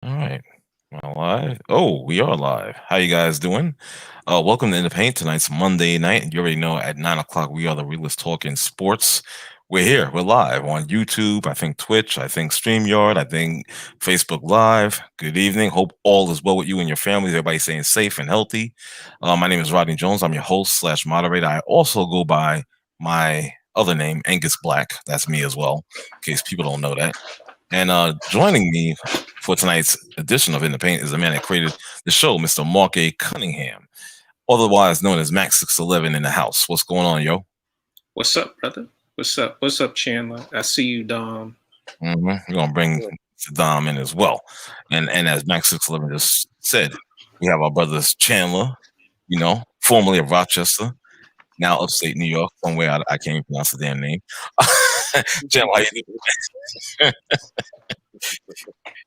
All right. Well, live. Oh, we are live. How you guys doing? Welcome to In the Paint. Tonight's Monday night. You already know at 9 o'clock we are the realest talking sports. We're here. We're live on YouTube. I think Twitch. I think StreamYard. I think Facebook Live. Good evening. Hope all is well with you and your families. Everybody staying safe and healthy. My name is Rodney Jones. I'm your host slash moderator. I also go by my other name, Angus Black. That's me as well, in case people don't know that. And joining me for tonight's edition of In the Paint is the man that created the show, Mr. Mark A. Cunningham, otherwise known as Max 611 in the house. What's going on, yo? What's up, brother? What's up? What's up, Chandler? I see you, Dom. We're gonna bring Dom in as well. And as Max 611 just said, we have our brothers Chandler, formerly of Rochester, now upstate New York, somewhere I can't even pronounce the damn name. Chandler, how you doing?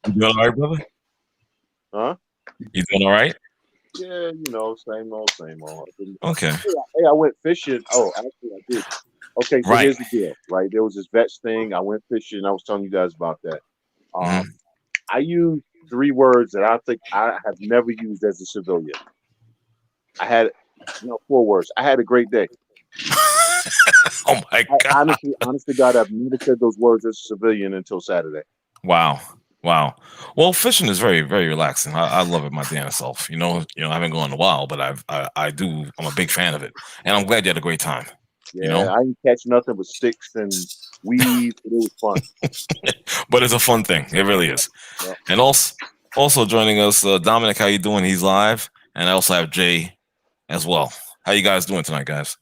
You doing all right, brother? Huh? You doing all right? Yeah, same old, same old. Okay. Hey, I went fishing. Oh, actually, I did. Okay, so Right. here's the deal, right? There was this vets thing. I went fishing. I was telling you guys about that. I used 3 words that I think I have never used as a civilian. I had, 4 words. I had a great day. Oh my God. Honestly, God, I've never said those words as a civilian until Saturday. Wow. Wow. Well, fishing is very, very relaxing. I love it my damn self. I haven't gone in a while, but I do. I'm a big fan of it, and I'm glad you had a great time. Yeah, I didn't catch nothing but sticks and weeds, but it was fun. But it's a fun thing. It really is. Yeah. And also joining us, Dominic. How you doing? He's live, and I also have Jay as well. How you guys doing tonight, guys?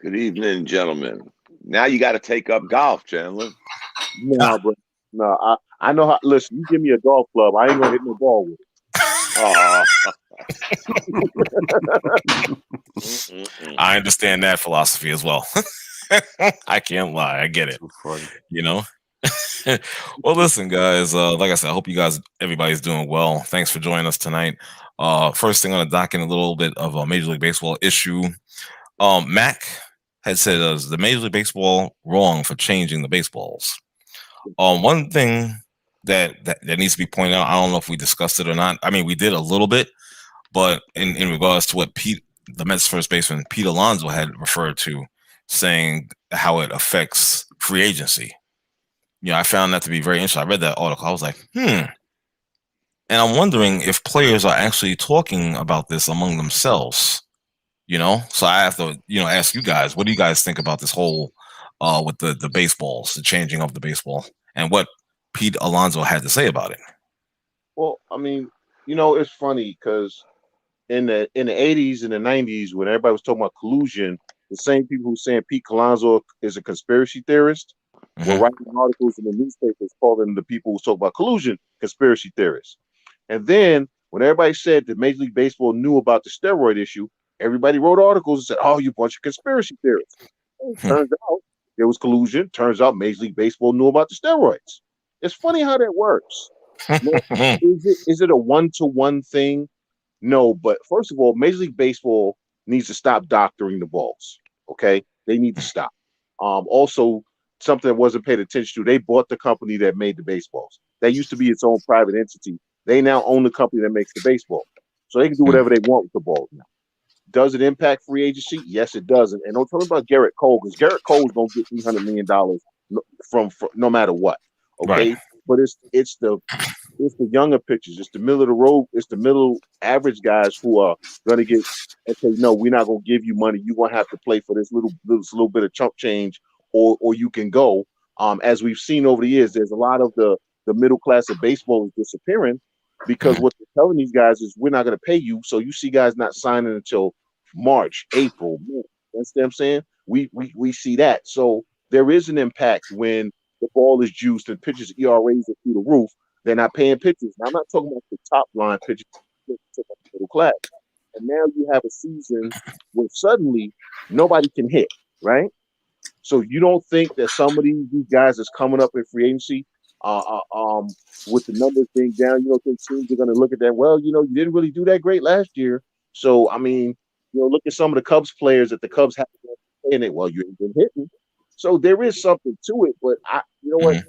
Good evening, gentlemen. Now you got to take up golf, Chandler. No, bro. No, I know how. Listen, you give me a golf club, I ain't gonna hit no ball with it. I understand that philosophy as well. I can't lie. I get it. Well, listen, guys. Like I said, I hope everybody's doing well. Thanks for joining us tonight. First thing on the docket, a little bit of a Major League Baseball issue. Mac had said, "Is the Major League Baseball wrong for changing the baseballs?" One thing that needs to be pointed out, I don't know if we discussed it or not. I mean, we did a little bit, but in regards to what the Mets first baseman Pete Alonso had referred to, saying how it affects free agency. I found that to be very interesting. I read that article. I was like, And I'm wondering if players are actually talking about this among themselves. So I have to, ask you guys, what do you guys think about this whole with the baseballs, the changing of the baseball, and what Pete Alonso had to say about it? Well, I mean, it's funny because in the 80s and the 90s, when everybody was talking about collusion, the same people who saying Pete Alonso is a conspiracy theorist were writing articles in the newspapers calling the people who talk about collusion conspiracy theorists. And then when everybody said that Major League Baseball knew about the steroid issue, everybody wrote articles and said, "Oh, you bunch of conspiracy theorists." Turns out there was collusion. Turns out Major League Baseball knew about the steroids. It's funny how that works. Now, is it a one-to-one thing? No, but first of all, Major League Baseball needs to stop doctoring the balls. Okay, they need to stop. Also, something that wasn't paid attention to, they bought the company that made the baseballs. That used to be its own private entity. They now own the company that makes the baseball, so they can do whatever they want with the balls now. Does it impact free agency? Yes, it does. And don't tell me about Garrett Cole, because Garrett Cole's gonna get $300 million from no matter what. Okay, Right. But it's the younger pitchers, it's the middle of the road, it's the middle average guys who are gonna get and say, no, we're not gonna give you money. You're gonna have to play for this little bit of chump change, or you can go. As we've seen over the years, there's a lot of the middle class of baseball is disappearing because what they're telling these guys is we're not gonna pay you. So you see guys not signing until March, April, May. You understand what I'm saying? We see that. So there is an impact when the ball is juiced and pitchers ERAs are through the roof. They're not paying pitchers. Now, I'm not talking about the top line pitchers, I'm talking about the middle class. And now you have a season where suddenly nobody can hit, right? So you don't think that some of these guys that's coming up in free agency, with the numbers being down, you don't think teams are going to look at that? Well, you didn't really do that great last year. So, I mean, look at some of the Cubs players that the Cubs have saying it. Well, you ain't been hitting. So there is something to it, but you know what?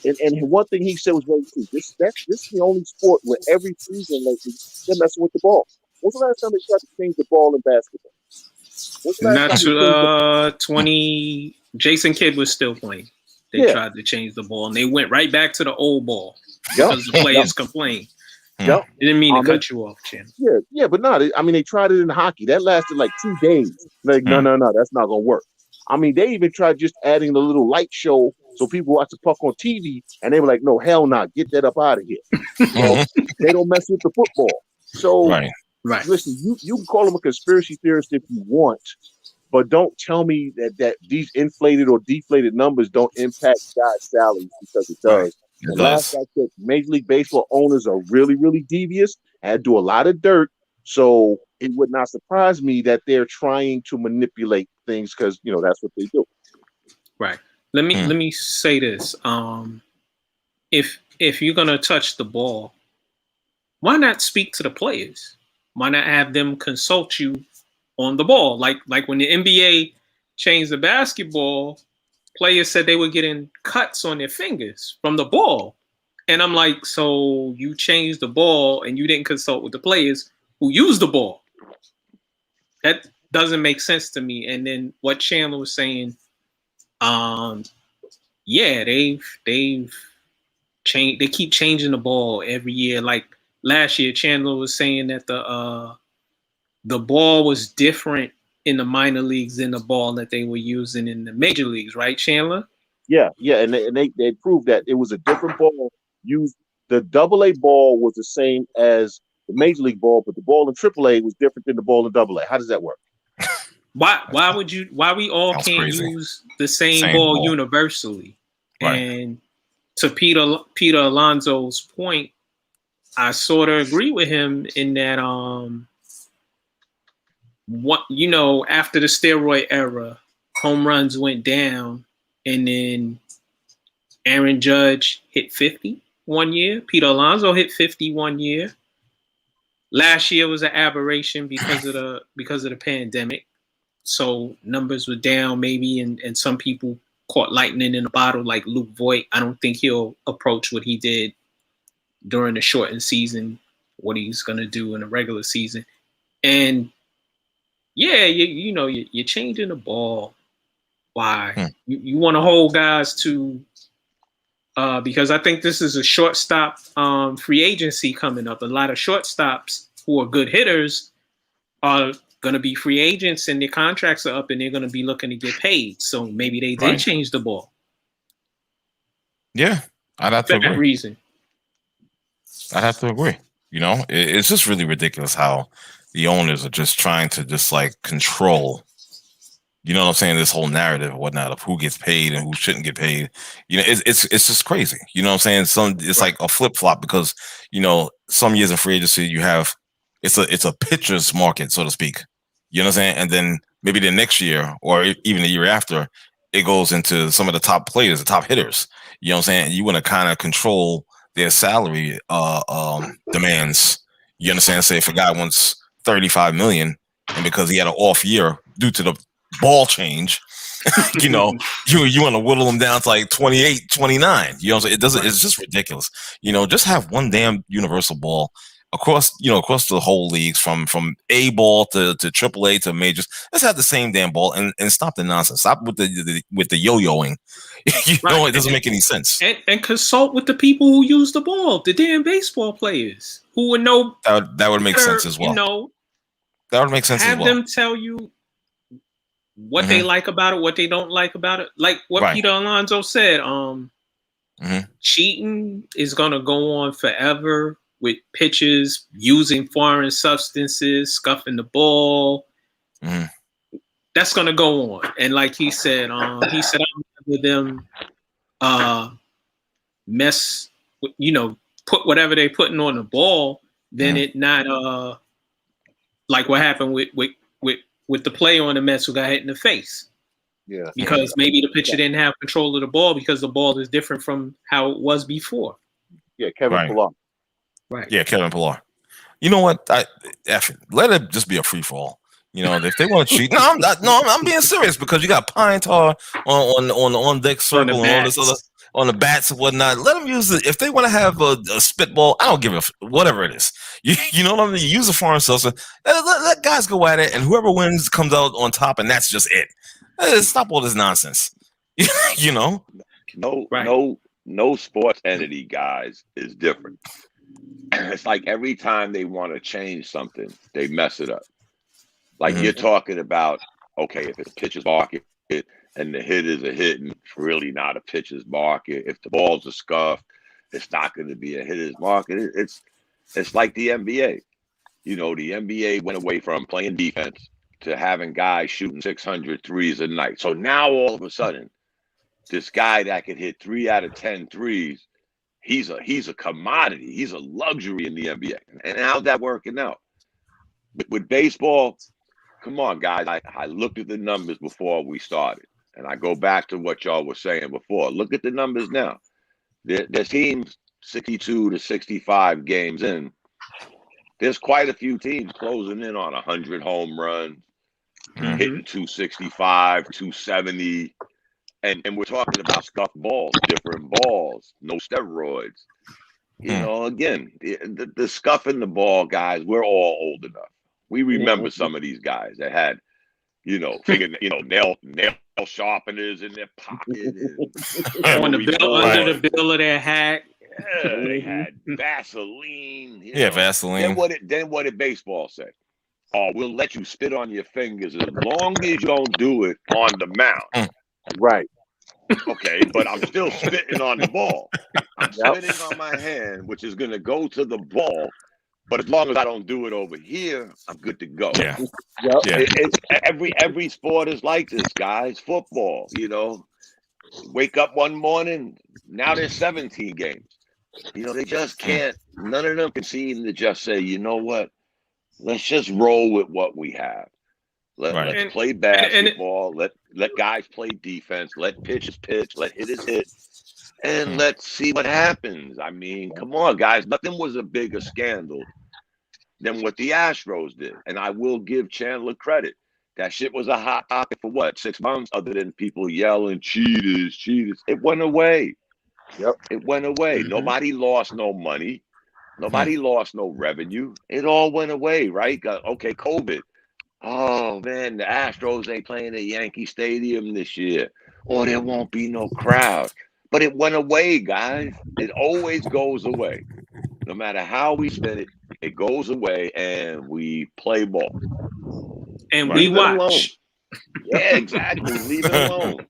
And one thing he said was very true. This is the only sport where every season lately they're messing with the ball. When's the last time they tried to change the ball in basketball? Not to 20. Jason Kidd was still playing. They tried to change the ball, and they went right back to the old ball because the players complained. Yep. I didn't mean to cut you off, Chan. Yeah, but no, I mean, they tried it in hockey. That lasted like 2 days. Like, no, that's not going to work. I mean, they even tried just adding the little light show so people watch the puck on TV, and they were like, no, hell no, get that up out of here. They don't mess with the football. So, right. Listen, you can call them a conspiracy theorist if you want, but don't tell me that these inflated or deflated numbers don't impact guys' salaries, because it does. It last does. I checked, Major League Baseball owners are really, really devious and do a lot of dirt. So it would not surprise me that they're trying to manipulate things because, that's what they do. Right. Let me say this. If you're gonna touch the ball, why not speak to the players? Why not have them consult you on the ball? Like when the NBA changed the basketball, players said they were getting cuts on their fingers from the ball. And I'm like, so you changed the ball and you didn't consult with the players who use the ball. That doesn't make sense to me. And then what Chandler was saying, they've changed. They keep changing the ball every year. Like last year, Chandler was saying that the ball was different in the minor leagues than the ball that they were using in the major leagues, right, Chandler? Yeah, and they proved that it was a different ball used. The AA ball was the same as the major league ball, but the ball in AAA was different than the ball in AA. How does that work? Why we all can't use the same ball universally? Right. And to Peter Alonso's point, I sort of agree with him in that after the steroid era, home runs went down, and then Aaron Judge hit 50 one year. Peter Alonso hit 50 one year. Last year was an aberration because of the pandemic. So numbers were down maybe, and some people caught lightning in a bottle like Luke Voigt. I don't think he'll approach what he did during the shortened season, what he's going to do in the regular season. And you're changing the ball. Why? You want to hold guys to because I think this is a shortstop free agency coming up. A lot of shortstops who are good hitters are going to be free agents, and their contracts are up, and they're going to be looking to get paid. So maybe they did change the ball. Yeah, I'd have to agree. For that reason. I'd have to agree. It's just really ridiculous how the owners are just trying to just like control, what I'm saying, this whole narrative and whatnot of who gets paid and who shouldn't get paid. It's just crazy. What I'm saying? It's like a flip flop because, some years in free agency you have it's a pitcher's market, so to speak. You know what I'm saying? And then maybe the next year or even the year after, it goes into some of the top players, the top hitters. You know what I'm saying? You want to kind of control their salary demands. You understand? Say if a guy wants $35 million, and because he had an off year due to the ball change, you want to whittle him down to like 28, 29. You know what I'm saying? It's just ridiculous. Just have one damn universal ball across the whole leagues from A ball to AAA to majors. Let's have the same damn ball and stop the nonsense. Stop with the yo-yoing. It doesn't make any sense. And consult with the people who use the ball, the damn baseball players who would know. That would make sense as well. That would make sense as well. Have them tell you what they like about it, what they don't like about it. Like what Peter Alonso said, cheating is going to go on forever with pitchers using foreign substances, scuffing the ball. That's going to go on. And like he said, I'm with them mess, put whatever they're putting on the ball, then it not like what happened with the player on the Mets who got hit in the face. Yeah. Because maybe the pitcher didn't have control of the ball because the ball is different from how it was before. Yeah, Kevin Pillar. Right. Yeah, Kevin Pillar. You know what? Let it just be a free for all. If they want to cheat, I'm being serious because you got pine tar on the on deck circle and all this other. on the bats and whatnot. Let them use it. If they want to have a spitball, I don't give a whatever it is. You know what I mean? Use a foreign substance. Let guys go at it, and whoever wins comes out on top, and that's just it. Stop all this nonsense. You know? No sports entity, guys, is different. It's like every time they want to change something, they mess it up. Like you're talking about, okay, if it's a pitcher's market and the hit is a hit and it's really not a pitcher's market. If the ball's a scuff, it's not going to be a hitter's market. It's like the NBA. You know, the NBA went away from playing defense to having guys shooting 600 threes a night. So now all of a sudden, this guy that can hit 3 out of 10 threes, he's a commodity. He's a luxury in the NBA. And how's that working out? With baseball, come on, guys. I looked at the numbers before we started, and I go back to what y'all were saying before. Look at the numbers now. There's teams 62 to 65 games in. There's quite a few teams closing in on 100 home runs, hitting 265, 270. And we're talking about scuffed balls, different balls, no steroids. You know, again, the scuffing the ball, guys, we're all old enough. We remember some of these guys that had, nail sharpeners in their pocket. And under the bill of their hat. Yeah, they had Vaseline. Vaseline. Then what did baseball say? Oh, we'll let you spit on your fingers as long as you don't do it on the mound. Right. Okay, but I'm still spitting on the ball. I'm spitting on my hand, which is going to go to the ball. But as long as I don't do it over here, I'm good to go. Yeah. It's every sport is like this, guys. Football, wake up one morning, now there's 17 games. They just can't. None of them can seem to just say, you know what? Let's just roll with what we have. Let's play basketball. Let guys play defense. Let pitchers pitch. Let hitters hit. And let's see what happens. I mean, come on, guys. Nothing was a bigger scandal than what the Astros did. And I will give Chandler credit. That shit was a hot topic for 6 months, other than people yelling, cheaters. It went away. Yep. It went away. Nobody lost no money. Nobody lost no revenue. It all went away, right? Okay, COVID. Oh, man, the Astros ain't playing at Yankee Stadium this year. Or there won't be no crowd. But it went away, guys. It always goes away. No matter how we spend it, it goes away, and we play ball. And we watch. Yeah, exactly. Leave it alone.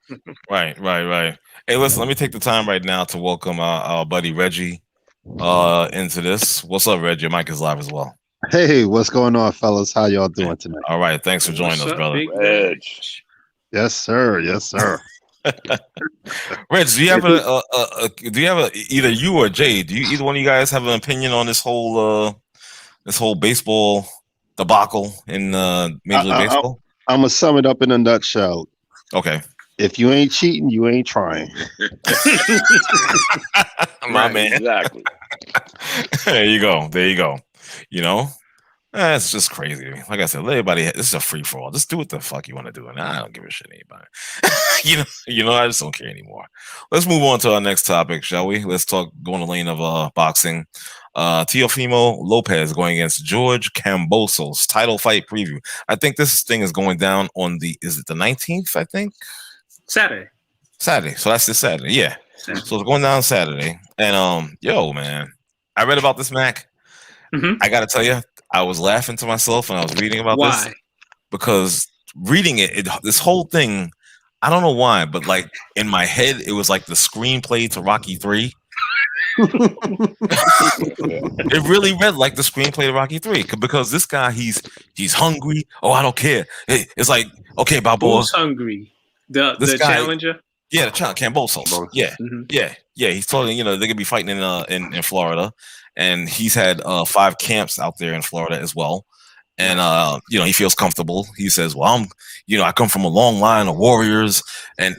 Right. Hey, listen, let me take the time right now to welcome our buddy Reggie into this. What's up, Reggie? Your mic is live as well. Hey, what's going on, fellas? How y'all doing tonight? All right, thanks for joining us, brother. Reg. Yes, sir. Yes, sir. Reg, do you have either you or Jay? Do either one of you guys have an opinion on this whole baseball debacle in Major League Baseball? I'm gonna sum it up in a nutshell. Okay. If you ain't cheating, you ain't trying. My man. Exactly. There you go. That's just crazy. Like I said, let everybody. This is a free for all. Just do what the fuck you want to do, and I don't give a shit anybody. I just don't care anymore. Let's move on to our next topic, shall we? Let's go in the lane of boxing. Teofimo Lopez going against George Kambosos. Title fight preview. I think this thing is going down on is it the 19th? I think Saturday. So that's this Saturday. Yeah. So it's going down Saturday. And man, I read about this, Mac. I got to tell you, I was laughing to myself when I was reading about this because reading this whole thing, I don't know why, but like in my head, it was like the screenplay to Rocky 3. It really read like the screenplay to Rocky 3 because this guy, he's hungry. Oh, I don't care. It's like, okay, Balboa. Who's hungry? The guy, challenger? Yeah, the Kambosos. Yeah. He's telling they're gonna be fighting in Florida. And he's had 5 camps out there in Florida as well. And, he feels comfortable. He says, well, I come from a long line of warriors and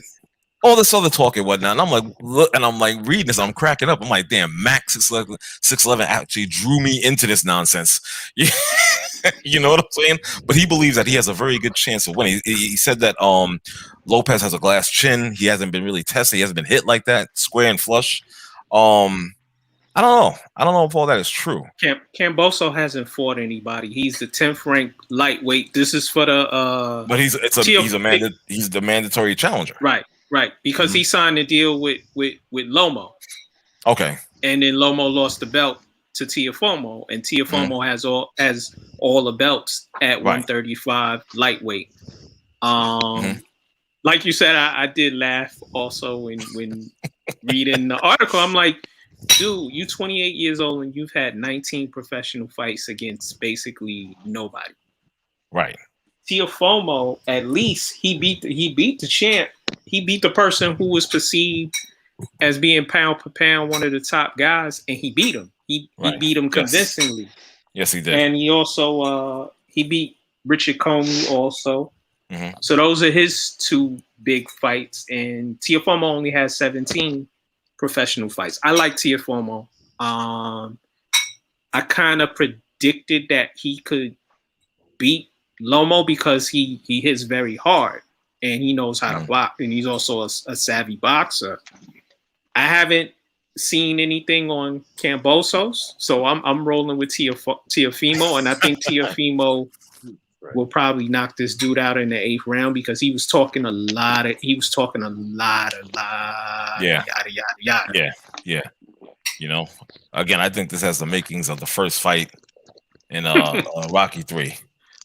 all this other talk and whatnot. And I'm like, look, and I'm like reading this. I'm cracking up. I'm like, damn, Max 6'11" actually drew me into this nonsense. You know what I'm saying? But he believes that he has a very good chance of winning. He said that Lopez has a glass chin. He hasn't been really tested. He hasn't been hit like that, square and flush. I don't know. I don't know if all that is true. Kambosos hasn't fought anybody. He's the 10th ranked lightweight. This is for the but he's the mandatory challenger. Right, because he signed a deal with Lomo. Okay. And then Lomo lost the belt to Teofimo, and Teofimo has all the belts at 135 lightweight. Like you said, I did laugh also when reading the article. I'm like, dude, you 28 years old and you've had 19 professional fights against basically nobody. Right. Teofimo, at least he beat the champ. He beat the person who was perceived as being pound for pound one of the top guys, and he beat him. He beat him convincingly. Yes, he did. And he also he beat Richard Comey also. So those are his two big fights, and Teofimo only has 17 professional fights. I like Teofimo. I kind of predicted that he could beat Lomo because he hits very hard and he knows how to block, and he's also a savvy boxer. I haven't seen anything on Kambosos, so I'm rolling with Teofimo, and I think Teofimo will probably knock this dude out in the 8th round because he was talking a lot. Yada. Yeah. You know, again, I think this has the makings of the first fight in Rocky 3.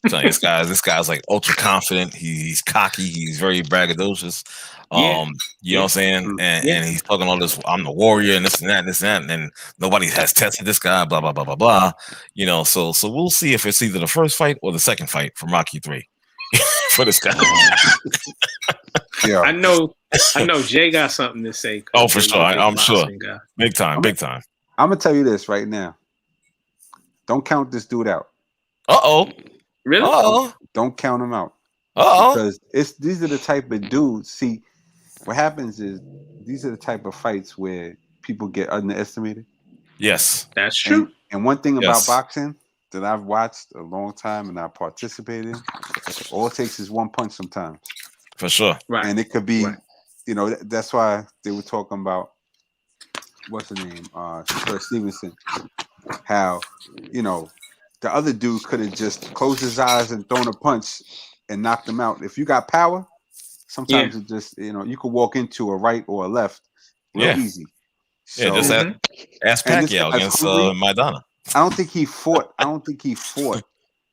So this guy's like ultra confident. He's cocky. He's very braggadocious. You know what I'm saying? And he's talking all this. I'm the warrior, and this and that, and nobody has tested this guy. Blah blah blah blah blah. You know, so we'll see if it's either the first fight or the second fight from Rocky 3 for this guy. Yeah, I know. Jay got something to say. Oh, for sure. I'm sure. Big time. I'm gonna tell you this right now. Don't count this dude out. Really? Don't count him out. Because these are the type of dudes. See, what happens is these are the type of fights where people get underestimated. Yes, that's true. And one thing about boxing that I've watched a long time and I participated in, all it takes is one punch sometimes. For sure. Right. And it could be, you know, that's why they were talking about, what's the name? Shakur Stevenson. How, you know, the other dude could have just closed his eyes and thrown a punch and knocked him out. If you got power, sometimes it just, you know, you could walk into a right or a left real easy. So, just ask Pacquiao against Maidana. I don't think he fought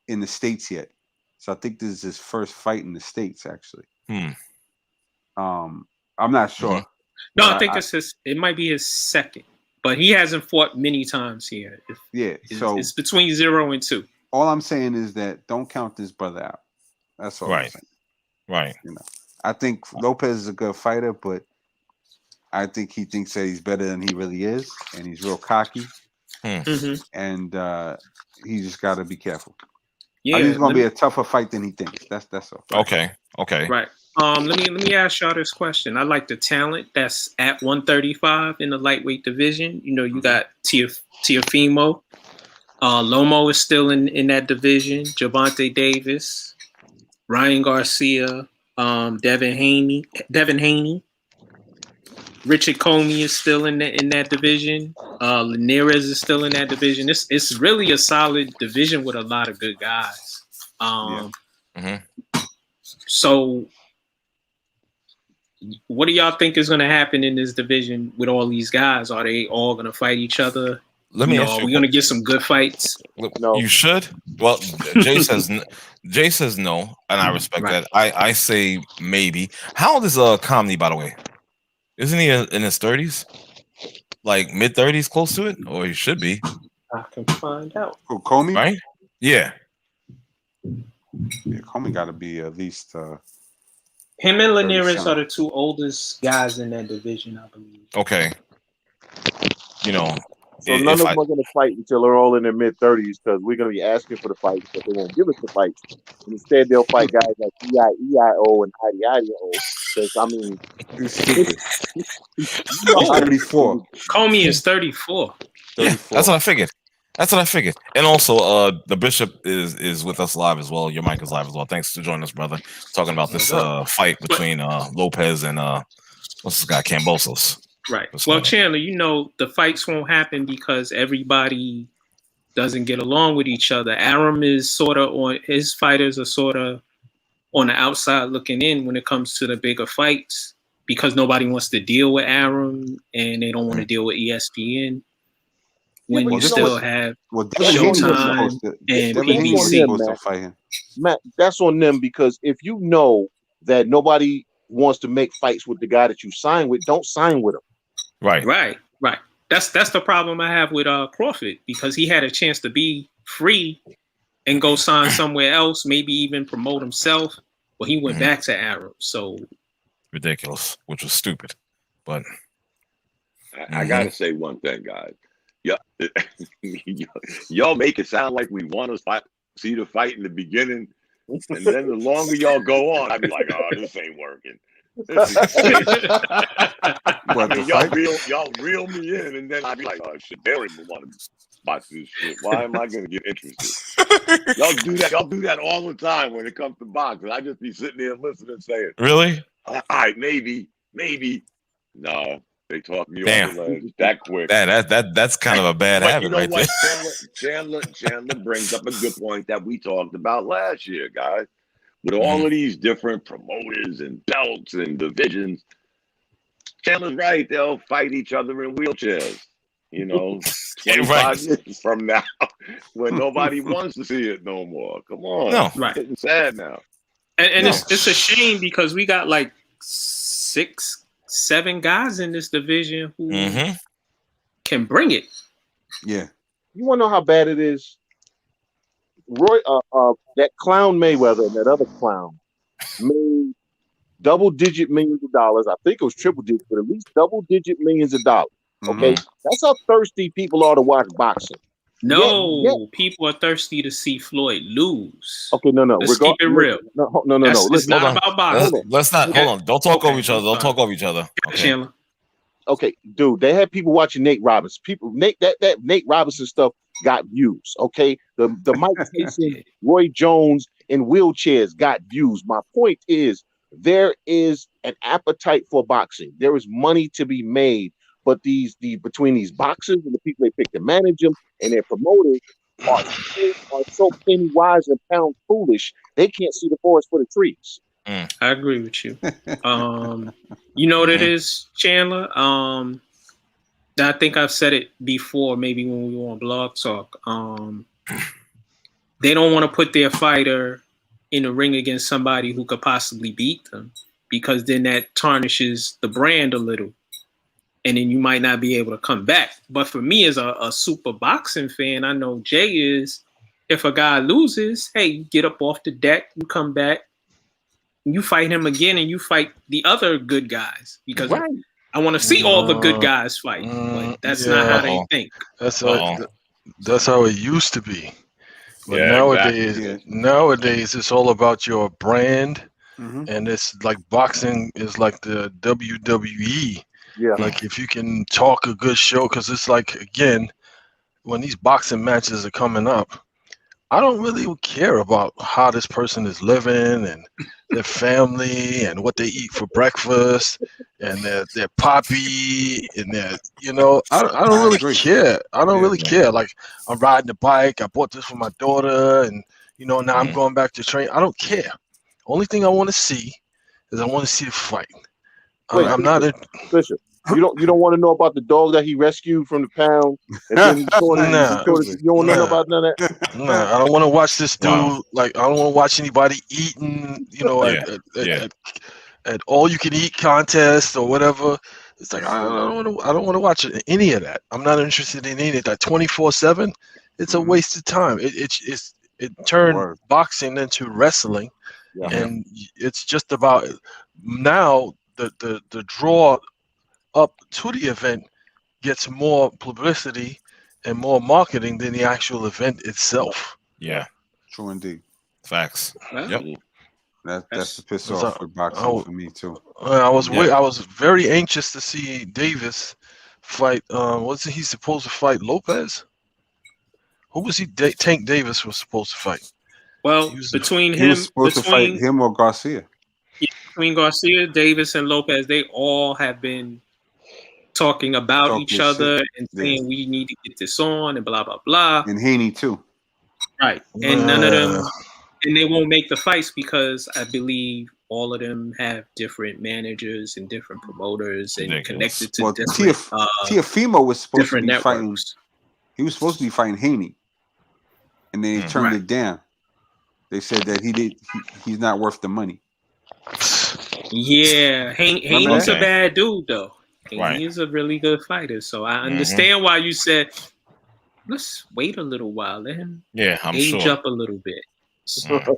in the States yet. So I think this is his first fight in the States, actually. I'm not sure. No, I think it might be his second, but he hasn't fought many times here. So it's between 0 and 2. All I'm saying is that don't count this brother out. That's all I'm saying. Right. You know, I think Lopez is a good fighter, but I think he thinks that he's better than he really is, and he's real cocky. And he just got to be careful. I think it's going to be a tougher fight than he thinks. That's all. Okay. Right. Let me ask y'all this question. I like the talent that's at 135 in the lightweight division. You know, you got Teofimo. Lomo is still in that division. Gervonta Davis, Ryan Garcia, Devin Haney. Richard Comey is still in that division. Linares is still in that division. It's really a solid division with a lot of good guys. So what do y'all think is going to happen in this division with all these guys? Are they all going to fight each other? Let me ask you. Are we going to get some good fights? No. You should. Well, Jay says no, and I respect that. I say maybe. How old is Comey, by the way? Isn't he in his 30s? Like mid 30s, close to it, or he should be. I can find out. Who, Comey? Right? Yeah. Yeah, Comey got to be at least. Him and Linares are the two oldest guys in that division, I believe. Okay. You know. So none of them are going to fight until they're all in their mid-30s because we're going to be asking for the fights, but they won't give us the fights. And instead, they'll fight guys like EIO and IDIO. Because, I mean, he's 34. Comey is 34. Yeah, that's what I figured. That's what I figured. And also, the Bishop is with us live as well. Your mic is live as well. Thanks for joining us, brother. Talking about this fight between Lopez and what's this guy, Kambosos. Right. Well, Chandler, the fights won't happen because everybody doesn't get along with each other. Aram is sort of his fighters are sort of on the outside looking in when it comes to the bigger fights because nobody wants to deal with Aram and they don't want to deal with ESPN. When you still have Showtime and PBC. Matt, that's on them because if you know that nobody wants to make fights with the guy that you sign with, don't sign with him. Right. That's the problem I have with Crawford because he had a chance to be free and go sign somewhere else, maybe even promote himself. Well, he went back to Arab, so ridiculous, which was stupid. But I gotta say one thing, guys. Y'all make it sound like we want to see the fight in the beginning, and then the longer y'all go on, I'd be like, "Oh, this ain't working." Y'all reel me in, and then I'd be like, "Oh shit, they don't even want to watch this shit. Why am I gonna get interested?" Y'all do that all the time when it comes to boxing. I just be sitting there listening and saying, "Really? All right, maybe." No, they talk me off the ledge that quick. That's kind of a bad habit, right there. Chandler brings up a good point that we talked about last year, guys. With all of these different promoters and belts and divisions, Chandler's right. They'll fight each other in wheelchairs. 25 years from now, when nobody wants to see it no more. Come on, right? It's getting sad now. And it's a shame because we got like 6, 7 guys in this division who can bring it. Yeah. You want to know how bad it is? Roy, that clown Mayweather and that other clown made double-digit millions of dollars. I think it was triple-digit, but at least double-digit millions of dollars. Okay, that's how thirsty people are to watch boxing. No, people are thirsty to see Floyd lose. Okay, no. Let's keep it real. No. It's not about boxing. Let's not. Hold on. Don't talk over each other. Don't talk over each other. Okay. Okay, dude. They had people watching Nate Robinson. That Nate Robinson stuff got views. Okay, the Mike Tyson, Roy Jones in wheelchairs got views. My point is there is an appetite for boxing. There is money to be made. But between these boxers and the people they pick to manage them and their promoters are so penny wise and pound foolish, they can't see the forest for the trees. I agree with you. You know what it is, Chandler? I think I've said it before, maybe when we were on Blog Talk. They don't want to put their fighter in a ring against somebody who could possibly beat them because then that tarnishes the brand a little. And then you might not be able to come back. But for me as a super boxing fan, I know Jay is, if a guy loses, hey, you get up off the deck, you come back, you fight him again, and you fight the other good guys. Because I want to see all the good guys fight. But that's not how they think. That's how it used to be. But nowadays it's all about your brand. And it's like boxing is like the WWE. Yeah. Like if you can talk a good show, because it's like, again, when these boxing matches are coming up, I don't really care about how this person is living and their family and what they eat for breakfast and their poppy and their, I don't really care. I don't really care. Like I'm riding a bike. I bought this for my daughter and, now I'm going back to train. I don't care. Only thing I want to see is I want to see the fight. I'm not a Bishop. You don't want to know about the dog that he rescued from the pound. And then you don't know about none of that. No, I don't want to watch this dude. Like I don't want to watch anybody eating. At all you can eat contest or whatever. It's like I don't want to watch any of that. I'm not interested in any of that. 24/7. It's a waste of time. It turned boxing into wrestling, and it's just about now. The draw up to the event gets more publicity and more marketing than the actual event itself. Yeah, true indeed. Facts. Yep. That's the piss off with boxing for me too. I was very anxious to see Davis fight. Wasn't he supposed to fight Lopez? Who was he? Tank Davis was supposed to fight. Well, He was supposed to fight him or Garcia. Between Garcia, Davis, and Lopez, they all have been talking about each other and saying we need to get this on and blah blah blah. And Haney too. Right. And none of them, and they won't make the fights because I believe all of them have different managers and different promoters and connected to different Teofimo was supposed to be networks. fighting. He was supposed to be fighting Haney, and they turned it down. They said that he's not worth the money. Yeah, Haney's a bad dude though. Right. He's a really good fighter, so I understand why you said let's wait a little while, let him age up a little bit.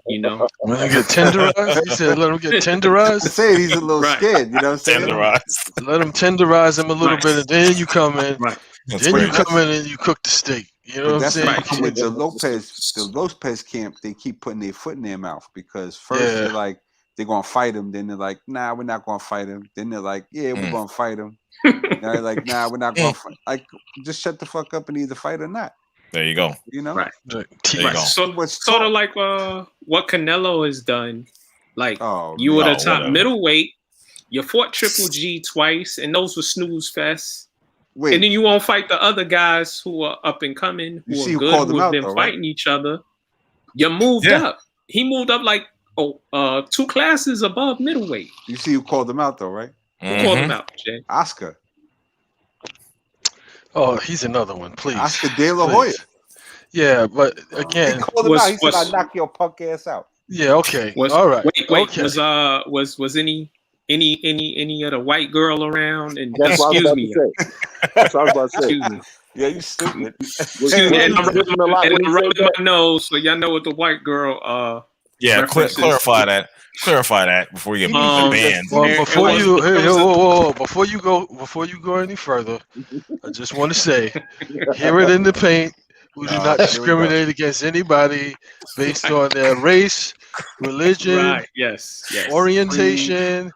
You know, let him get tenderized. He said, "Let him get tenderized." I say he's a little scared. You know what I'm saying? Tenderized. Let him tenderize him a little bit, and then you come in. Right. Then you come in and you cook the steak. You know what I'm saying? With the Lopez camp, they keep putting their foot in their mouth because first they're like they're gonna fight him, then they're like, nah, we're not gonna fight him. Then they're like, yeah, we're gonna fight him. Now they're like, nah, we're not gonna fight. Like, just shut the fuck up and either fight or not. There you go. You know, right? There you go. So sort of like what Canelo has done. Like you were the top middleweight. You fought Triple G twice, and those were snooze fests. Wait. And then you won't fight the other guys who are up and coming, who are good, who have been fighting each other. You moved up. He moved up like 2 classes above middleweight. You see who called him out though, right? Who called him out, Jay? Oscar. Oh, he's another one, please. Oscar De La Hoya. Yeah, but again, he called him out. He said, "I knock your punk ass out." Yeah, okay. All right. Wait. Okay. Was any other white girl around? And That's what I was about to say. That's what I was about to say. Excuse me. Yeah, you stupid. Excuse me. And I'm rubbing my nose, so y'all know what the white girl. Yeah, clarify that. Clarify that before you get banned. Well, before you go any further, I just want to say, hear it in the paint. We do not discriminate against anybody based on their race, religion, orientation,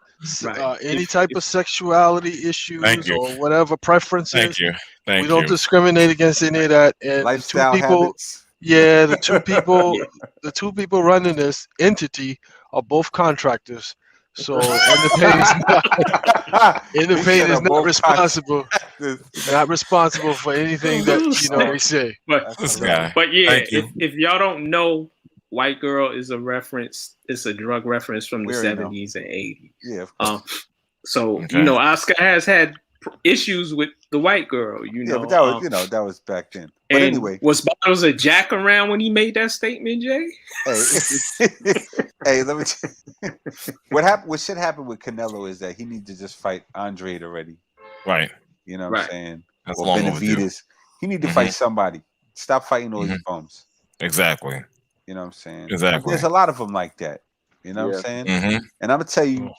any type of sexuality issues or whatever preferences. Thank you. We don't discriminate against any of that. And lifestyle habits. Yeah, the two people running this entity are both contractors. So Independent is not responsible. Not responsible for anything that we say. But yeah, if y'all don't know, White Girl is a reference. It's a drug reference from the 70s and 80s. Yeah. So Oscar has had issues with the white girl. But that was that was back then. But anyway, was Bottles a Jack around when he made that statement, Jay? Hey, let me. What should happen with Canelo is that he needs to just fight Andre already. Right. You know what I'm saying? That's or long overdue. Benavidez. He need to fight somebody. Stop fighting all these bums. Exactly. You know what I'm saying? Exactly. There's a lot of them like that. You know what I'm saying? And I'm gonna tell you,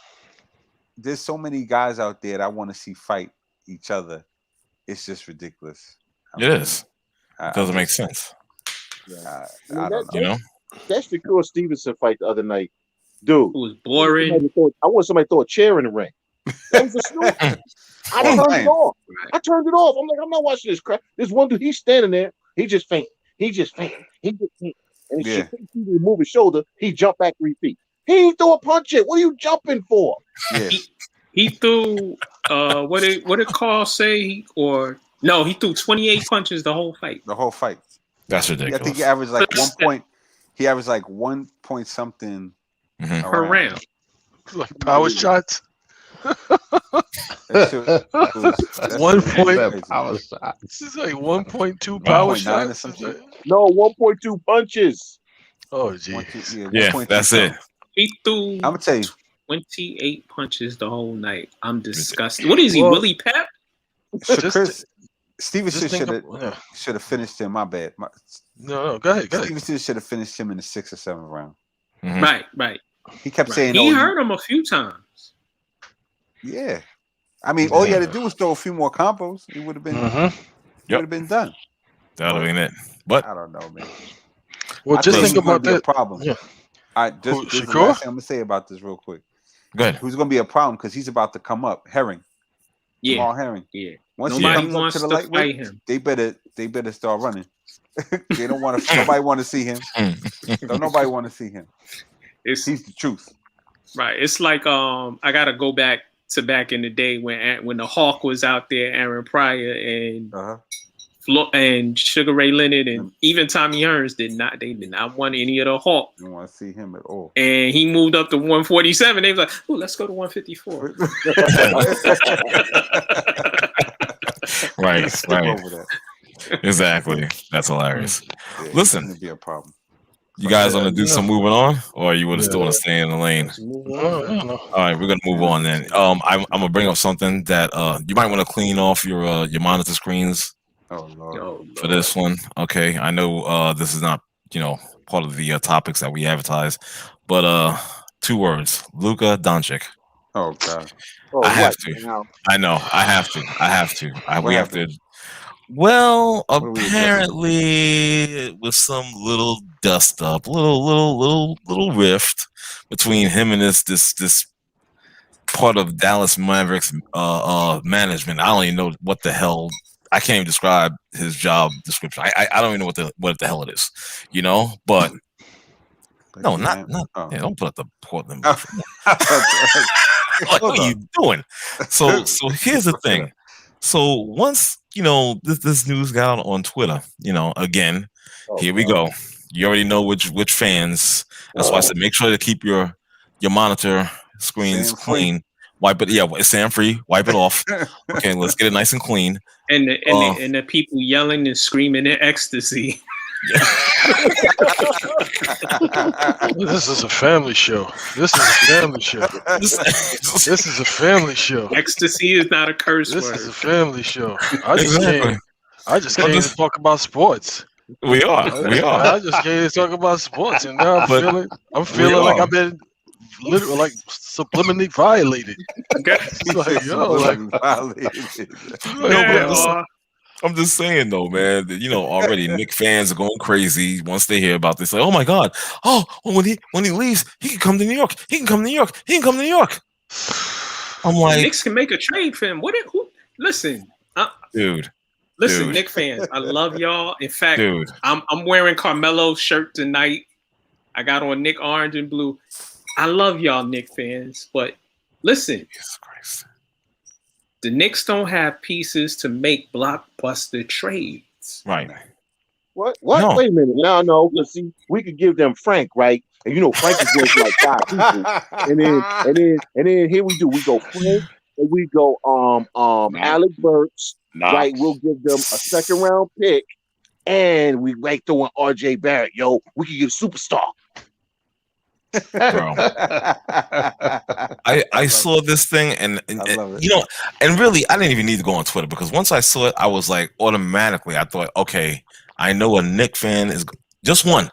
there's so many guys out there that I want to see fight each other. It's just ridiculous. It is. It doesn't make sense. I don't know. That Shakur Stevenson fight the other night, dude. It was boring. I want somebody to throw a chair in the ring. That was a snooze. I turned it off. I'm like, I'm not watching this crap. There's one dude, he's standing there. He just faint. And he move his shoulder. He jumped back 3 feet. He ain't throw a punch yet. What are you jumping for? Yeah. He threw what did Carl say? Or no, he threw 28 punches the whole fight. That's ridiculous. I think he averaged like 1 point. He averaged like 1 point something per round. Like power shots. 1 point power shots. This is like 1.2 power shots. No, 1.2 punches. Oh, gee. That's it. He threw. I'm gonna tell you, 28 punches the whole night. I'm disgusted. What is he, Willie Pep? Stevenson should have finished him. My bad. No, go ahead. Stevenson should have finished him in the 6th or 7th round. Right. He kept saying he hurt him a few times. Yeah, I mean, all you had to do was throw a few more combos. It would have been, would have been done. That would have been it. But I don't know, man. Well, just think about that problem. Yeah. Just the last thing I'm gonna say about this real quick. Good. Who's gonna be a problem because he's about to come up? Herring. Yeah. Jamal Herring. Yeah. Once nobody he comes wants up to the to lightweight, fight him. they better they better start running. They don't want to. Nobody want to see him. Don't nobody want to see him. He's the truth. Right. It's like I gotta go back in the day when the Hawk was out there, Aaron Pryor and Sugar Ray Leonard and even Tommy Hearns did not want any of the Hawk. Don't want to see him at all. And he moved up to 147. They was like, "Oh, let's go to 154." Right. Exactly. That's hilarious. Yeah, Listen, it'd be a problem. you guys want to do some moving on, or you would still want to stay in the lane? No. All right, we're gonna move on then. I'm gonna bring up something that you might want to clean off your monitor screens. Oh Lord. For this one. Okay, I know this is not part of the topics that we advertise, but 2 words: Luka Doncic. Oh God. I have to. Now, I know. I have to. We have to. Well, apparently it was some little dust up, little rift between him and this part of Dallas Mavericks management. I don't even know what the hell. I can't even describe his job description. I don't even know what the hell it is, But no, not. Oh. Yeah, don't put up the Portland. Like, what are you doing? So here's the thing. So once this news got out on Twitter, again, here we go. You already know which fans. That's why I said make sure to keep your monitor screens clean. Wipe it, it's sand free. Wipe it off. Okay, let's get it nice and clean. And the people yelling and screaming in ecstasy. This is a family show. This is a family show. Ecstasy is not a curse word. This is a family show. I just came to talk about sports. We are. I just came to talk about sports, and now I'm feeling like I've been literally like subliminally violated. I'm just saying though, man. That, already Knick fans are going crazy once they hear about this. Like, oh my God! Oh, when he leaves, he can come to New York. I'm like, Knicks can make a trade for him. Listen, dude. Listen, Knick fans, I love y'all. In fact, I'm wearing Carmelo's shirt tonight. I got on Knick orange and blue. I love y'all, Knick fans, but listen. Jesus Christ. The Knicks don't have pieces to make blockbuster trades. Right. What? No. Wait a minute. No. Let's see. We could give them Frank, right? And Frank is worth like 5 people. And then here we do. We go Frank and we go Alec Burks. Right. We'll give them a 2nd round pick. And we might throw in RJ Barrett. Yo, we could get a superstar. Bro. I saw this thing and and really I didn't even need to go on Twitter because once I saw it, I was like automatically I thought, okay, I know a Knick fan is just one.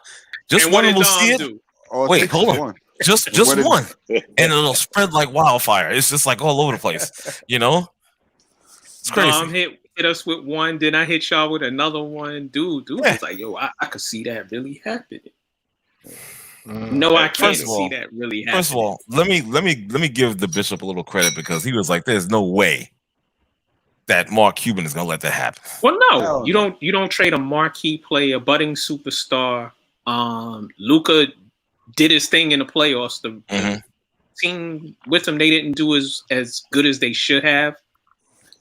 Just one will see it. Wait, hold on. Just one. And it'll spread like wildfire. It's just like all over the place. It's crazy. Dom hit us with one, then I hit y'all with another one. Dude was like, yo, I could see that really happening. No, I can't see that really happening. First of all, let me give the Bishop a little credit because he was like, "There's no way that Mark Cuban is gonna let that happen." Well, no, you don't trade a marquee player, budding superstar. Luka did his thing in the playoffs. The team with him, they didn't do as good as they should have.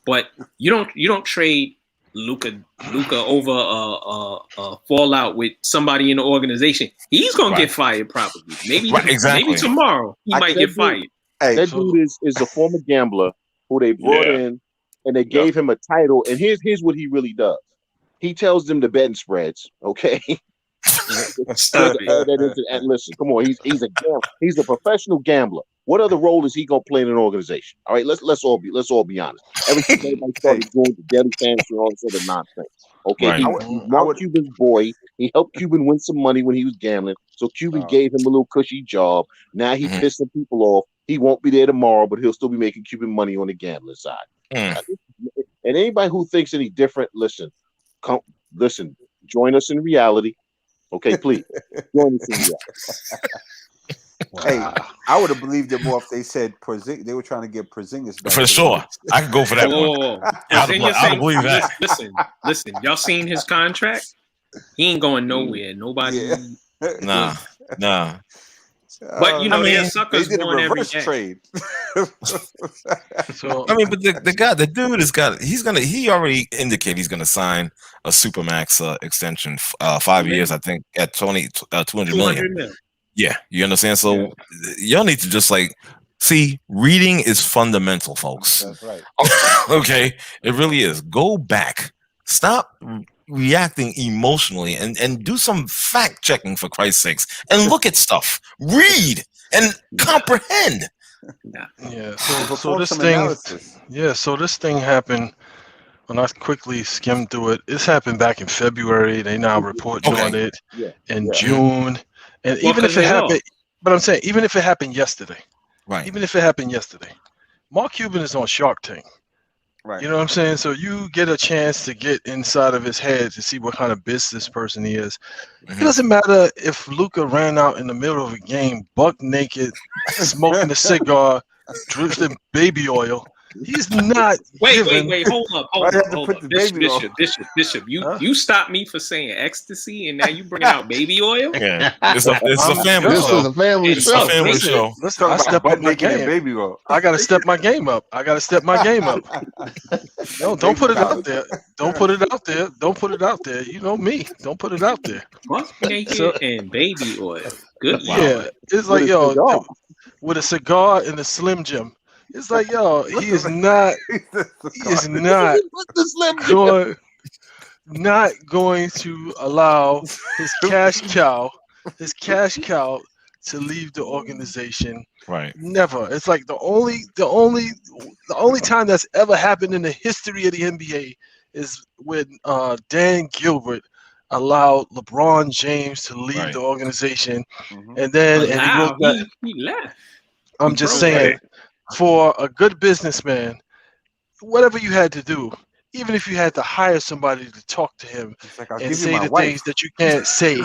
But you don't trade Luka over a fallout with somebody in the organization. He's gonna get fired probably. Maybe tomorrow he might get fired. Hey, that dude is a former gambler who they brought in and they gave him a title. And here's what he really does. He tells them the betting spreads. Okay. Stop it. And listen, come on. He's a gambler. He's a professional gambler. What other role is he gonna play in an organization? All right, let's all be honest. Everything everybody started doing the daily fantasy and all this other nonsense. Okay, right. He's Mark Cuban's boy. He helped Cuban win some money when he was gambling. So Cuban gave him a little cushy job. Now he's pissing people off. He won't be there tomorrow, but he'll still be making Cuban money on the gambling side. And anybody who thinks any different, listen, join us in reality. Okay, please join us in reality. Hey, I would have believed it more if they said they were trying to get Porzingis back. For sure. I could go for that one. Whoa. I'd believe that. Listen. Y'all seen his contract? He ain't going nowhere. Nobody. Yeah. Nah. But they're suckers they did a born every reverse day. trade. So I mean, but the dude he already indicated he's gonna sign a supermax extension, 5 years, I think, at 200 million. Yeah, you understand? So y'all need to just see, reading is fundamental, folks. That's right. Okay, it really is. Go back. Stop reacting emotionally and do some fact checking, for Christ's sakes, and look at stuff. Read and comprehend. Yeah. So this thing. Yeah. So this thing happened. When I quickly skimmed through it, it's happened back in February. They now reporting on it in June, and even if it happened, but I'm saying even if it happened yesterday, right? Even if it happened yesterday, Mark Cuban is on Shark Tank. Right. You know what I'm saying? So you get a chance to get inside of his head to see what kind of business person he is. It doesn't matter if Luka ran out in the middle of a game, buck naked, smoking a cigar, dripping baby oil. He's not. Wait. Hold up. Bishop. You stopped me for saying ecstasy, and now you bringing out baby oil. Yeah, it's a family This show. is a family It's show. a family show. Listen, I stepped up my game. Baby oil. I gotta step my game up. No, don't put it out there. Don't put it out there. You know me. Don't put it out there. Buck naked and baby oil. Good. Yeah, it's like with a cigar and a Slim Jim. It's like he is not going to allow his cash cow to leave the organization. Right. Never. It's like the only time that's ever happened in the history of the NBA is when Dan Gilbert allowed LeBron James to leave the organization, and then he left. I'm just saying, for a good businessman, whatever you had to do, even if you had to hire somebody to talk to him and say the things that you can't say,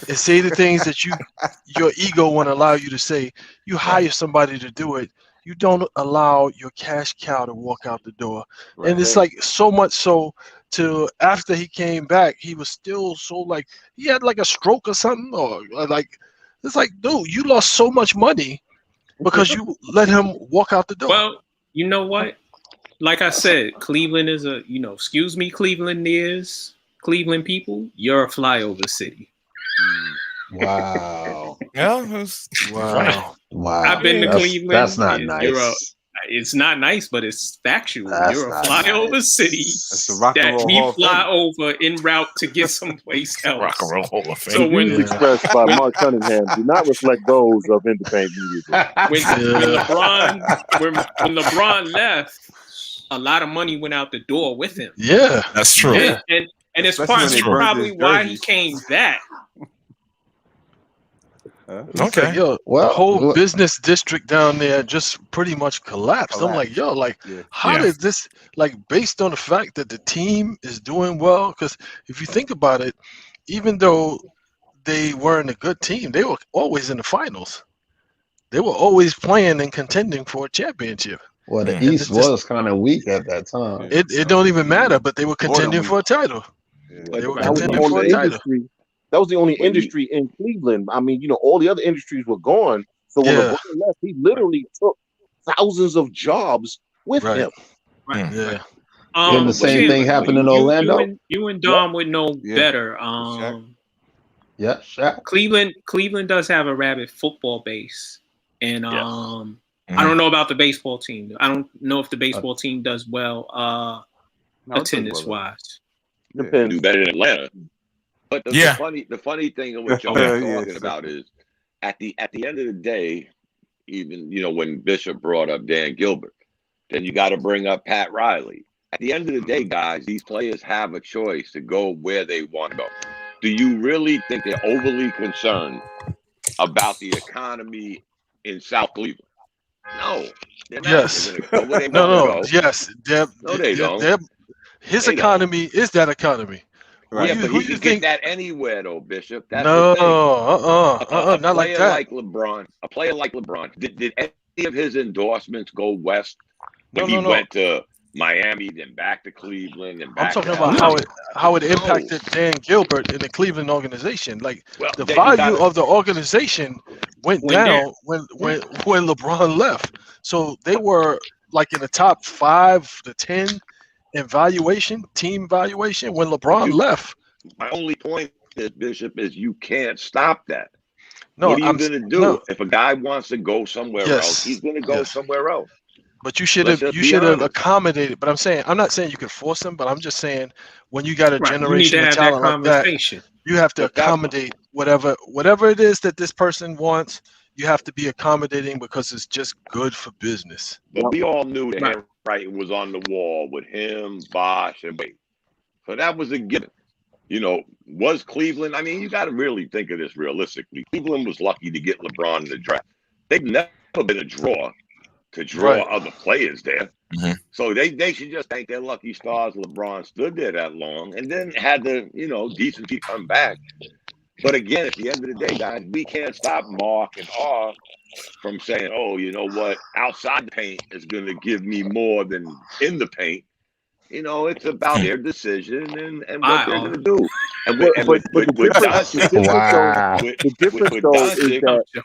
and say the things that your ego won't allow you to say, you hire somebody to do it. You don't allow your cash cow to walk out the door. Right. And it's like so much so to after he came back, he was still so he had a stroke or something, or it's like, dude, you lost so much money because you let him walk out the door. Well, you know what? Like I said, Cleveland is excuse me, Cleveland people, you're a flyover city. Wow. Yeah. Wow. I've been to Cleveland. That's not nice. It's not nice, but it's factual. You're a flyover city that we fly over en route to get someplace else. Rock and Roll Hall of Fame. So when expressed by Mark Cunningham do not reflect those of independent media. When LeBron left, a lot of money went out the door with him. Yeah, that's true. And it's probably why he came back. Okay, the whole business district down there just pretty much collapsed. I'm like, how did this, based on the fact that the team is doing well? Because if you think about it, even though they weren't a good team, they were always in the finals. They were always playing and contending for a championship. Well, the East was kind of weak at that time. It don't even matter, but they were contending for a title. They were contending for a title. That was the only industry in Cleveland. I mean, all the other industries were gone. So when LeBron left, he literally took thousands of jobs with him. Right. Yeah. And the same thing happened in Orlando. You and Dom would know better. Shaq. Cleveland does have a rabid football base, and I don't know about the baseball team. I don't know if the baseball team does well attendance wise. Depends. Do better than Atlanta. But the funny thing of what y'all are talking about is at the end of the day, even when Bishop brought up Dan Gilbert, then you got to bring up Pat Riley. At the end of the day, guys, these players have a choice to go where they want to go. Do you really think they're overly concerned about the economy in South Cleveland? No. They're not. Yes. Go where they no. go. Yes. No, they don't. His economy is that economy. Right. Yeah, but Who he you can think? get that anywhere though, Bishop. That's No, the thing. not like that. A player like LeBron, did any of his endorsements go west when he No. went to Miami, then back to Cleveland, and I'm back talking to about LA? how it impacted Dan Gilbert in the Cleveland organization. Like Well, the then you value gotta, of the organization went down when LeBron left. So they were like in the top 5 to 10 in valuation, team valuation when LeBron left. my only point is, Bishop, is you can't stop that. No, What are you going to do? no. If a guy wants to go somewhere else, he's going to go somewhere else. But you should have accommodated. But I'm not saying you could force them, but I'm just saying when you got a generation of talent like that, you have to accommodate whatever it is that this person wants. You have to be accommodating because it's just good for business. But we all knew the handwriting was on the wall with him, Bosh, and Wade. So that was a given. Was Cleveland? I mean, you got to really think of this realistically. Cleveland was lucky to get LeBron in the draft. They've never been a draw to draw other players there. Mm-hmm. So they should just thank their lucky stars LeBron stood there that long and then had the, decency come back. But again, at the end of the day, guys, we can't stop Mark and R from saying, oh, you know what, outside the paint is going to give me more than in the paint. It's about their decision and what they're going to do. And with Doncic,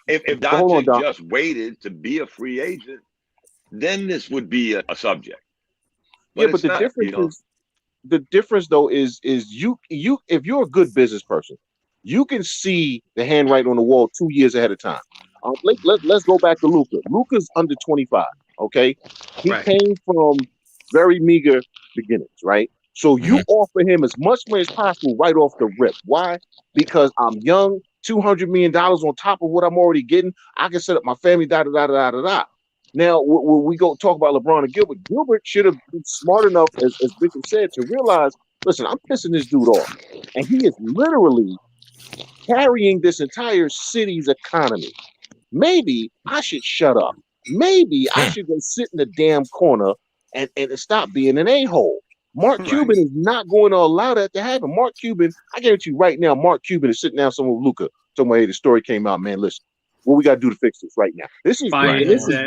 if Doncic just waited to be a free agent, then this would be a subject. But the difference though is you if you're a good business person, you can see the handwriting on the wall 2 years ahead of time. Let's go back to Luka. Luka's under 25. Okay, he came from very meager beginnings, right? So you offer him as much money as possible right off the rip. Why? Because I'm young, $200 million on top of what I'm already getting. I can set up my family, da da da da da da. Now, when we go talk about LeBron and Gilbert should have been smart enough, as Bishop said, to realize, listen, I'm pissing this dude off. And he is literally carrying this entire city's economy. Maybe I should shut up. Maybe I should go sit in the damn corner and stop being an a-hole. Mark Cuban is not going to allow that to happen. Mark Cuban, I guarantee you right now, Mark Cuban is sitting down somewhere with Luka. Somewhere, hey, the story came out, man. Listen, what we got to do to fix this right now. This is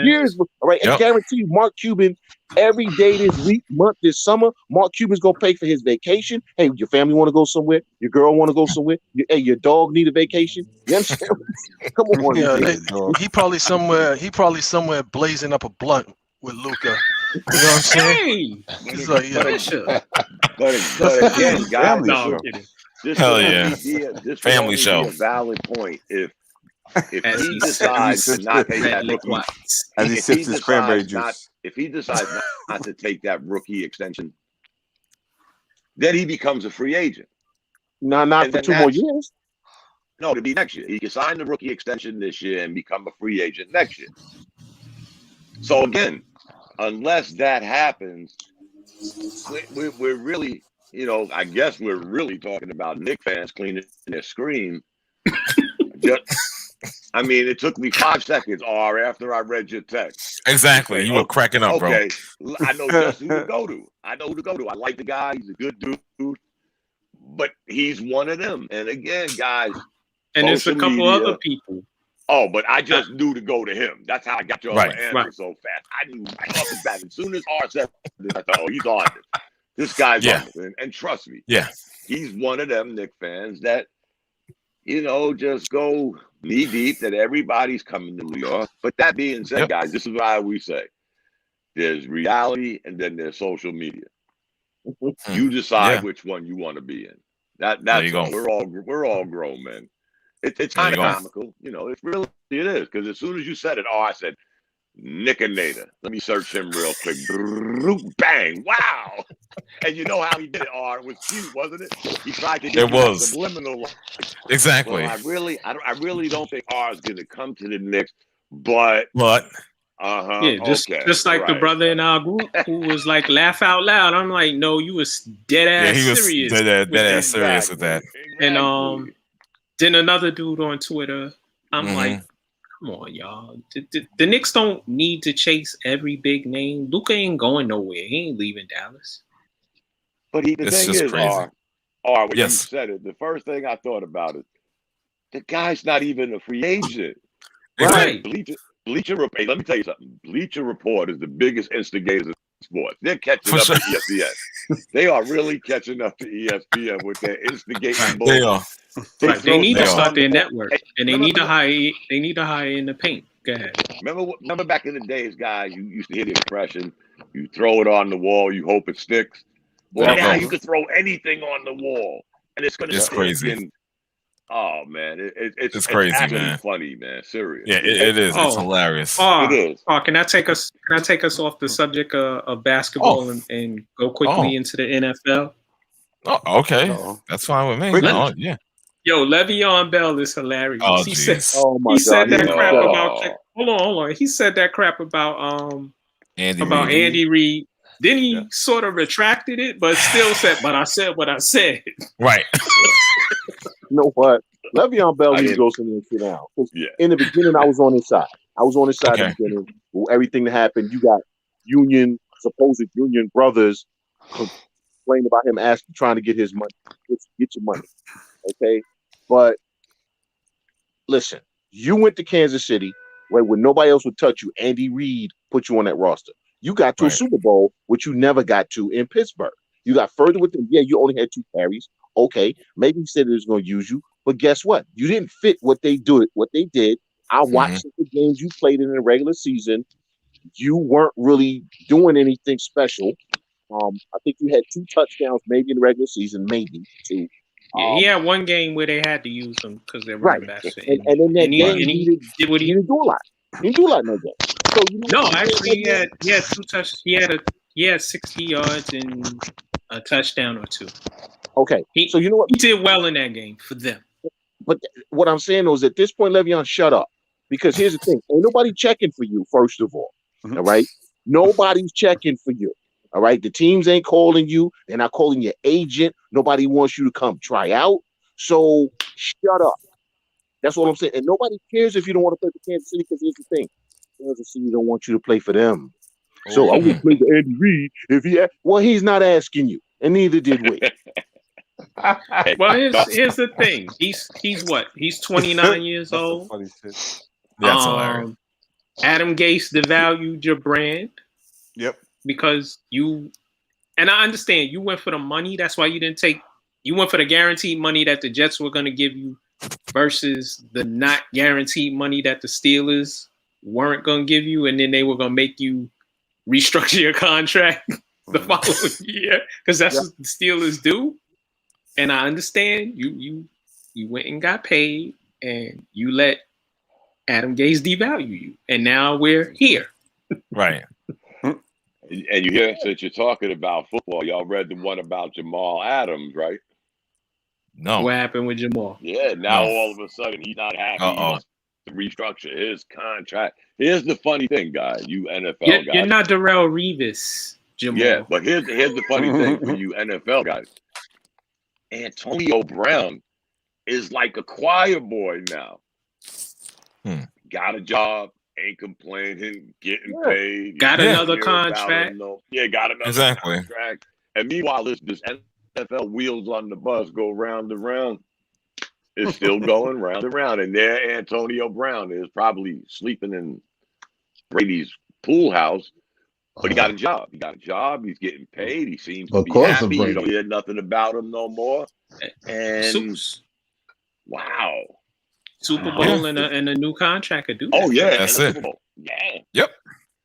years. All right, I guarantee you, Mark Cuban, every day this week, month, this summer, Mark Cuban's going to pay for his vacation. Hey, your family want to go somewhere? Your girl want to go somewhere? Your dog need a vacation? You understand? Come on. He probably somewhere blazing up a blunt with Luka. You know what I'm saying? But again, guys, this family show. Be a valid point if he decides to not take that rookie, as he sips his cranberry juice. If he decides not to take that rookie extension, then he becomes a free agent. No, not for 2 more years. No, it'll be next year. He can sign the rookie extension this year and become a free agent next year. So again, unless that happens, we're really, I guess we're really talking about Knicks fans cleaning their screen. It took me 5 seconds, after I read your text. Exactly. You were cracking up, bro. Okay, I know just who to go to. I like the guy. He's a good dude. But he's one of them. And again, guys. And there's a couple other people. Oh, but I just knew to go to him. That's how I got your answer so fast. I knew right off the bat. As soon as R said this, I thought, he's on this. This guy's on this. And trust me, he's one of them Knicks fans that, just go knee deep that everybody's coming to New York. But that being said, guys, this is why we say there's reality and then there's social media. You decide which one you want to be in. That's all. We're all grown men. It's kind of comical, it is, because as soon as you said it, I said Nick and Nada. Let me search him real quick. Bang! Wow! And you know how he did it? It was cute, wasn't it? He tried to get subliminal. Exactly. Well, I really don't think R is going to come to the Knicks, but just like the brother in our group who was like laugh out loud. I'm like, no, you was dead ass serious. Dead ass serious with that. And then another dude on Twitter, I'm like, come on, y'all. The Knicks don't need to chase every big name. Luka ain't going nowhere. He ain't leaving Dallas. But the thing is, when you said it, the first thing I thought about is the guy's not even a free agent. Right. Bleacher Report. Hey, let me tell you something. Bleacher Report is the biggest instigators of sports. They're catching up to ESPN. They are really catching up to ESPN with their instigating. They are. They need to start their network, and they need to hire. They need to hire in the paint. Go ahead. Remember back in the days, guys, you used to hear the expression, you throw it on the wall, you hope it sticks. Well, now you can throw anything on the wall, and it's going to stick. Crazy. And, oh, man. It's crazy, actually man. Funny, man. Serious. Yeah, it is. It's hilarious. It is. Can I take us off the subject of basketball and go quickly into the NFL? Oh, okay. That's fine with me. Yeah. Yo, Le'Veon Bell is hilarious. Oh, he said God. that crap about. Hold on. He said that crap about Andy Reid. Then he sort of retracted it, but still said, "But I said what I said." Right. You know what? Le'Veon Bell needs to go somewhere and sit down. In the beginning, I was on his side. In the beginning. Everything that happened, you got supposed union brothers complaining about him trying to get his money. Get your money. Okay? But listen, you went to Kansas City where when nobody else would touch you, Andy Reid put you on that roster. You got to a Super Bowl, which you never got to in Pittsburgh. You got further with them. Yeah, you only had 2 carries. Okay, maybe he said he was going to use you, but guess what? You didn't fit what they did. I watched the games you played in the regular season. You weren't really doing anything special. I think you had 2 touchdowns, maybe in the regular season, maybe 2. Yeah, he had one game where they had to use him because they were running back. And in that game, he didn't do a lot. He didn't do a lot in that game. So, actually, he had 2 touchdowns. He had 60 yards and a touchdown or 2. Okay, so you know what? He did well in that game for them. But what I'm saying is, at this point, Le'Veon, shut up. Because here's the thing: ain't nobody checking for you. First of all, all right, nobody's checking for you. All right, the teams ain't calling you. They're not calling your agent. Nobody wants you to come try out. So shut up. That's what I'm saying. And nobody cares if you don't want to play for Kansas City, because here's the thing: Kansas City don't want you to play for them. So I would play for Andy Reid if he's not asking you, and neither did we. Well, here's the thing. He's what? He's 29 years old. That's hilarious. Adam Gase devalued your brand. Yep. Because and I understand you went for the money. That's why you went for the guaranteed money that the Jets were going to give you versus the not guaranteed money that the Steelers weren't going to give you. And then they were going to make you restructure your contract the following year because that's what the Steelers do. And I understand you went and got paid and you let Adam Gase devalue you. And now we're here. Right. And you hear, since you're talking about football, y'all read the one about Jamal Adams, right? No. What happened with Jamal? Yeah, now all of a sudden he's not happy. He wants to restructure his contract. Here's the funny thing, guys. You NFL guys. You're not Darrelle Revis, Jamal. Yeah, but here's the funny thing for you NFL guys. Antonio Brown is like a choir boy now. Got a job. Ain't complaining, getting paid. Got another contract. Got another contract. And meanwhile, this NFL wheels on the bus go round and round. It's still going round and round. And there Antonio Brown is probably sleeping in Brady's pool house. But he got a job. He's getting paid. He seems to be happy. You don't hear nothing about him no more. And wow. Super Bowl and a new contract could do that. Oh, yeah. That's it. Yeah.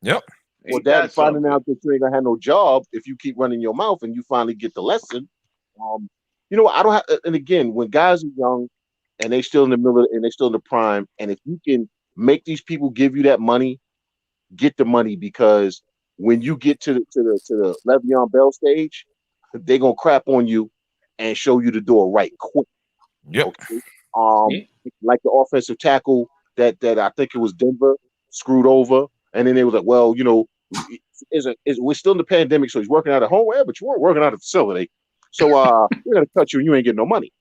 Yep. Well, Dad, finding out that you ain't gonna have no job if you keep running your mouth and you finally get the lesson. You know, I don't have. And again, when guys are young and they still in the middle and they still in the prime, and if you can make these people give you that money, get the money, because when you get to the Le'Veon Bell stage, they're gonna crap on you and show you the door right quick. Yep. Okay? Like the offensive tackle that I think it was Denver screwed over, and then they was like, well, you know, we're still in the pandemic, so he's working out at home. Yeah, but you weren't working out at the facility, so we're gonna cut you, and you ain't getting no money.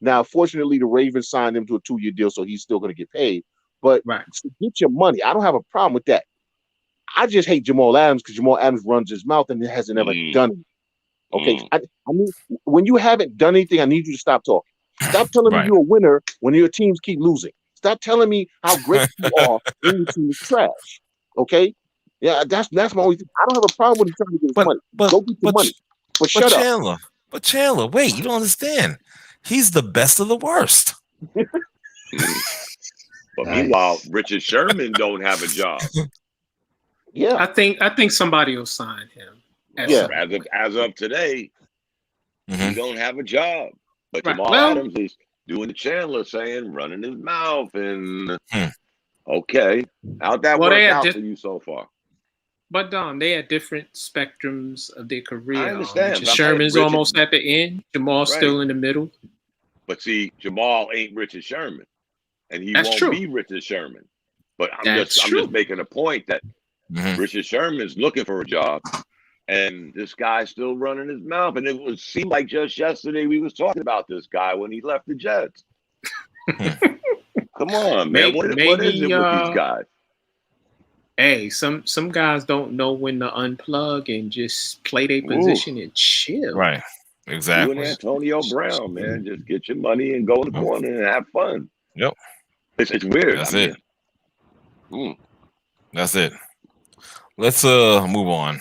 Now, fortunately, the Ravens signed him to a 2-year deal, so he's still gonna get paid. But to get your money, I don't have a problem with that. I just hate Jamal Adams because Jamal Adams runs his mouth and hasn't ever done it. Okay, I mean, when you haven't done anything, I need you to stop talking. Stop telling me Right. you're a winner when your teams keep losing. Stop telling me how great you are when your team is trash. Okay? Yeah, that's my only thing. I don't have a problem with him trying to get his money. Go get your money. But shut up. But Chandler, wait, you don't understand. He's the best of the worst. But meanwhile, Richard Sherman don't have a job. Yeah. I think somebody will sign him. As of today, he don't have a job. But Jamal Adams is doing the Chandler saying, running his mouth, and okay, how'd that work out for you so far? But Dom, they had different spectrums of their career. I understand. Sherman's almost at the end. Jamal's still in the middle. But see, Jamal ain't Richard Sherman, and he That's won't true. be Richard Sherman. But I'm just making a point that Richard Sherman's looking for a job, and this guy's still running his mouth. And it seemed like just yesterday we was talking about this guy when he left the Jets. Come on, man. What is it with these guys? Hey, some guys don't know when to unplug and just play their position and chill. Right. Exactly. You and Antonio Brown, man. Just get your money and go in the corner and have fun. Yep. It's weird. That's it. That's it. Let's move on.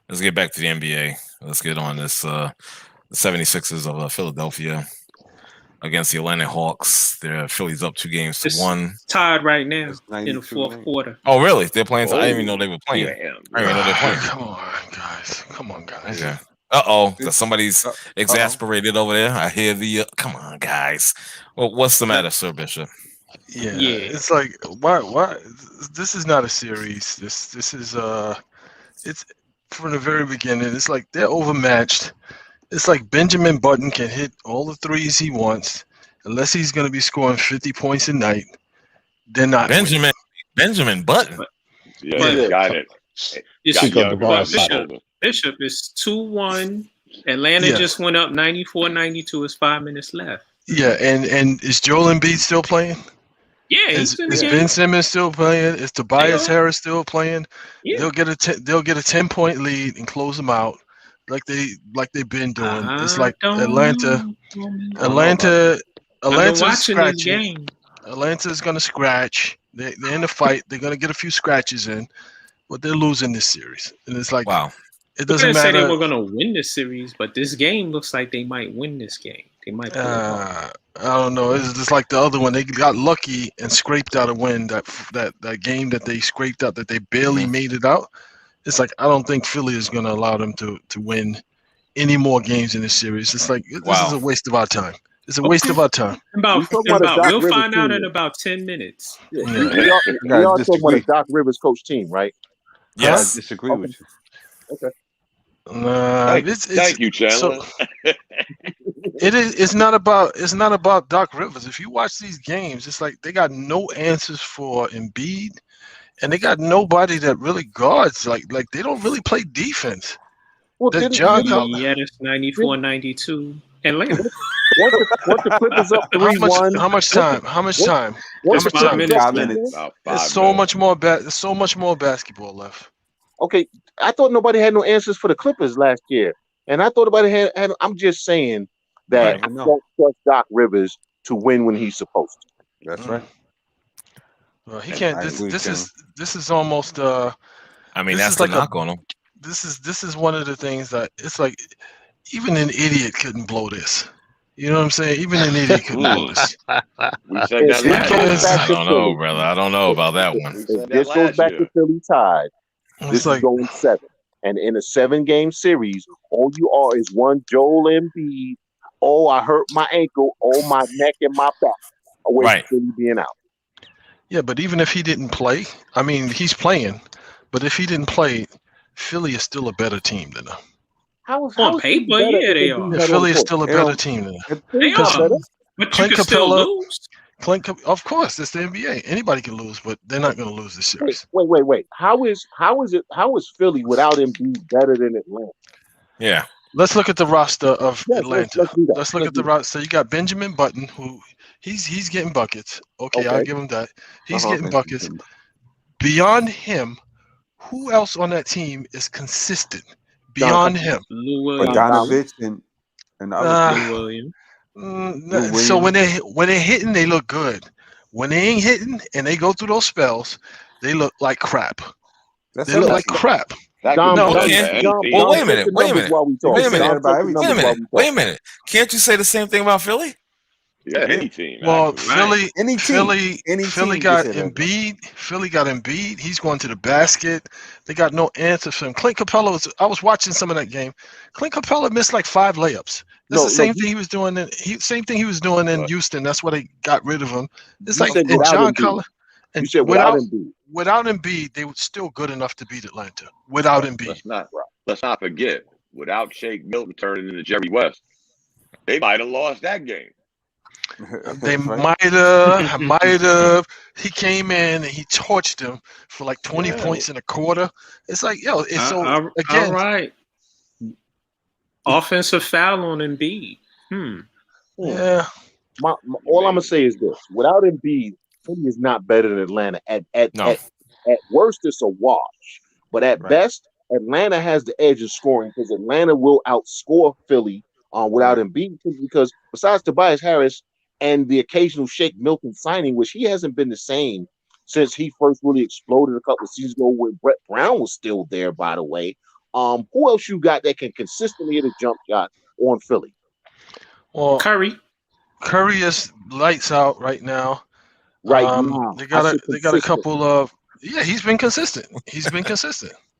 Let's get back to the NBA. Let's get on this. The 76ers of Philadelphia against the Atlanta Hawks. They're Philly's up 2-1. Tied right now in the fourth quarter. Oh, really? They're playing. I didn't even know they were playing. I didn't even know they're playing. Come on, guys. Okay. Somebody's exasperated over there. I hear the. Come on, guys. Well, what's the matter, Sir Bishop? Yeah. It's like why? This is not a series. This is it's from the very beginning. It's like they're overmatched. It's like Benjamin Button can hit all the threes he wants, unless he's going to be scoring 50 points a night. They're not Benjamin Button. Yeah, got it. Bishop is 2-1. Atlanta just went up 94-92. It's 5 minutes left. Yeah, and is Joel Embiid still playing? Yeah, is Ben Simmons still playing? Is Tobias Harris still playing? Yeah. They'll get a 10-point lead and close them out like they've been doing. It's like Atlanta's scratching. Atlanta's gonna scratch. They're in the fight. They're gonna get a few scratches in, but they're losing this series. And it's like, wow. It doesn't matter. Say they were gonna win this series, but this game looks like they might win this game. They might. I don't know. It's just like the other one. They got lucky and scraped out a win. That game that they scraped out, that they barely made it out. It's like, I don't think Philly is going to allow them to win any more games in this series. It's like, this is a waste of our time. It's a waste of our time. We'll find out in about 10 minutes. We are talking about a Doc Rivers coach team, right? Yes. I disagree with you. Okay. Thank you, Chandler. So, it's not about Doc Rivers. If you watch these games, it's like they got no answers for Embiid, and they got nobody that really guards. Like they don't really play defense. Well, it's 94-92. Atlanta. Once the Clippers up 3-1. How much time? 5 minutes. 5 minutes. There's so much more basketball left. Okay, I thought nobody had no answers for the Clippers last year, and I thought nobody had. I'm just saying that I don't trust Doc Rivers to win when he's supposed to. That's right. Well, he can't. This is almost. I mean, that's the knock on him. This is one of the things that it's like, even an idiot couldn't blow this. You know what I'm saying? Even an idiot couldn't blow this. We said that I don't know, brother. I don't know about that one. This goes back to Philly tied. This is going 7. And in a 7-game series, all you are is one Joel Embiid. Oh, I hurt my ankle. Oh, my neck and my back. Away from Philly being out. Yeah, but even if he didn't play, I mean, he's playing. But if he didn't play, Philly is still a better team than them. On paper, yeah, they are. Philly is still a better team than them. They are. But you can still lose. Of course, it's the NBA. Anybody can lose, but they're not going to lose this series. Wait. How is Philly without Embiid better than Atlanta? Yeah. Let's look at the roster of Atlanta. Let's look at the roster. So you got Benjamin Button, who he's getting buckets. Okay, I'll give him that. He's getting buckets. Beyond him, who else on that team is consistent? beyond him. Lou Williams. Bogdanovich and the other Lou Williams. So when they're hitting, they look good. When they ain't hitting and they go through those spells, they look like crap. They look like crap. That Well, could be wait a minute. Wait a minute. Wait a minute. Can't you say the same thing about Philly? Yeah, any team. Well, actually. Philly got Embiid. Philly got Embiid. He's going to the basket. They got no answer for him. Clint Capella I was watching some of that game. Clint Capella missed like 5 layups. That's the same thing he was doing in Houston. That's why they got rid of him. It's like John Collins. And without Embiid, they were still good enough to beat Atlanta. Without Embiid. Let's not forget, without Shake Milton turning into Jerry West, they might have lost that game. They might have. He came in and he torched them for like 20 points in a quarter. It's like, it's so again. All right. Offensive foul on Embiid. Yeah. All I'm gonna say is this: without Embiid, Philly is not better than Atlanta. At worst, it's a wash. But at best, Atlanta has the edge in scoring because Atlanta will outscore Philly without Embiid, because besides Tobias Harris and the occasional Shake Milton signing, which he hasn't been the same since he first really exploded a couple of seasons ago when Brett Brown was still there, by the way. Who else you got that can consistently hit a jump shot on Philly? Well, Curry is lights out right now. Right now. They got a couple of he's been consistent.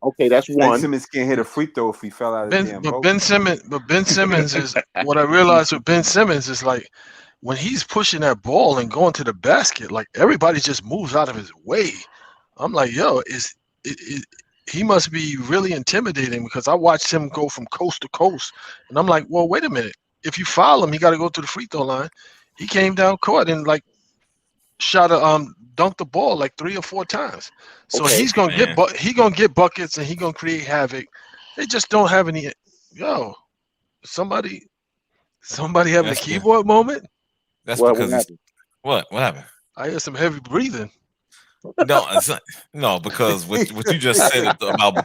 Okay, that's one. Ben Simmons can't hit a free throw if he fell out of the damn boat. Ben Simmons is what I realized with Ben Simmons is like when he's pushing that ball and going to the basket, like everybody just moves out of his way. I'm like, he must be really intimidating because I watched him go from coast to coast, and I'm like, well, wait a minute. If you foul him, he got to go to the free throw line. He came down court and like dunked the ball like 3 or 4 times. So he's gonna get buckets and he's gonna create havoc. They just don't have any. Somebody having a keyboard moment. That's because what happened? I hear some heavy breathing. No, it's not, no, because what you just said about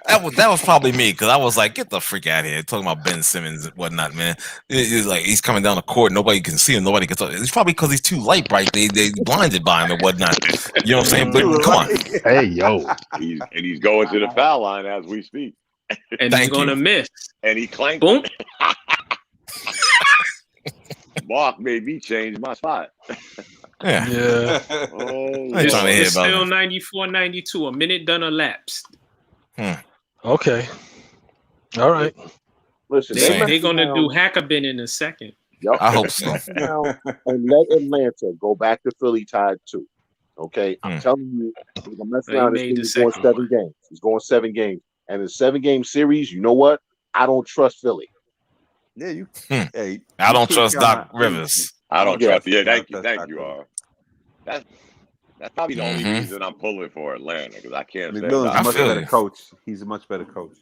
that was probably me, because I was like, get the freak out of here, talking about Ben Simmons and whatnot, man. It's like he's coming down the court, nobody can see him, nobody can talk. It's probably because he's too light bright. They blinded by him and whatnot. You know what I'm saying? But come on, hey yo, he's going to the foul line as we speak, and he's going to miss, and he clanked. Boom. Mark made me change my spot. Yeah. It's still 94-92. A minute done elapsed. Okay. All right. Listen, they're going to do Hackabin in a second. Yep. I hope so. And let Atlanta go back to Philly tied too. Okay, I'm telling you, he's gonna mess around. He's going 7 games. He's going 7 games, and in a 7-game series, you know what? I don't trust Philly. Yeah, you. Hey, I don't trust Doc Rivers. I don't trust. Yeah, thank you. That's probably the only reason I'm pulling for Atlanta, because I can't. McMillan's a much better coach. He's a much better coach.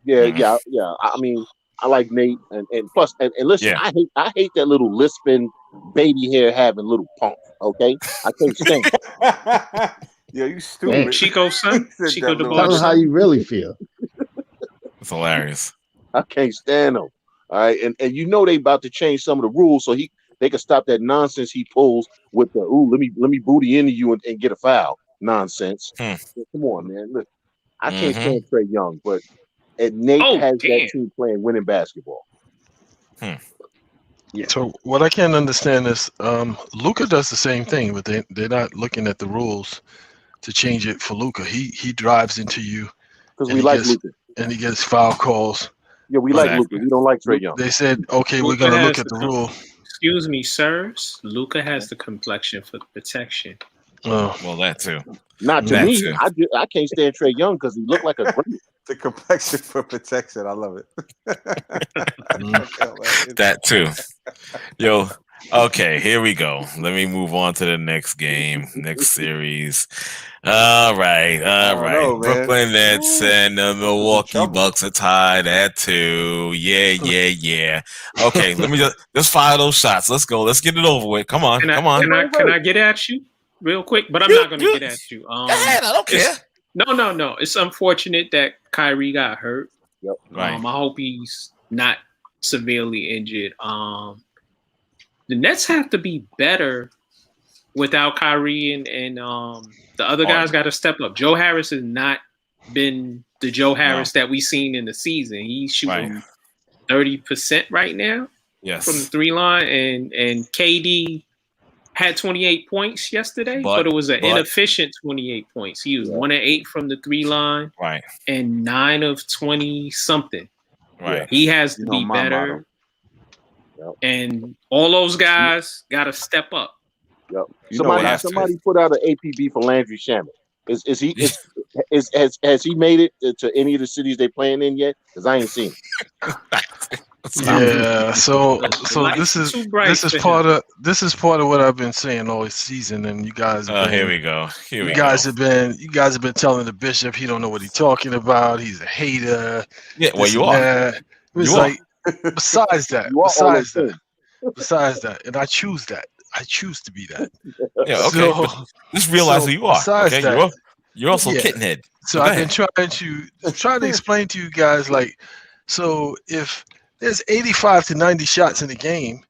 Yeah. I mean, I like Nate, and plus, and listen, I hate that little lisping baby hair having little punk. Okay, I can't stand it. Yeah, you stupid. Chico's son. Chico Tell us how you really feel. It's hilarious. I can't stand him. All right, and you know they about to change some of the rules so they can stop that nonsense he pulls with the let me booty into you and get a foul nonsense. Come on, man. Look, I can't stand Trae Young, but Nate has that team playing winning basketball. Yeah. So what I can't understand is Luka does the same thing, but they're not looking at the rules to change it for Luka. He drives into you because we like Luka, and he gets foul calls. Yeah, we like Luka. We don't like Trae Young. They said, okay, we're going to look at the rule. Excuse me, sirs. Luka has the complexion for protection. Oh, well, that too. Not to me. I can't stand Trae Young because he looked like a great. The complexion for protection. I love it. That too. Yo, okay, here we go. Let me move on to the next game, next series. All right. Brooklyn Nets and the Milwaukee Bucks are tied at 2. Yeah. Okay, let me just fire those shots. Let's go. Let's get it over with. Come on. Can I get at you real quick? But I'm not going to get at you. Go ahead, I don't care. No. It's unfortunate that Kyrie got hurt. Right. I hope he's not severely injured. The Nets have to be better without Kyrie and the other guys got to step up. Joe Harris has not been the Joe Harris that we've seen in the season. He's shooting 30% right now from the 3 line, and KD had 28 points yesterday, but it was an inefficient 28 points. He was 1 of 8 from the 3 line, and 9 of 20 something. Right. He has to be better. And all those guys got to step up. Somebody put out an APB for Landry Shamet. Has he made it to any of the cities they playing in yet? Because I ain't seen it. Yeah, so this is part of what I've been saying all season, and you guys. Here we go. You guys have been telling the bishop he don't know what he's talking about. He's a hater. Yeah, well, you are. It's like besides that, and I choose that. I choose to be that. Yeah, okay. So, just realize who you are. Okay, that, you're also Kittenhead. So I've been trying to explain to you guys, like, so if there's 85 to 90 shots in the game,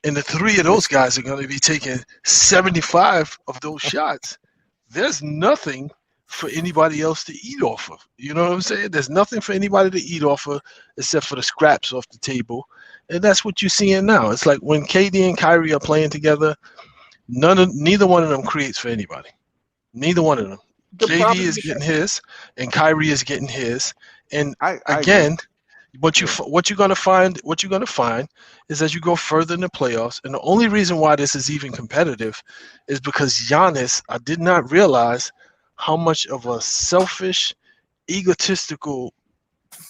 and the 3 of those guys are going to be taking 75 of those shots, there's nothing for anybody else to eat off of. You know what I'm saying? There's nothing for anybody to eat off of except for the scraps off the table. And that's what you're seeing now. It's like when KD and Kyrie are playing together, neither one of them creates for anybody. Neither one of them. KD is getting his, and Kyrie is getting his. And again, what you're gonna find is as you go further in the playoffs, and the only reason why this is even competitive is because Giannis, I did not realize how much of a selfish, egotistical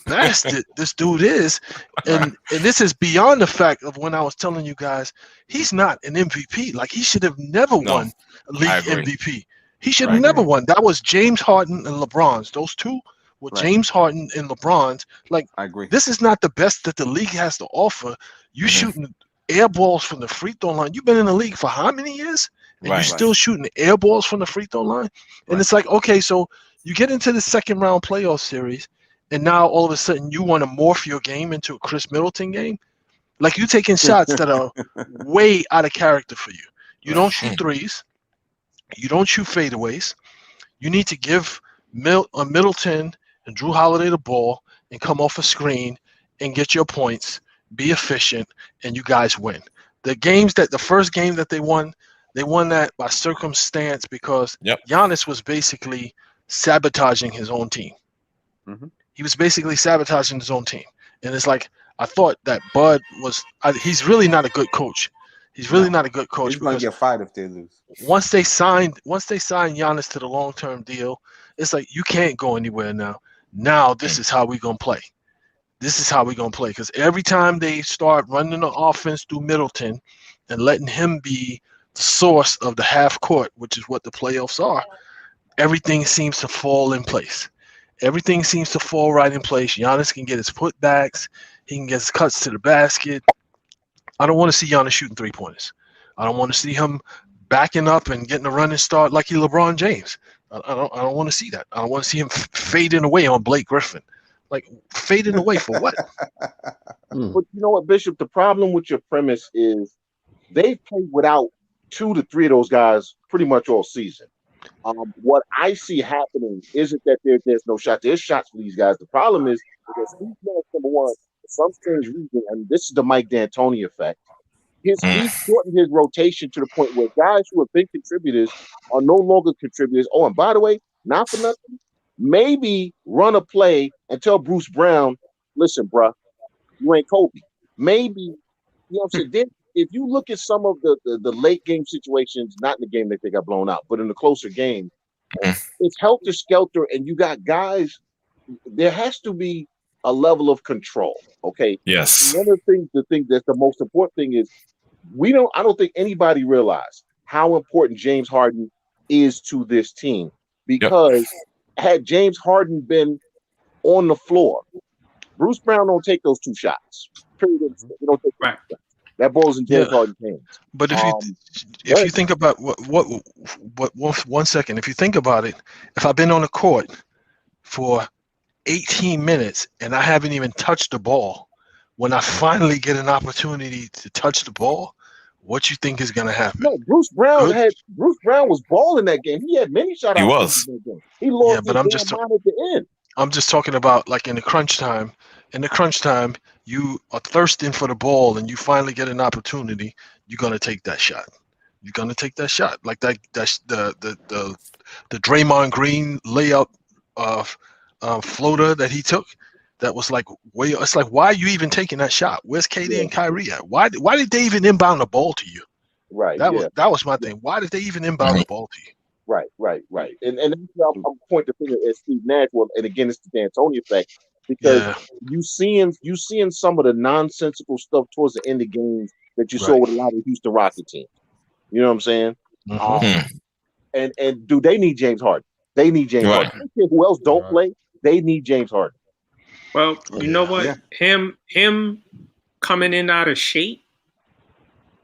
bastard this dude is, and this is beyond the fact of when I was telling you guys he's not an MVP. Like, he should have never won a league MVP. He should have never won. That was James Harden and LeBron's. Those two were James Harden and LeBron's. Like, I agree. This is not the best that the league has to offer. You shooting air balls from the free throw line. You've been in the league for how many years? And you're still shooting air balls from the free throw line? And it's like, okay, so you get into the second round playoff series, and now all of a sudden you want to morph your game into a Chris Middleton game? Like, you're taking shots that are way out of character for you. You don't shoot threes. You don't shoot fadeaways. You need to give Middleton and Drew Holiday the ball and come off a screen and get your points, be efficient, and you guys win. The first game that they won that by circumstance because Giannis was basically sabotaging his own team. He was basically sabotaging his own team. And it's like, I thought that Bud he's really not a good coach. He's really not a good coach. He's going to get fired if they lose. Once they signed Giannis to the long-term deal, it's like, you can't go anywhere now. Now this is how we're going to play. This is how we're going to play. Because every time they start running the offense through Middleton and letting him be the source of the half court, which is what the playoffs are, everything seems to fall in place. Everything seems to fall right in place. Giannis can get his putbacks. He can get his cuts to the basket. I don't want to see Giannis shooting 3-pointers. I don't want to see him backing up and getting a running start like he LeBron James. I don't want to see that. I don't want to see him fading away on Blake Griffin. Like, fading away for what? But you know what, Bishop? The problem with your premise is they've played without 2 to 3 of those guys pretty much all season. What I see happening isn't that there's no shot. There's shots for these guys. The problem is because these guys, number one, for some strange reason, and this is the Mike D'Antoni effect, he's shortened his rotation to the point where guys who have been contributors are no longer contributors. Oh, and by the way, not for nothing, maybe run a play and tell Bruce Brown, listen, bruh, you ain't Kobe. Maybe, you know what I'm saying? Then, if you look at some of the late game situations, not in the game that they got blown out, but in the closer game, it's helter-skelter, and you got guys, there has to be a level of control, okay? Yes. One of the things that's the most important thing is I don't think anybody realized how important James Harden is to this team, because had James Harden been on the floor, Bruce Brown don't take those 2 shots. Period. You don't take that. That ball's in James Harden's hands. But if you think about what 1 second, if you think about it, if I've been on the court for 18 minutes and I haven't even touched the ball. When I finally get an opportunity to touch the ball, what you think is going to happen? No, Bruce Brown Good. was balling that game. He had many shot He outs was. in that game. He lost but his I'm just damn mind at the end. I'm just talking about like in the crunch time. In the crunch time, you are thirsting for the ball and you finally get an opportunity. You're going to take that shot. You're going to take that shot. Like that's the Draymond Green layup floater that he took. That was like way. It's like, why are you even taking that shot? Where's KD and Kyrie at? Why did they even inbound the ball to you? Right. That was my thing. Why did they even inbound the ball to you? Right. And I'm point the finger at Steve Nash. Well, and again, it's the D'Antoni effect because you seeing some of the nonsensical stuff towards the end of games that you saw with a lot of Houston Rocket teams. You know what I'm saying? And do they need James Harden? They need James Harden. I don't care who else don't play. They need James Harden. Well, you know what? Yeah. Him coming in out of shape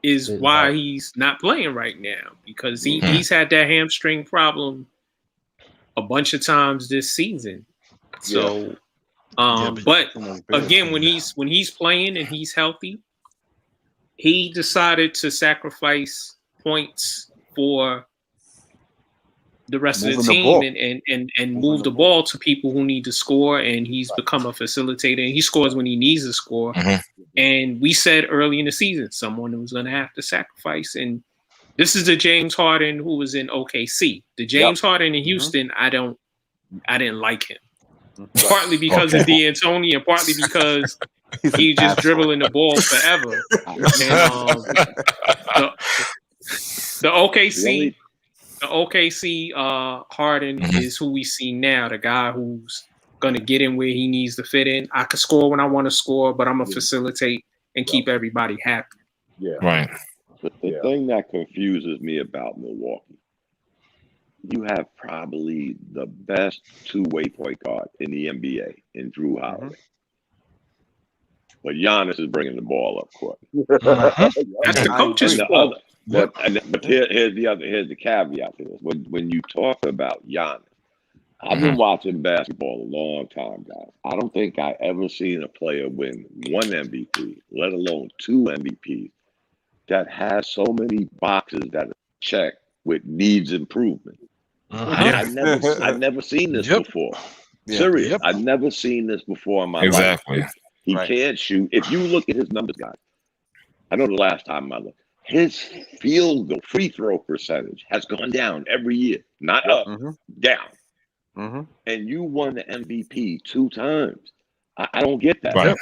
is why he's not playing right now, because he's had that hamstring problem a bunch of times this season. So, but again, when he's playing and he's healthy, he decided to sacrifice points for the rest of the team and move the ball to people who need to score, and he's become a facilitator, and he scores when he needs to score. And we said early in the season someone was going to have to sacrifice, and this is the James Harden who was in OKC. The James Harden in Houston, I didn't like him, partly because of D'Antoni and partly because he just dribbling the ball forever. And the OKC Harden is who we see now, the guy who's going to get in where he needs to fit in. I can score when I want to score, but I'm going to facilitate and keep everybody happy. Yeah. Right. But the thing that confuses me about Milwaukee, you have probably the best two-way point guard in the NBA in Drew Holiday. But Giannis is bringing the ball up court. That's the coach's fault. But here's the caveat to this. When you talk about Giannis, I've been watching basketball a long time, guys. I don't think I ever seen a player win one MVP, let alone two MVPs, that has so many boxes that are checked with needs improvement. I've never seen this before. Serious. I've never seen this before in my life. He can't shoot. If you look at his numbers, guys, I know the last time I looked, his field goal free throw percentage has gone down every year, not up, down. And you won the MVP 2 times. I don't get that.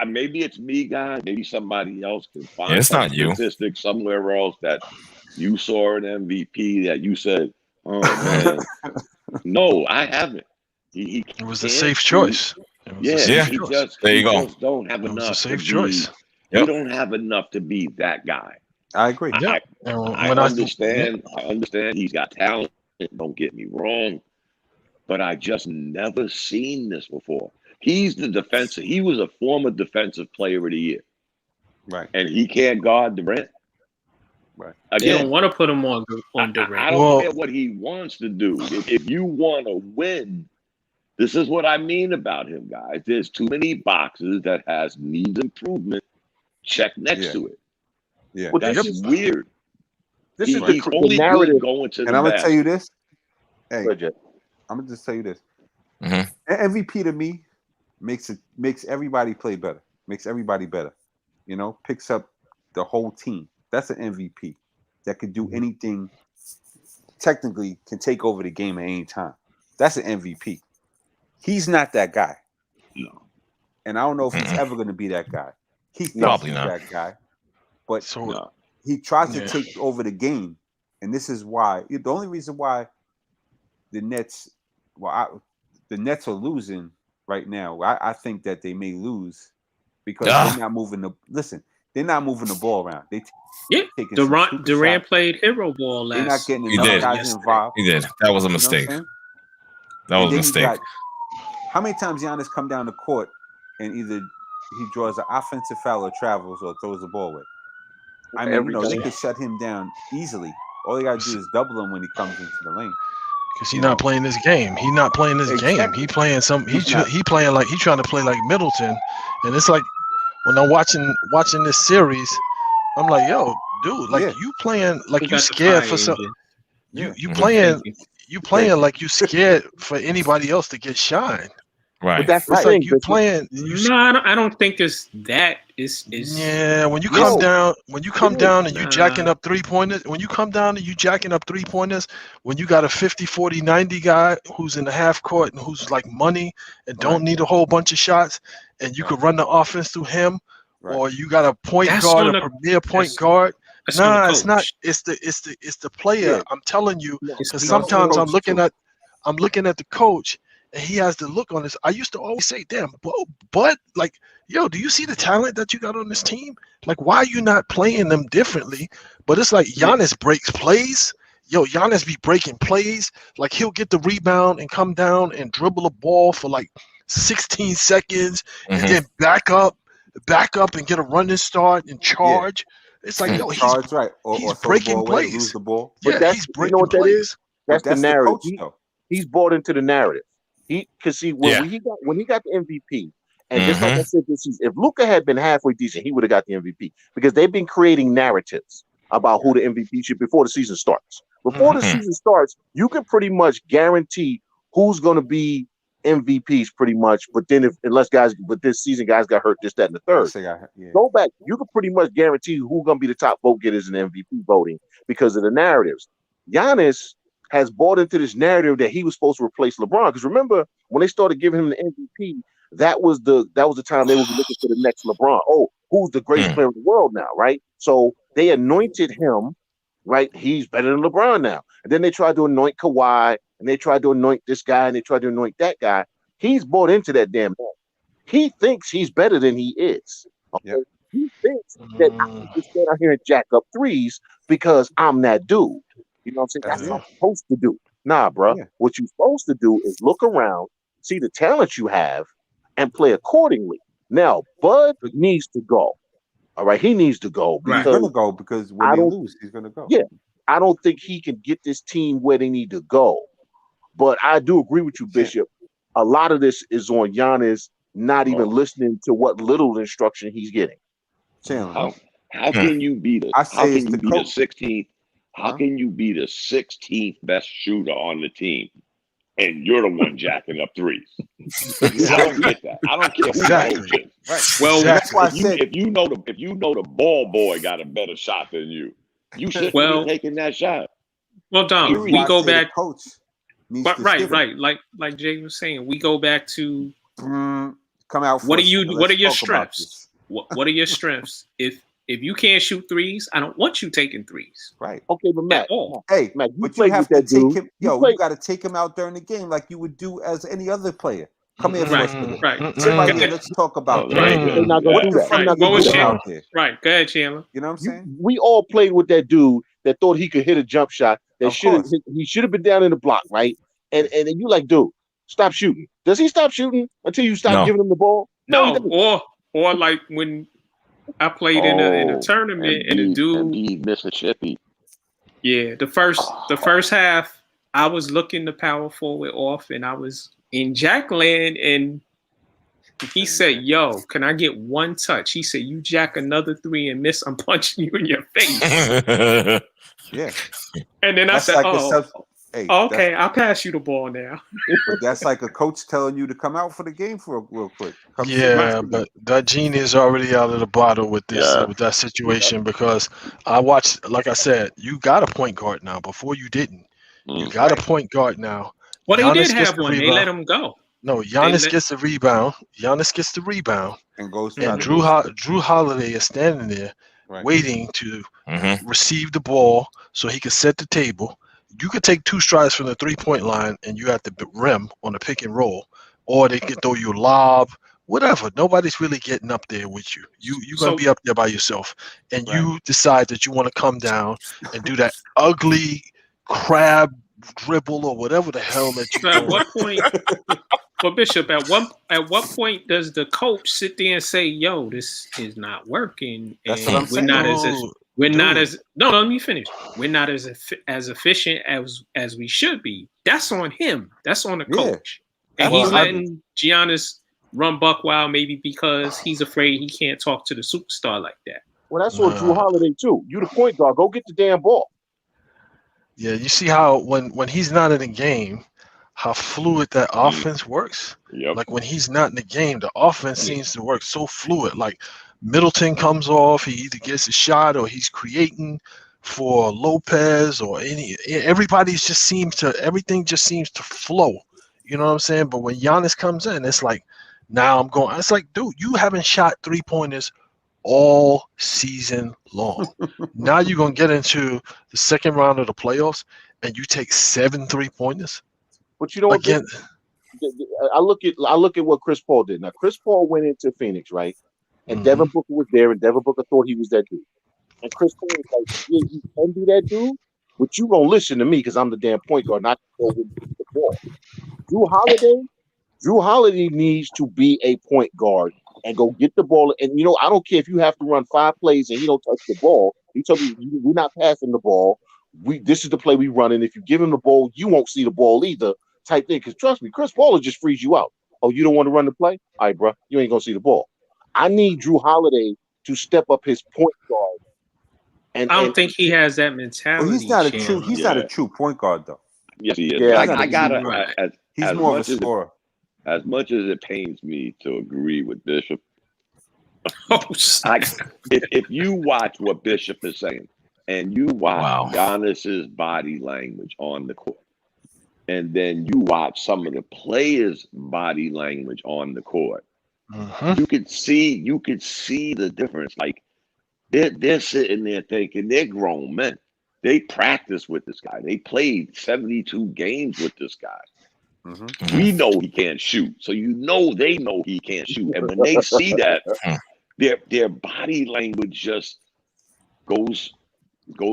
Maybe it's me, guys. Maybe somebody else can find some statistic somewhere else that you saw an MVP that you said, "Oh man, no, I haven't." It was a safe choice. He just don't have enough. It was a safe choice. You don't have enough to be that guy. I agree. I understand. I understand he's got talent. Don't get me wrong, but I just never seen this before. He's the defensive. He was a former defensive player of the year, and he can't guard Durant. Again, you don't want to put him on Durant. I don't care what he wants to do. If you want to win, this is what I mean about him, guys. There's too many boxes that has needs improvement checked next to it. Well, that's weird. This is the narrative going to. And I'm gonna tell you this. Hey, I'm gonna just tell you this. MVP to me makes everybody play better. Makes everybody better. You know, picks up the whole team. That's an MVP that could do anything. Technically, can take over the game at any time. That's an MVP. He's not that guy. No. And I don't know if he's ever going to be that guy. He thinks Probably he's not that guy. But he tries to take over the game. And this is why. The only reason why the Nets are losing right now, I think that they may lose because they're not moving they're not moving the ball around. Durant played hero ball last. They're not getting enough guys involved. He did. That was a mistake. That was a mistake. How many times Giannis come down the court and either he draws an offensive foul or travels or throws the ball away? I mean, they could shut him down easily. All they got to do is double him when he comes into the lane. Because he's not playing this game. He's not playing this game. Exactly. He playing some. He playing like he trying to play like Middleton, and it's like when I'm watching this series, I'm like, yo, dude, like you playing like Who you got the scared fire for some. engine? You playing like you scared for anybody else to get shine. Right. But that's the It's thing. like you playing. No, I don't think it's that. It's Yeah, when you come down, and you jacking up 3-pointers, when you jacking up 3-pointers, when you got a 50, 40, 90 guy who's in the half court and who's like money and don't need a whole bunch of shots, and you could run the offense through him, or you got a point guard, a premier point guard. Nah, it's not. It's the player. Yeah. I'm telling you, because the sometimes I'm coach looking at the coach. And he has the look on this. I used to always say, damn, but like, yo, do you see the talent that you got on this team? Like, why are you not playing them differently? But it's like Giannis breaks plays. Yo, Giannis be breaking plays. Like, he'll get the rebound and come down and dribble a ball for like 16 seconds and then back up and get a running start and charge. It's like, yo, he's breaking plays. Lose the ball. Yeah, But he's breaking you know what plays. that is? That's the narrative. The coach, He's bought into the narrative. Because see, when he got the MVP, and just like I said this season, if Luka had been halfway decent, he would have got the MVP because they've been creating narratives about who the MVP should before the season starts. Before the season starts, you can pretty much guarantee who's going to be MVPs pretty much. But then but this season guys got hurt, this, that, and the third. Go back, you can pretty much guarantee who's going to be the top vote getters in MVP voting because of the narratives. Giannis has bought into this narrative that he was supposed to replace LeBron. Because remember, when they started giving him the MVP, that was the time they would be looking for the next LeBron. Oh, who's the greatest player in the world now, right? So they anointed him, right? He's better than LeBron now. And then they tried to anoint Kawhi, and they tried to anoint this guy, and they tried to anoint that guy. He's bought into that damn thing. He thinks he's better than he is. Okay? Yep. He thinks that I can just stand out here and jack up threes because I'm that dude. You know what I'm saying? That's what I'm supposed to do. Nah, bro. Yeah. What you're supposed to do is look around, see the talent you have, and play accordingly. Now, Bud needs to go. All right, he needs to go. He's going to go because when they lose, he's going to go. Yeah, I don't think he can get this team where they need to go. But I do agree with you, Bishop. A lot of this is on Giannis not even listening to what little instruction he's getting. How can you be the 16th? How can you be the 16th best shooter on the team and you're the one jacking up threes? I don't get that. I don't care who knows it. Right. Well, that's why if you know the ball boy got a better shot than you should be taking that shot. Well, Dom, we go back. Coach right. Like Jay was saying, we go back to come out. What are your strengths? What are your strengths? If you can't shoot threes, I don't want you taking threes. Right. Okay, but Matt. Hey, Matt, but you have to take him. You got to take him out during the game like you would do as any other player. Come here, right. Let's talk about that. They're not going to do that. Right. Go ahead, Chandler. You know what I'm saying? We all played with that dude that thought he could hit a jump shot. He should have been down in the block, right? And you like, dude, stop shooting. Does he stop shooting until you stop giving him the ball? No. Or like when I played in a tournament and the dude Mississippi. Yeah, the first half I was looking the power forward off and I was in Jackland and he said, "Yo, can I get one touch?" He said, "You jack another three and miss, I'm punching you in your face." Yeah. And then I said, okay, I'll pass you the ball now. But that's like a coach telling you to come out for the game real quick. But that genie is already out of the bottle with this with that situation because I watched, like I said, you got a point guard now. Before you didn't. You got a point guard now. Well, he did have one. They let him go. No, Giannis gets the rebound. And goes. And Drew Holiday is standing there waiting to receive the ball so he could set the table. You could take 2 strides from the 3-point line and you at the rim on a pick and roll, or they can throw you a lob, whatever. Nobody's really getting up there with you. You're going to be up there by yourself. And you decide that you want to come down and do that ugly crab dribble or whatever the hell that you do. At what point, for Bishop, at what point does the coach sit there and say, "Yo, this is not working"? That's what I'm saying. We're not as no. Let me finish. We're not as efficient as we should be. That's on him. That's on the coach. And he's letting Giannis run buck wild, maybe because he's afraid he can't talk to the superstar like that. Well, that's on Drew Holiday too. You the point guard. Go get the damn ball. Yeah, you see how when he's not in the game, how fluid that offense works. Yep. Like when he's not in the game, the offense seems to work so fluid. Like Middleton comes off, he either gets a shot or he's creating for Lopez or everything just seems to flow. You know what I'm saying? But when Giannis comes in, it's like now I'm going. It's like, dude, you haven't shot 3-pointers all season long. Now you're gonna get into the second round of the playoffs and you take 7 3-pointers. But you know what? Again, I look at what Chris Paul did. Now Chris Paul went into Phoenix, right? And Devin Booker was there, and Devin Booker thought he was that dude. And Chris Paul was like, yeah, you can be that dude, but you gonna listen to me because I'm the damn point guard, not to go with the ball. Drew Holiday needs to be a point guard and go get the ball. And, I don't care if you have to run 5 plays and he don't touch the ball. He told me, we're not passing the ball. This is the play we run. And if you give him the ball, you won't see the ball either type thing. Because trust me, Chris Paul will just freeze you out. Oh, you don't want to run the play? All right, bro, you ain't going to see the ball. I need Drew Holiday to step up his point guard. And I don't think he has that mentality. Well, he's not a true point guard, though. Yes, he is. Yeah, I gotta. He's more of a scorer. As much as it pains me to agree with Bishop, if you watch what Bishop is saying and you watch Giannis's body language on the court, and then you watch some of the players' body language on the court, you could see the difference. Like they're sitting there thinking they're grown men. They practice with this guy. They played 72 games with this guy. We know he can't shoot, so they know he can't shoot. And when they see that, their body language just goes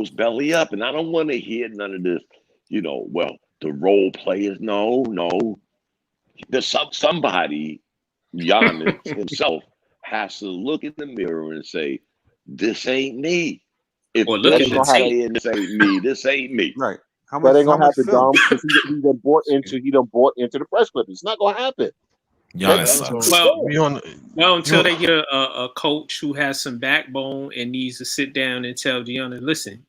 belly up. And I don't want to hear none of this. Well, the role players. No. There's somebody, Giannis himself, has to look in the mirror and say, "This ain't me." If this ain't me, this ain't me. Right. That ain't gonna happen, Dom, because he done bought into the press clip. It's not gonna happen. Well, until they get a coach who has some backbone and needs to sit down and tell Giannis, listen,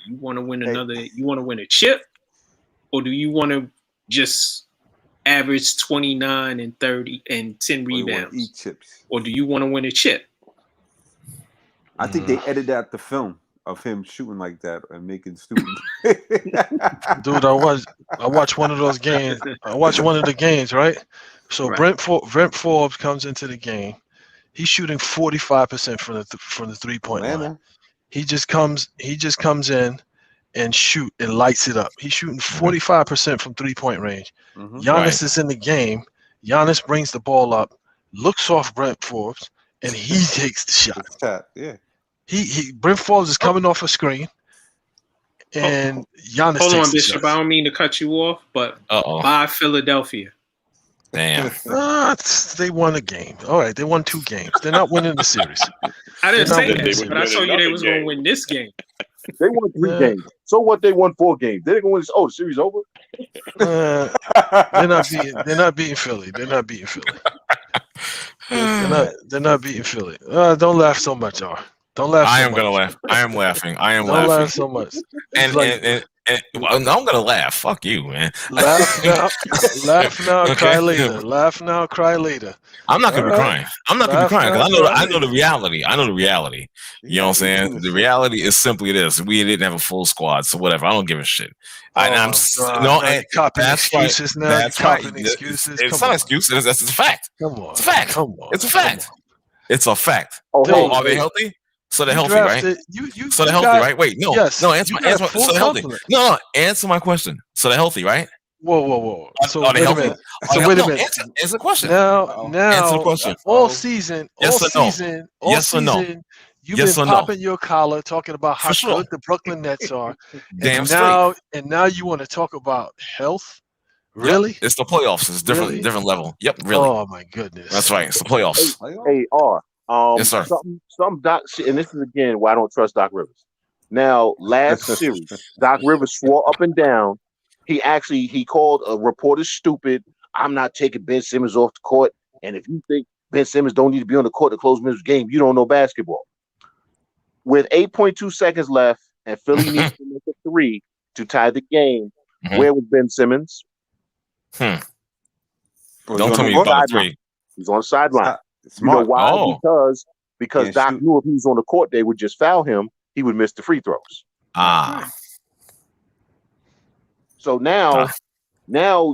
you want to win you want to win a chip, or do you want to just average 29 and 30 and 10 rebounds? Eat chips. Or do you want to win a chip? I think they edited out the film of him shooting like that and making stupid. Dude, I watched one of those games. I watched one of the games, right? So Brent Forbes comes into the game. He's shooting 45% from the 3-point line. He just comes in and shoot and lights it up. He's shooting 45% from 3-point range. Giannis is in the game. Giannis brings the ball up, looks off Brent Forbes, and he takes the shot. Yeah. Brent Forbes is coming off a screen, and Giannis. Hold on, Bishop. I don't mean to cut you off, but by Philadelphia. Damn. They won a game. All right, they won 2 games. They're not winning the series. I didn't say that, but I told you they was going to win this game. They won 3 games. So what? They won 4 games. They're going to win this. Oh, the series over. They're not beating Philly. They're not beating Philly. They're not beating Philly. Don't laugh so much, R. Don't laugh. I am gonna laugh. I am laughing. Don't laugh so much. I'm gonna laugh. Fuck you, man. Laugh now, cry later. Laugh now, cry later. I'm not gonna be crying. I'm not gonna be crying because I know the reality. I know the reality. You know what I'm saying? The reality is simply this: we didn't have a full squad, so whatever. I don't give a shit. That's excuses now. That's right. Excuses. It's not excuses. That's a fact. Come on. It's a fact. It's a fact. It's a fact. Are they healthy? So they're healthy, right? So they're healthy, right? Wait, no. Yes, no. Answer my. So they're healthy. No. Answer my question. So they're healthy, right? Whoa. So are they healthy? Wait a minute. Answer the question. Now. Answer the question. All season. Yes or no? You've been popping your collar, talking about how good the Brooklyn Nets are. Damn straight. And now you want to talk about health? Really? Yep. It's the playoffs. It's different level. Yep, really. Oh my goodness. That's right. It's the playoffs. Hey, R. Yes, sir. Some Doc, and this is again why I don't trust Doc Rivers. Now, last series, Doc Rivers swore up and down. He called a reporter stupid. I'm not taking Ben Simmons off the court. And if you think Ben Simmons don't need to be on the court to close Middleton's game, you don't know basketball. With 8.2 seconds left and Philly needs to make a 3 to tie the game, where was Ben Simmons? Don't tell me about 3. He's on the sideline. You know Smart. why? Because Can't Doc shoot. knew if he was on the court, they would just foul him. He would miss the free throws. So now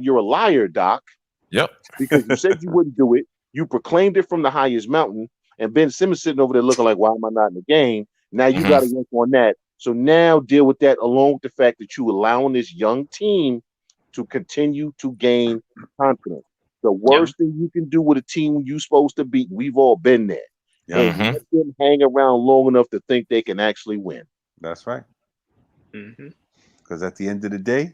you're a liar, Doc. Yep. Because you said you wouldn't do it. You proclaimed it from the highest mountain. And Ben Simmons sitting over there looking like, why am I not in the game? Now you got to work on that. So now deal with that along with the fact that you allowing this young team to continue to gain confidence. The worst thing you can do with a team you're supposed to beat, we've all been there. And let them hang around long enough to think they can actually win. That's right. Because at the end of the day,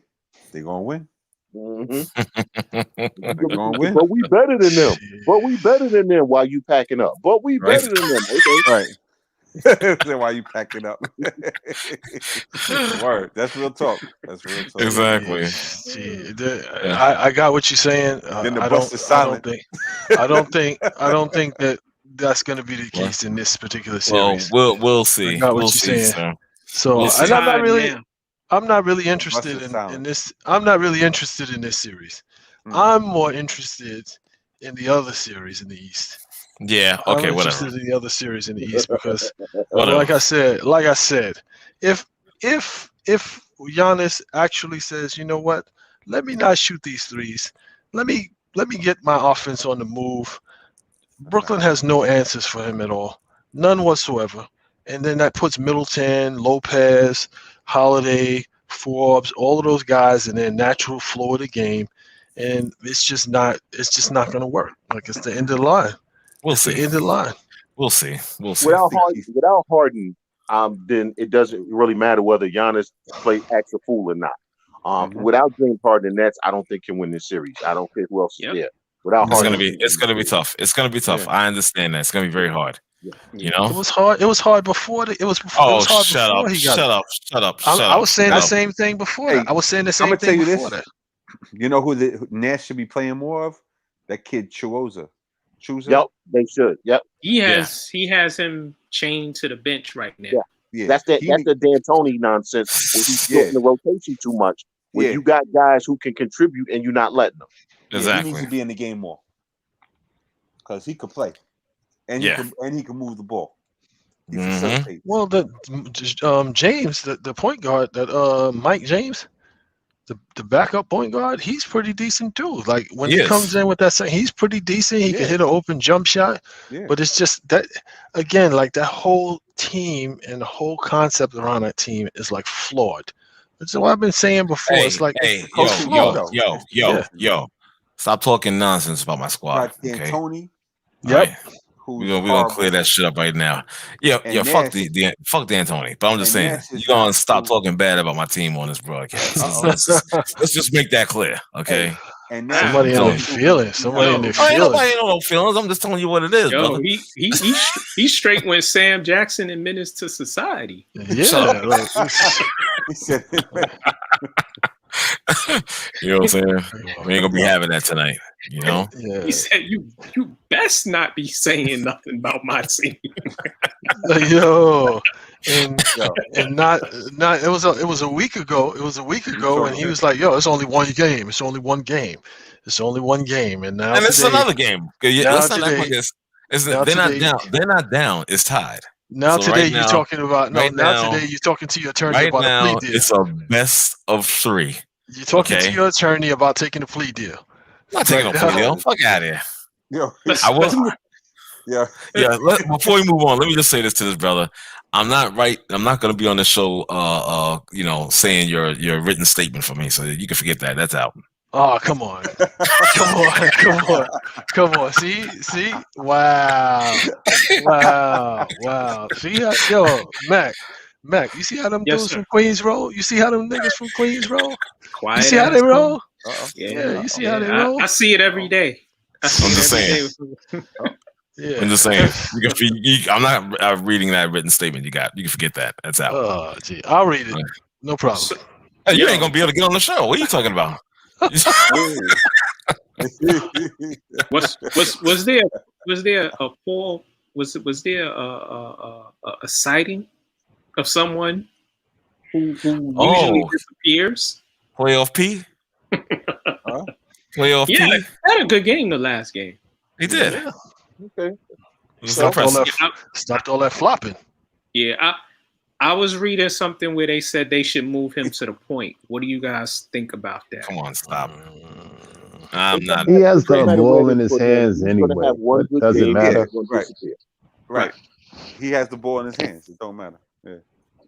they're going to win. They're going to win. But we better than them. But we better than them while you packing up. But we better than them. Okay. Right. So why you packing up? Word. That's real talk. That's real talk. Exactly. I got what you're saying. Then the bus is silent. I don't think that that's going to be the case in this particular series. Well, we'll see. I got what we'll you're see, saying. sir. So We'll see. I'm not really interested in this. I'm not really interested in this series. I'm more interested in the other series in the East. Yeah. Okay. I'm Whatever. interested in the other series in the East because, like I said, if Giannis actually says, you know what, let me not shoot these threes. Let me get my offense on the move. Brooklyn has no answers for him at all, none whatsoever. And then that puts Middleton, Lopez, Holiday, Forbes, all of those guys in their natural flow of the game, and it's just not going to work. Like it's the end of the line. We'll see. The end of the line. We'll see. Without Harden, then it doesn't really matter whether Giannis acts a fool or not. Without James Harden, Nets, I don't think can win this series. I don't care who else is there. Without Harden, it's gonna be tough. It's gonna be tough. I understand that. It's gonna be very hard. You know, it was hard. It was hard before. It was hard shut before up! he got Shut up! I was saying the same thing before. Hey, I was saying the same thing before that. You know who Nash should be playing more of? That kid Chuoza. Yep, they should. Yep. He has him chained to the bench right now. Yeah. That's the D'Antoni nonsense where he's getting the rotation too much. Where you got guys who can contribute and you're not letting them. Exactly. He needs to be in the game more because he could play, and he can move the ball. Well, James, the point guard, that Mike James, the backup point guard, he's pretty decent too. Like when he comes in with that, he's pretty decent. He can hit an open jump shot, but it's just that again, like that whole team and the whole concept around that team is like flawed. That's what I've been saying before. It's like yo, stop talking nonsense about my squad. Okay? D'Antoni. Yep. Right. We're gonna clear that shit up right now. Yeah, fuck D'Antoni. But I'm just saying, you're gonna stop talking bad about my team on this broadcast. Let's just make that clear, okay? And somebody in their feelings. Somebody in their feelings. Nobody ain't no feelings. I'm just telling you what it is. Yo, brother. he straight went Sam Jackson and Menace to Society. Yeah. You know what I'm saying? We ain't gonna be having that tonight. You know? He said, "You best not be saying nothing about my team." And not it was a week ago. It was a week ago, and he was like, "Yo, it's only one game. It's only one game. It's only one game." And now it's another game. Let's not act like they're not down. They're not down. It's tied. Now today you're talking about today you're talking to your attorney about a plea deal. It's a best of 3. You're talking to your attorney about taking a plea deal. I'm not taking a plea deal. Fuck out of here. I will. Before we move on, let me just say this to this brother. I'm not going to be on the show, saying your written statement for me. So you can forget that. That's out. Oh, come on. Come on. See? Wow. See how, Mac, you see how them dudes from Queens roll? You see how them niggas from Queens roll? Quiet. You see how they roll? Yeah, you see how they roll? I see it every day. I'm just saying. Yeah. I'm just saying. I'm not reading that written statement. You can forget that. That's out. Oh, gee, I'll read it. No problem. Hey, you ain't gonna be able to get on the show. What are you talking about? Was there a poll? Was there a sighting of someone who usually disappears? Playoff P. Playoff P. Yeah, had a good game the last game. He did. Yeah. Okay. Stopped all that flopping. Yeah, I was reading something where they said they should move him to the point. What do you guys think about that? Come on, stop. I'm not. He has the ball in his hands anyway. It doesn't matter. Right. He has the ball in his hands. It don't matter. Yeah,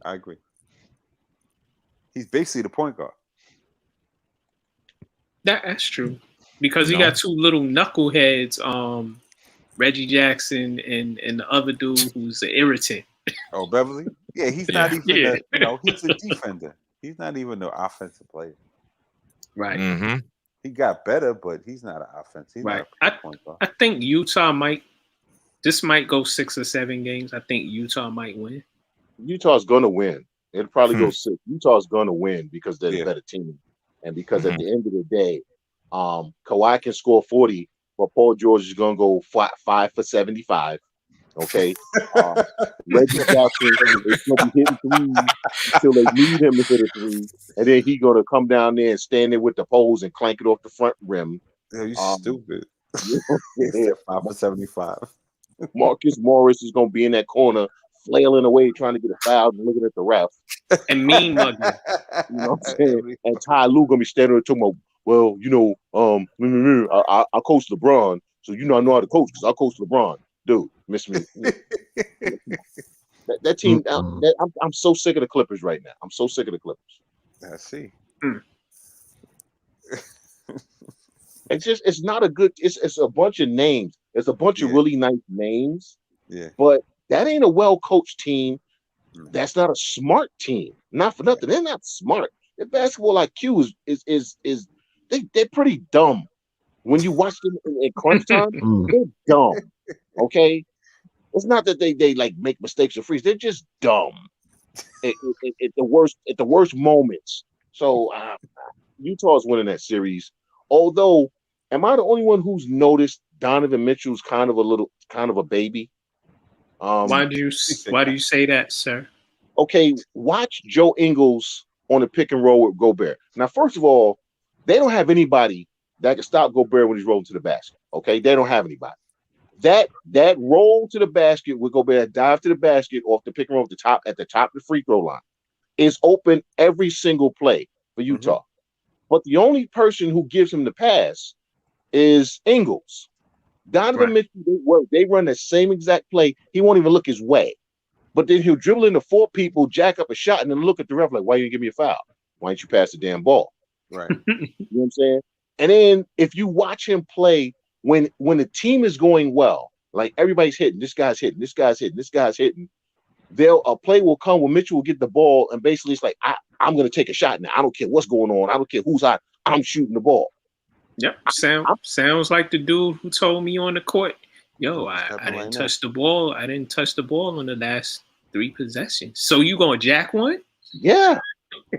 I agree. He's basically the point guard. That's true. Because he got two little knuckleheads, Reggie Jackson and the other dude who's an irritant. Oh, Beverly? Yeah, he's not even he's a defender. He's not even an offensive player. Right. Mm-hmm. He got better, but he's not an offense. He's right. Not a point guard. I think Utah might go 6 or 7 games. I think Utah might win. Utah's gonna win. It'll probably go 6. Utah's gonna win because they're the better team. And because at the end of the day, Kawhi can score 40, but Paul George is gonna go 5 for 75. Okay. Reggie Jackson is gonna be hitting threes until they need him to hit a 3. And then he's gonna come down there and stand there with the poles and clank it off the front rim. Yeah, you stupid. Yeah. 5 for 75. Marcus Morris is gonna be in that corner flailing away trying to get a foul and looking at the ref. And mean mugging. You know what I'm saying? And Ty Lue gonna be standing there talking about, well, I coach LeBron, so I know how to coach because I coach LeBron. Dude, miss me. that team, I'm so sick of the Clippers right now. I'm so sick of the Clippers. I see. It's not a good, it's a bunch of names. It's a bunch of really nice names. Yeah. But that ain't a well-coached team. That's not a smart team. Not for nothing. They're not smart. Their basketball IQ is they're pretty dumb. When you watch them in crunch time, they're dumb. Okay? It's not that they like make mistakes or freeze. They're just dumb at the worst moments. So Utah's winning that series. Although, am I the only one who's noticed Donovan Mitchell's kind of a baby? Why do you say that, sir? Okay, watch Joe Ingles on the pick and roll with Gobert. Now, first of all, they don't have anybody that can stop Gobert when he's rolling to the basket. Okay, they don't have anybody. That roll to the basket with Gobert, dive to the basket off the pick and roll at the top of the free throw line is open every single play for Utah. But the only person who gives him the pass is Ingles. Donovan Mitchell, they run the same exact play. He won't even look his way. But then he'll dribble into 4 people, jack up a shot, and then look at the ref like, why you didn't give me a foul? Why didn't you pass the damn ball? Right. You know what I'm saying? And then if you watch him play when the team is going well, like everybody's hitting, this guy's hitting, this guy's hitting, this guy's hitting, a play will come where Mitchell will get the ball, and basically it's like, I'm going to take a shot now. I don't care what's going on. I don't care who's hot. I'm shooting the ball. Yep. Sounds like the dude who told me on the court, yo, I didn't touch the ball. I didn't touch the ball on the last 3 possessions. So you going to jack one? Yeah.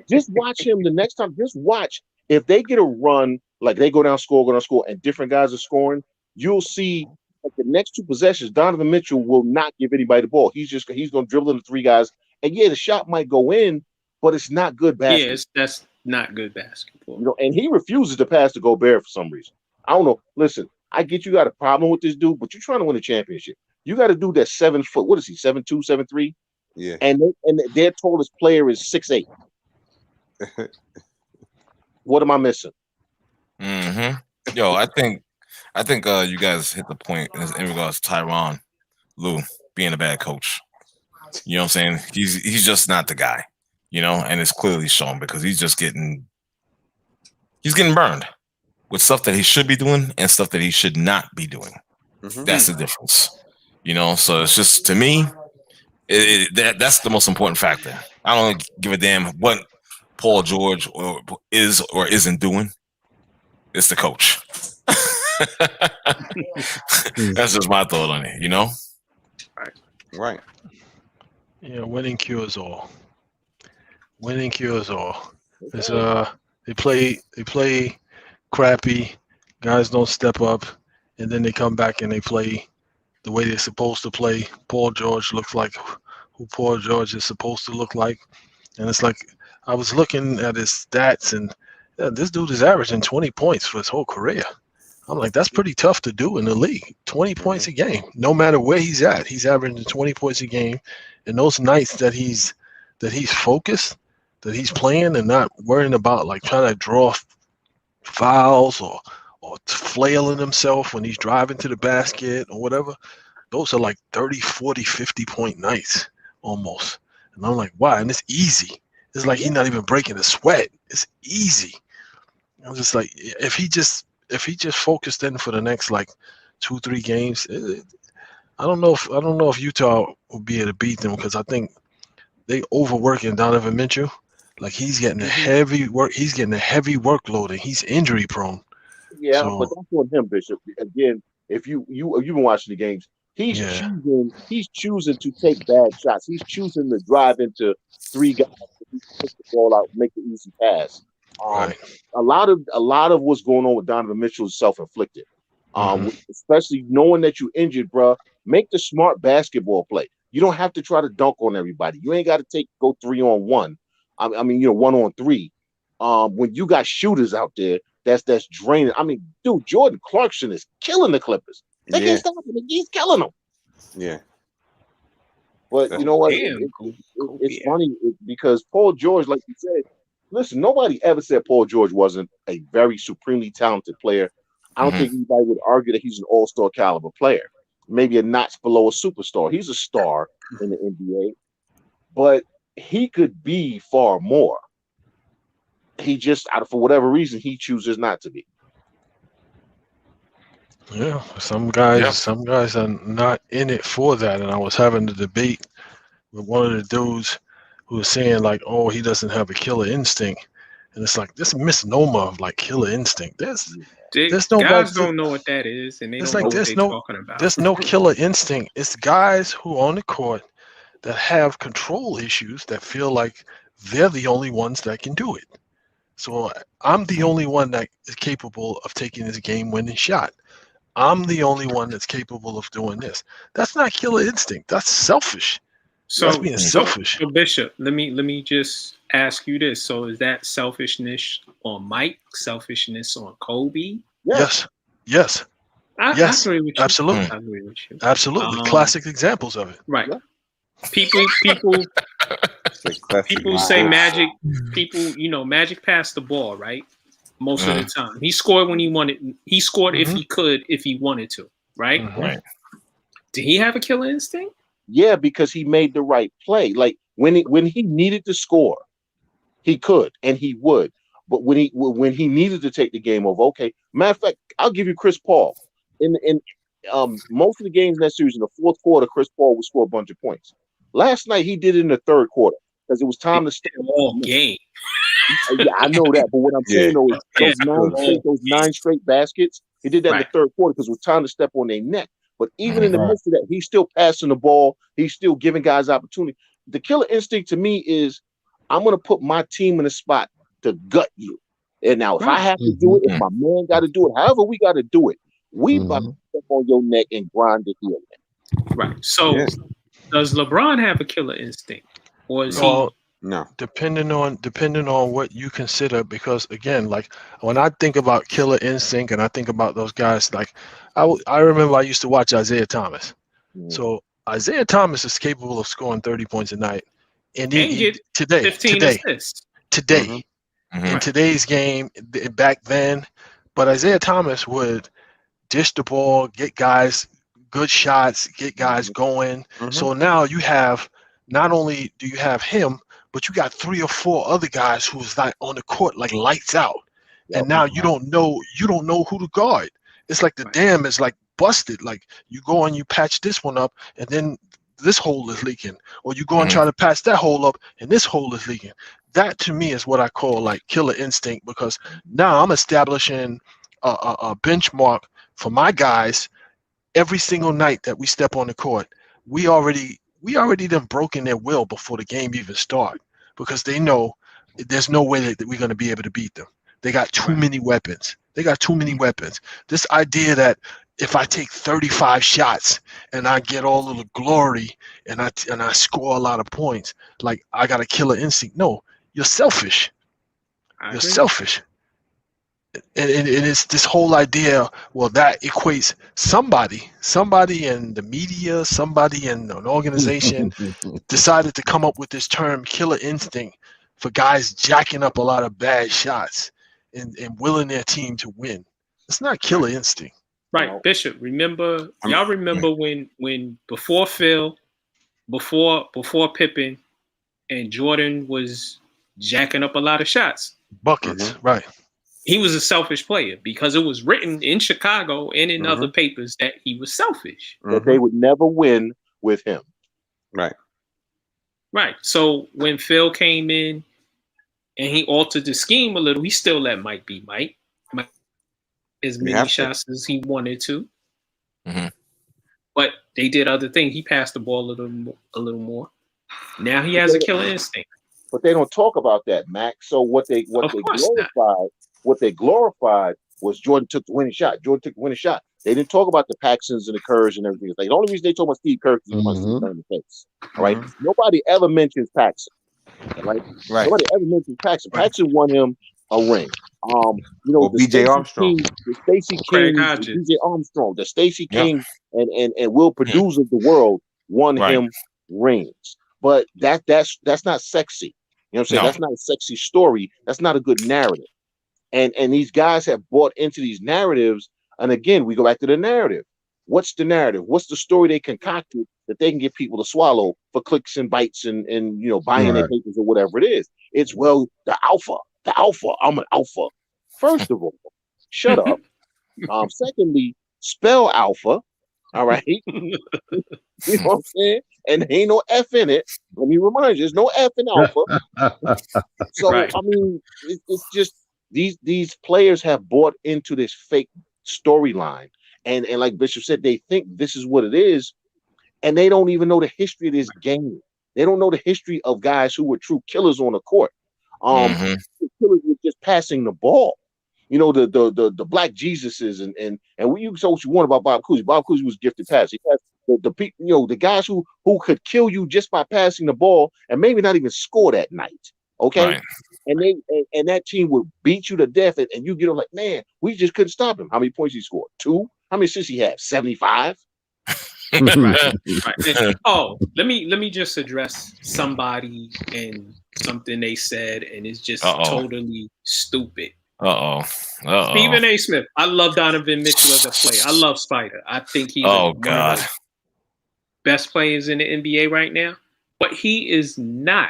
Just watch him the next time. Just watch. If they get a run, like they go down score, and different guys are scoring, you'll see like the next 2 possessions, Donovan Mitchell will not give anybody the ball. He's going to dribble into 3 guys. And yeah, the shot might go in, but it's not good basketball. Yes, that's not good basketball. You know, and he refuses to pass to Gobert for some reason. I don't know. Listen, I get you got a problem with this dude, but you're trying to win a championship. You got to do that 7 foot. What is he? 7'2", 7'3"? Yeah. And their tallest player is 6'8". What am I missing? Yo, I think you guys hit the point in regards to Tyronn Lue being a bad coach. You know what I'm saying? He's just not the guy. You know, and it's clearly shown because he's getting burned with stuff that he should be doing and stuff that he should not be doing. That's the difference. You know, so it's just, to me, that's the most important factor. I don't give a damn what Paul George is or isn't doing. It's the coach. That's just my thought on it, you know? Right. Yeah, winning cures all. Winning cures all. It's, they play crappy. Guys don't step up, and then they come back and they play the way they're supposed to play. Paul George looks like who Paul George is supposed to look like, and it's like I was looking at his stats, and this dude is averaging 20 points for his whole career. I'm like, that's pretty tough to do in the league. 20 points a game, no matter where he's at. He's averaging 20 points a game, and those nights that he's focused, that he's playing and not worrying about like trying to draw fouls or flailing himself when he's driving to the basket or whatever, those are like 30, 40, 50-point nights almost. And I'm like, wow, and it's easy. It's like he's not even breaking a sweat. It's easy. I'm just like, if he just focused in for the next like 2-3 games, I don't know if Utah will be able to beat them, because I think they overworking Donovan Mitchell. Like he's getting a heavy work. He's getting a heavy workload, and he's injury prone. Yeah, So, but that's on him, Bishop. Again, if you've been watching the games, he's choosing to take bad shots. He's choosing to drive into 3 guys, push the ball out, make the easy pass. Right. A lot of what's going on with Donovan Mitchell is self-inflicted. Especially knowing that you're injured, bro. Make the smart basketball play. You don't have to try to dunk on everybody. You ain't got to go 3-on-1. I mean, 1-on-3. When you got shooters out there, that's draining. I mean, dude, Jordan Clarkson is killing the Clippers. They can't stop him. He's killing them. Yeah. But you know what? It's funny because Paul George, like you said, listen, nobody ever said Paul George wasn't a very supremely talented player. I don't think anybody would argue that he's an all-star caliber player. Maybe a notch below a superstar. He's a star in the NBA, but he could be far more. He just, for whatever reason, he chooses not to be. Yeah, some guys are not in it for that. And I was having a debate with one of the dudes who was saying like, "Oh, he doesn't have a killer instinct," and it's like this misnomer of like killer instinct. There's no guys don't know what that is, and they don't know what they're talking about. There's no killer instinct. It's guys who on the court that have control issues that feel like they're the only ones that can do it. So I'm the only one that is capable of taking this game-winning shot. I'm the only one that's capable of doing this. That's not killer instinct. That's selfish. So that's being selfish. So Bishop, let me just ask you this. So is that selfishness on Mike? Selfishness on Kobe? Yes. I agree with you. Absolutely. I agree with you. Absolutely. Classic examples of it. Right. People say Magic. Magic passed the ball, right? Most of the time, he scored when he wanted. He scored if he could, if he wanted to, right? Right. Did he have a killer instinct? Yeah, because he made the right play. Like when he needed to score, he could and he would. But when he needed to take the game over, okay. Matter of fact, I'll give you Chris Paul. In most of the games in that series, in the fourth quarter, Chris Paul would score a bunch of points. Last night, he did it in the third quarter because it was time to stay all game. Yeah, I know that, but what I'm saying though is those 9 straight baskets, he did that in the third quarter because it was time to step on their neck. But even in the midst of that, he's still passing the ball. He's still giving guys opportunity. The killer instinct to me is, I'm going to put my team in a spot to gut you. And now, if I have to do it, if my man got to do it, however we got to do it, we about to step on your neck and grind the heel. Right. So, does LeBron have a killer instinct, or is he? No. Depending on what you consider, because again, like when I think about killer instinct and I think about those guys, like I remember I used to watch Isaiah Thomas. So Isaiah Thomas is capable of scoring 30 points a night, and today, 15 assists. Today, in today's game, back then, but Isaiah Thomas would dish the ball, get guys good shots, get guys going. So now you have, not only do you have him, but you got 3 or 4 other guys who's like on the court like lights out. And now you don't know who to guard. It's like the dam is like busted. Like you go and you patch this one up and then this hole is leaking. Or you go and try to patch that hole up and this hole is leaking. That to me is what I call like killer instinct, because now I'm establishing a benchmark for my guys, every single night that we step on the court, we already done broken their will before the game even start, because they know there's no way that we're going to be able to beat them. They got too many weapons. This idea that if I take 35 shots and I get all of the glory and I score a lot of points, like I got a killer instinct. No, you're selfish. You're selfish. And it's this whole idea, well, that equates somebody in the media, somebody in an organization decided to come up with this term killer instinct for guys jacking up a lot of bad shots and willing their team to win. It's not killer instinct. Right, Bishop. Y'all remember when before Phil, before Pippen, and Jordan was jacking up a lot of shots. Buckets, right. He was a selfish player because it was written in Chicago and in other papers that he was selfish. That they would never win with him. Right. Right. So when Phil came in and he altered the scheme a little, he still let Mike be Mike. As many shots as he wanted to. Mm-hmm. But they did other things. He passed the ball a little more. Now he has a killer instinct. But they don't talk about that, Max. So what they glorified was Jordan took the winning shot. They didn't talk about the Paxsons and the Kerrs and everything. Like the only reason they talk about Steve Kerr is he punched him in the face. All right. Nobody ever mentions Paxson. Right. Nobody ever mentions Paxson. Paxson won him a ring. BJ Armstrong, the Stacey King, BJ Armstrong, the Stacey King, and Will Purdue's of the world won him rings. But that's not sexy. You know what I'm saying? That's not a sexy story. That's not a good narrative. And these guys have bought into these narratives. And again, we go back to the narrative. What's the narrative? What's the story they concocted that they can get people to swallow for clicks and bites and buying their papers or whatever it is? It's the alpha. I'm an alpha. First of all, shut up. Secondly, spell alpha. All right. You know what I'm saying? And there ain't no F in it. Let me remind you, there's no F in alpha. So I mean, it's just these players have bought into this fake storyline. And like Bishop said, they think this is what it is, and they don't even know the history of this game. They don't know the history of guys who were true killers on the court. The killers were just passing the ball. You know, the Black Jesuses and you say what you want about Bob Cousy. Bob Cousy was gifted pass. He has the guys who could kill you just by passing the ball and maybe not even score that night. Okay. Right. And that team would beat you to death, and you get on like, man, we just couldn't stop him. How many points he scored? 2? How many assists he have? 75? Right. Oh, let me just address somebody and something they said, and it's just totally stupid. Stephen A. Smith. I love Donovan Mitchell as a player. I love Spider. I think he's one of the best players in the NBA right now. But he is not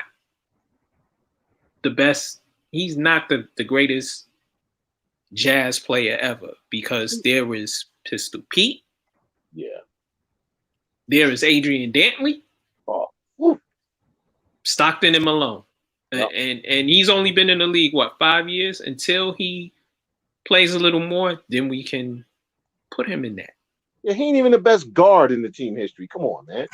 the best. He's not the greatest Jazz player ever, because there is Pistol Pete. Yeah. There is Adrian Dantley. Stockton and Malone. And he's only been in the league, 5 years? Until he plays a little more, then we can put him in that. Yeah, he ain't even the best guard in the team history. Come on, man.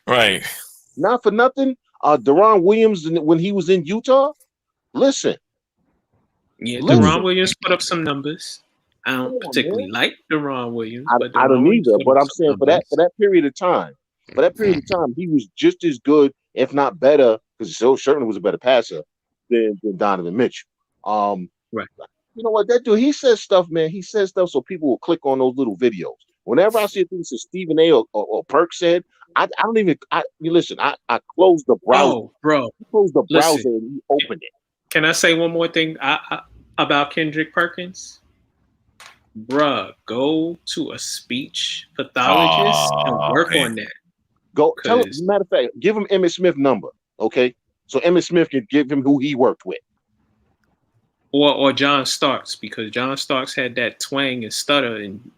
Right. Not for nothing. Deron Williams, when he was in Utah, listen. Yeah, Deron Williams put up some numbers. I don't particularly like Deron Williams. I don't either, but I'm saying for that period of time, he was just as good, if not better, because he certainly was a better passer than Donovan Mitchell. Right. You know what, that dude, he says stuff, man. He says stuff so people will click on those little videos. Whenever I see a thing that says Stephen A. or Perk said, I don't even. Listen. I closed the browser. Oh, bro. I closed the browser and you opened it. Can I say one more thing about Kendrick Perkins? Bruh, go to a speech pathologist and work on that. Go tell him. Matter of fact, give him Emmitt Smith number, okay? So Emmitt Smith can give him who he worked with. Or John Starks, because John Starks had that twang and stutter, and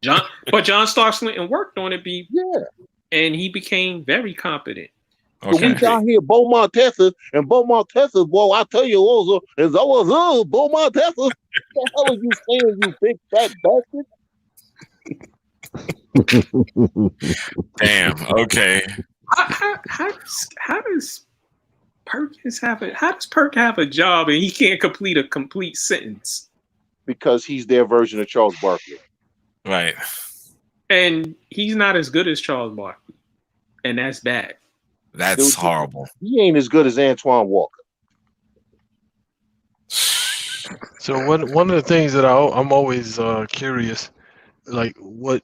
John Starks went and worked on it. And he became very competent. But we down here, Beaumont, Texas, and Beaumont, Texas, boy, I tell you also, is always Beaumont, Texas. What the hell are you saying, you big fat bastard? Damn. Okay. How does Perkins have a Perk have a job and he can't complete a complete sentence? Because he's their version of Charles Barkley. Right. And he's not as good as Charles Barkley. And that's bad. That's horrible. He ain't as good as Antoine Walker. So one of the things that I'm always curious, like where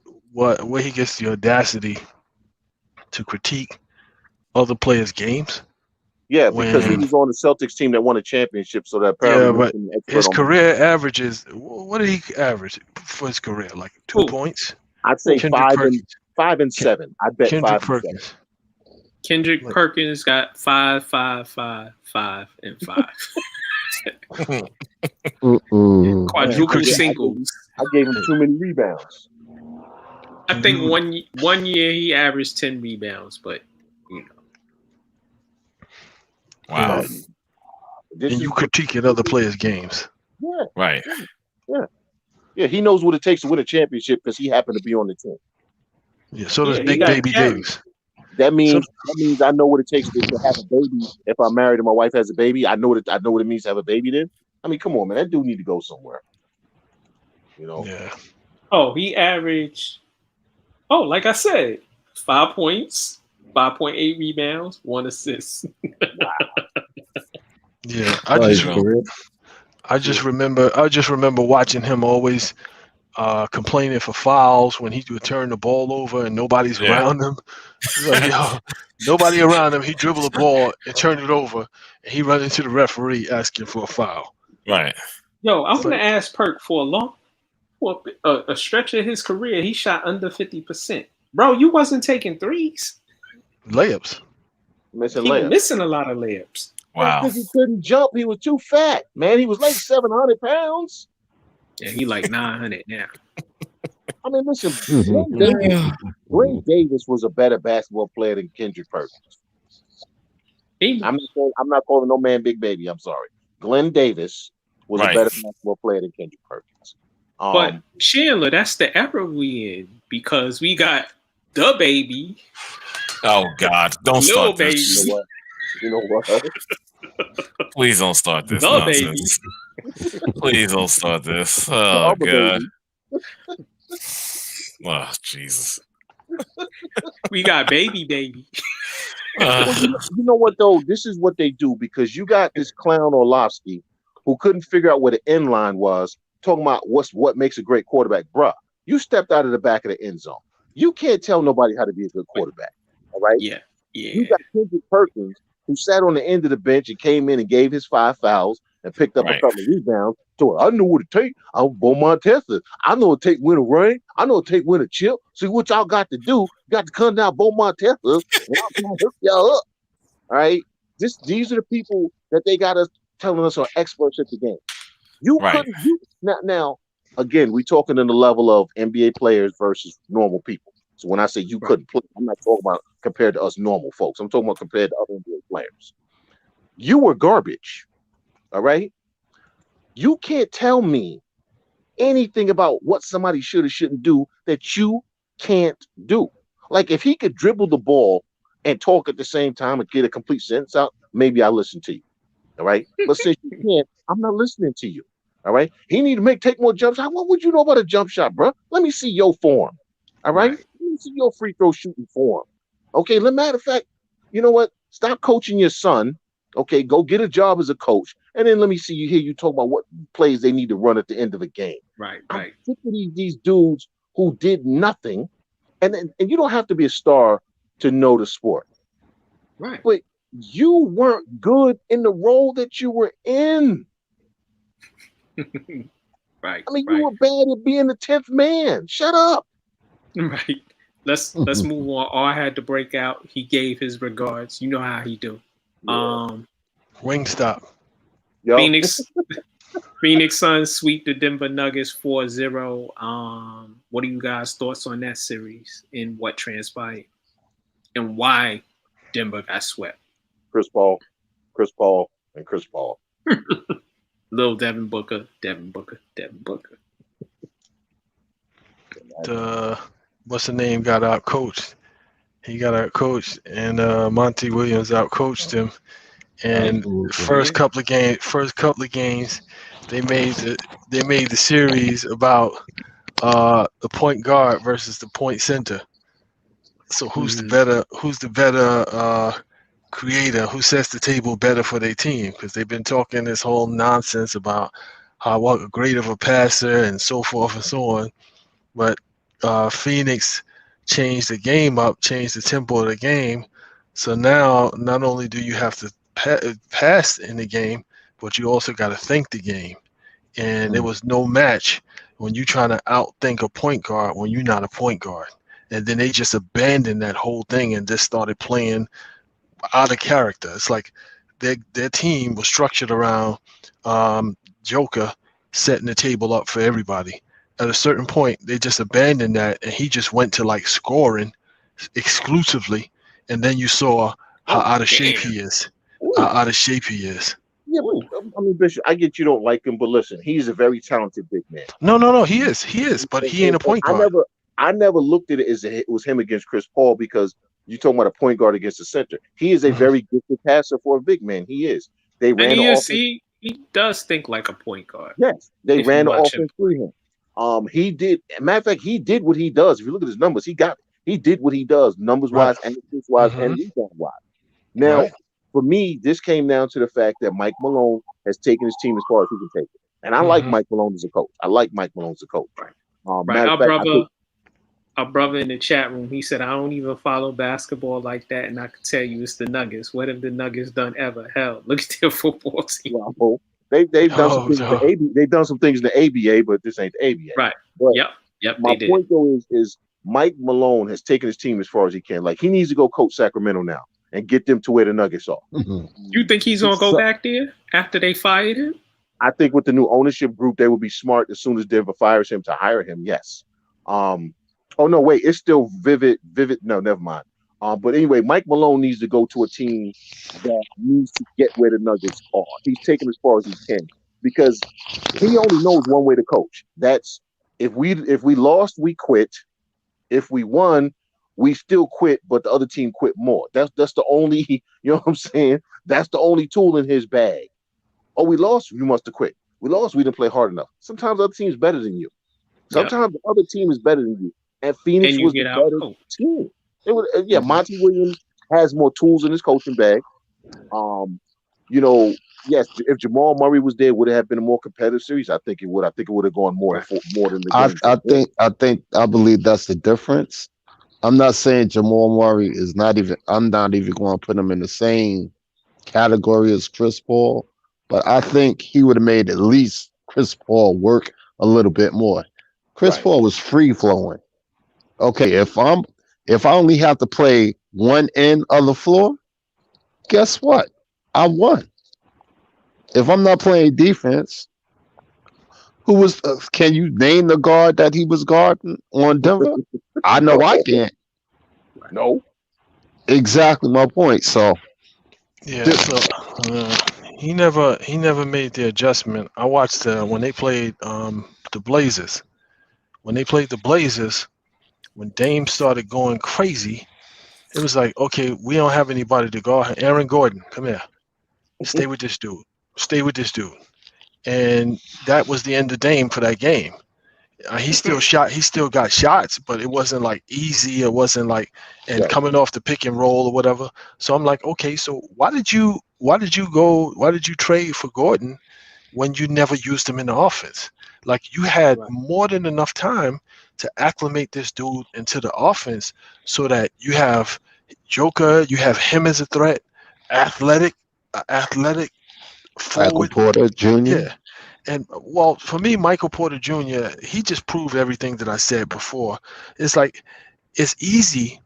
he gets the audacity to critique other players' games. Yeah, because he was on the Celtics team that won a championship, so that apparently his career averages. What did he average for his career? Like 2 points? I'd say 5 and 7. I bet Kendrick 5 Perkins. and 7. Kendrick Perkins got 5, 5, 5, 5, and 5. Quadruple singles. I gave him too many rebounds. I think one year he averaged 10 rebounds, but you know. Wow. And you critiquing other players' games. Yeah. Right. Yeah, he knows what it takes to win a championship because he happened to be on the team. Yeah, so does Big Baby Davis. That means I know what it takes to have a baby. If I'm married and my wife has a baby, I know what it means to have a baby then. I mean, come on, man. That dude need to go somewhere. You know? Yeah. Oh, he averaged, like I said, 5 points, 5.8 rebounds, 1 assist. Yeah. I just remember watching him always complaining for fouls when he would turn the ball over and nobody's around him. Like, nobody around him. He dribble the ball and turn it over, and he run into the referee asking for a foul. Right. Yo, I'm gonna ask Perk for a stretch of his career. He shot under 50%. Bro, you wasn't taking threes. Layups. Missing a lot of layups. Wow. Because he couldn't jump. He was too fat, man. He was like 700 pounds. Yeah, he like 900 now. I mean, listen, Glenn Davis was a better basketball player than Kendrick Perkins. I'm not calling no man Big Baby. I'm sorry. Glenn Davis was a better basketball player than Kendrick Perkins. But Chandler, that's the era we in because we got the baby. Oh God! Don't start this. Baby. You know what? Please don't start this nonsense. Please don't start this. Oh God. Oh Jesus. We got baby. You know what though? This is what they do because you got this clown Orlovsky who couldn't figure out where the end line was, talking about what makes a great quarterback. Bruh, you stepped out of the back of the end zone. You can't tell nobody how to be a good quarterback. All right? Yeah. You got Kendrick Perkins who sat on the end of the bench and came in and gave his 5 fouls and picked up a couple of rebounds. So I know what it takes. I'm Beaumont, Texas. I know what it takes win a ring. I know what it takes win a chip. See what y'all got to do. You got to come down Beaumont, Texas, and I'm going to hook y'all up. All right? These are the people that they got us telling us are experts at the game. You couldn't do now, again, we talking in the level of NBA players versus normal people. So when I say you couldn't play, I'm not talking about compared to us normal folks. I'm talking about compared to other NBA players. You were garbage. All right? You can't tell me anything about what somebody should or shouldn't do that you can't do. Like if he could dribble the ball and talk at the same time and get a complete sentence out, maybe I'll listen to you. All right? But since you can't, I'm not listening to you. All right? He need to take more jump shots. What would you know about a jump shot, bro? Let me see your form. All right? Let me see your free throw shooting form. Okay, matter of fact, you know what? Stop coaching your son. Okay, go get a job as a coach. And then let me see you talk about what plays they need to run at the end of a game. Right. I'm sick of these dudes who did nothing. And you don't have to be a star to know the sport. Right. But you weren't good in the role that you were in. Right. I mean, you were bad at being the 10th man. Shut up. Right. Let's move on. I had to break out. He gave his regards. You know how he do. Wingstop. Phoenix Suns sweep the Denver Nuggets 4-0. What are you guys' thoughts on that series and what transpired? And why Denver got swept. Chris Paul, and Chris Paul. Little Devin Booker. What's the name? Got out coached. He got out coached, and Monty Williams out coached him. And first couple of games, they made the series about the point guard versus the point center. So who's the better creator? Who sets the table better for their team? Because they've been talking this whole nonsense about what great of a passer and so forth and so on. But Phoenix changed the game up, changed the tempo of the game. So now not only do you have to pass in the game, but you also got to think the game. And there was no match when you're trying to outthink a point guard when you're not a point guard. And then they just abandoned that whole thing and just started playing out of character. It's like their team was structured around Joker setting the table up for everybody. At a certain point, they just abandoned that, and he just went to like scoring exclusively. And then you saw how out of shape he is. Yeah, I mean, Bishop, I get you don't like him, but listen, he's a very talented big man. No, he is, but he ain't a point guard. I never looked at it as it was him against Chris Paul because you're talking about a point guard against a center. He is a very gifted passer for a big man. He is. They ran the offense. He does think like a point guard. Yes, they ran the offense through him. He did. Matter of fact, he did what he does. If you look at his numbers, he did what he does, numbers wise, and assist wise, and rebound wise. Now, for me, this came down to the fact that Mike Malone has taken his team as far as he can take it, and I like Mike Malone as a coach. Right. Our brother in the chat room, he said, I don't even follow basketball like that, and I can tell you it's the Nuggets. What have the Nuggets done ever? Hell, look at their football team. Well, they've done some things in the ABA. They've done some things in the ABA, but this ain't the ABA. Right. But Yep. My point though is Mike Malone has taken his team as far as he can. Like he needs to go coach Sacramento now and get them to where the Nuggets are. You think he's gonna go back there after they fired him? I think with the new ownership group, they would be smart as soon as Denver fires him to hire him. Yes. Oh no, wait, it's still Vivid. No, never mind. But anyway, Mike Malone needs to go to a team that needs to get where the Nuggets are. He's taken as far as he can because he only knows one way to coach. That's if we lost, we quit. If we won, we still quit, but the other team quit more. That's the only, you know what I'm saying? That's the only tool in his bag. Oh, we lost, you must have quit. We lost, we didn't play hard enough. Sometimes the other team is better than you. Sometimes the other team is better than you. And Phoenix was the better team. Monty Williams has more tools in his coaching bag. Yes, if Jamal Murray was there, would it have been a more competitive series? I think it would. I think it would have gone more than the game. I believe that's the difference. I'm not saying Jamal Murray is not even. I'm not even going to put him in the same category as Chris Paul, but I think he would have made at least Chris Paul work a little bit more. Chris Paul was free flowing. Okay, if I only have to play one end of the floor, guess what? I won. If I'm not playing defense, who was? Can you name the guard that he was guarding on Denver? I know I can't. No. Exactly my point. So he never made the adjustment. I watched when they played the Blazers. When they played the Blazers, when Dame started going crazy, it was like, okay, we don't have anybody to guard. Aaron Gordon, come here. Stay with this dude. And that was the end of Dame for that game. He still got shots, but it wasn't like easy. It wasn't like coming off the pick and roll or whatever. So I'm like, okay, so why did you trade for Gordon when you never used him in the offense? Like you had more than enough time to acclimate this dude into the offense so that you have Joker, you have him as a threat, athletic forward. Michael Porter Jr. Yeah. And well, for me, Michael Porter Jr., he just proved everything that I said before. It's like, it's easy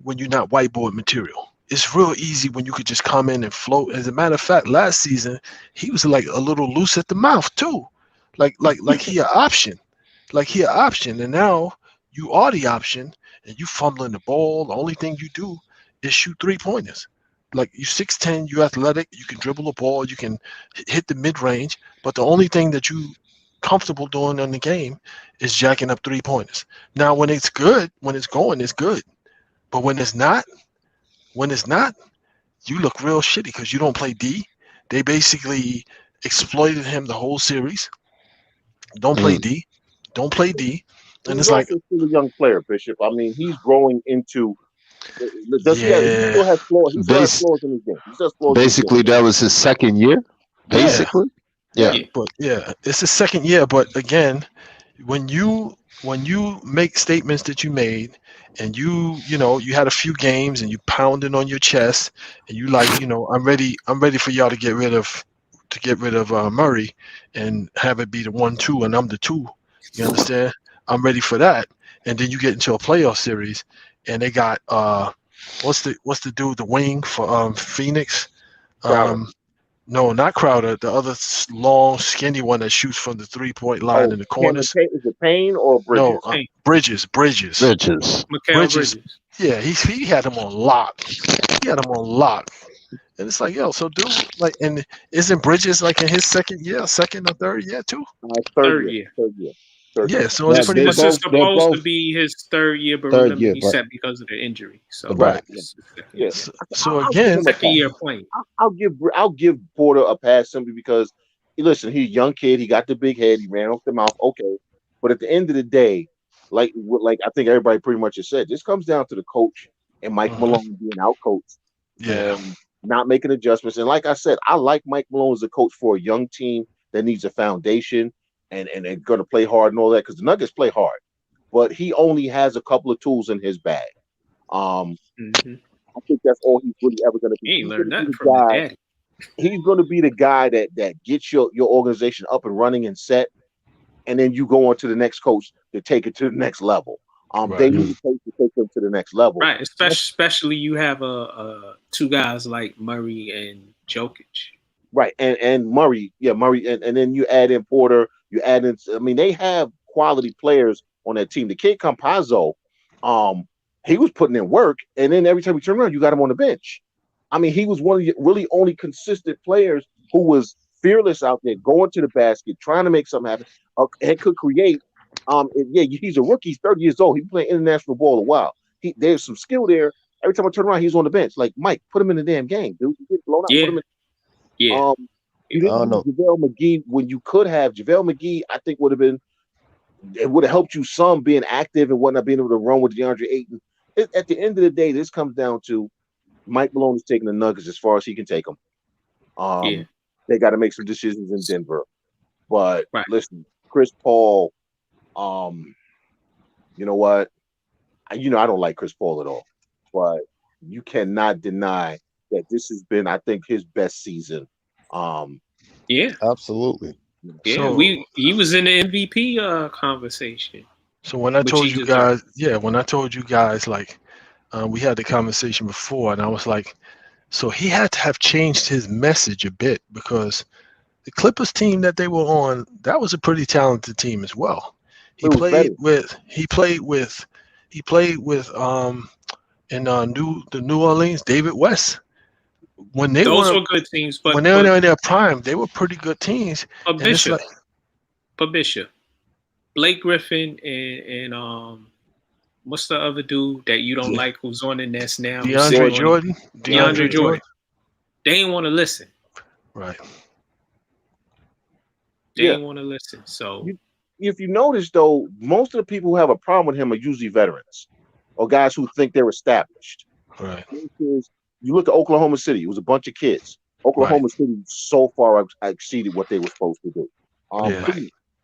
when you're not whiteboard material. It's real easy when you could just come in and float. As a matter of fact, last season, he was like a little loose at the mouth too. Like he an option. And now you are the option and you fumbling the ball. The only thing you do is shoot 3-pointers. like you 6'10", you athletic, you can dribble the ball, you can hit the mid range, but the only thing that you comfortable doing in the game is jacking up 3-pointers. Now, when it's good, when it's going, it's good, but when it's not, you look real shitty because you don't play D. They basically exploited him the whole series. Don't play D. Don't play D. And He's it's like, also still a young player, Bishop. I mean, he's growing into. Does he still has flaws? He still has flaws in his game. He still has flaws Basically, that was his second year. Basically, yeah. But it's his second year. But again, when you make statements that you made, and you had a few games, and you pounded on your chest, and you like, I'm ready for y'all to get rid of Murray, and have it be the 1-2, and I'm the 2. You understand? I'm ready for that. And then you get into a playoff series, and they got what's the dude, the wing for Phoenix? No, not Crowder. The other long, skinny one that shoots from the 3-point line in the corners. Is it Payne or Bridges? No, Bridges. Mikal Bridges. Yeah, he had him on lock. And it's like, yo, so dude, like, and isn't Bridges like in his second or third year too? Third year. Yeah, so it's pretty much This is supposed to be his third year, but remember he said because of the injury. So So again, second year playing. I'll give Porter a pass simply because, listen, he's a young kid. He got the big head. He ran off the mouth. Okay, but at the end of the day, like I think everybody pretty much has said, this comes down to the coach and Mike Malone being out coached. And not making adjustments. And like I said, I like Mike Malone as a coach for a young team that needs a foundation. And they're going to play hard and all that because the Nuggets play hard, but he only has a couple of tools in his bag. I think that's all he's really ever going to be. He ain't learned nothing from the daddy. He's going to be the guy that gets your organization up and running and set, and then you go on to the next coach to take it to the next level. They need a coach to take them to the next level. Right, especially you have two guys like Murray and Jokic. Right, and Murray, and then you add in Porter. You add in, I mean, they have quality players on that team. The kid Campazzo, he was putting in work, and then every time you turn around, you got him on the bench. I mean, he was one of the really only consistent players who was fearless out there, going to the basket, trying to make something happen, and could create. He's a rookie. He's 30 years old. He playing international ball a while. There's some skill there. Every time I turn around, he's on the bench. Like, Mike, put him in the damn game, dude. You get blown out. Put him in. You didn't have JaVale McGee when you could have. JaVale McGee, I think, would have helped you some being active and whatnot, being able to run with DeAndre Ayton. At the end of the day, this comes down to Mike Malone is taking the Nuggets as far as he can take them. They got to make some decisions in Denver. But listen, Chris Paul, you know what? I don't like Chris Paul at all. But you cannot deny that this has been, I think, his best season. Absolutely. Yeah, so, he was in the MVP conversation. So when I told you guys, like, we had the conversation before, and I was like, so he had to have changed his message a bit because the Clippers team that they were on, that was a pretty talented team as well. He played with in the New Orleans, David West. When those were good teams, but when they were in their prime, they were pretty good teams. Bishop, Blake Griffin and what's the other dude that you don't like who's on the Nets now? DeAndre Jordan. They didn't want to listen. Right. They didn't want to listen. So if you notice, though, most of the people who have a problem with him are usually veterans or guys who think they're established. Right. Because you look at Oklahoma City, it was a bunch of kids. Oklahoma City so far exceeded what they were supposed to do.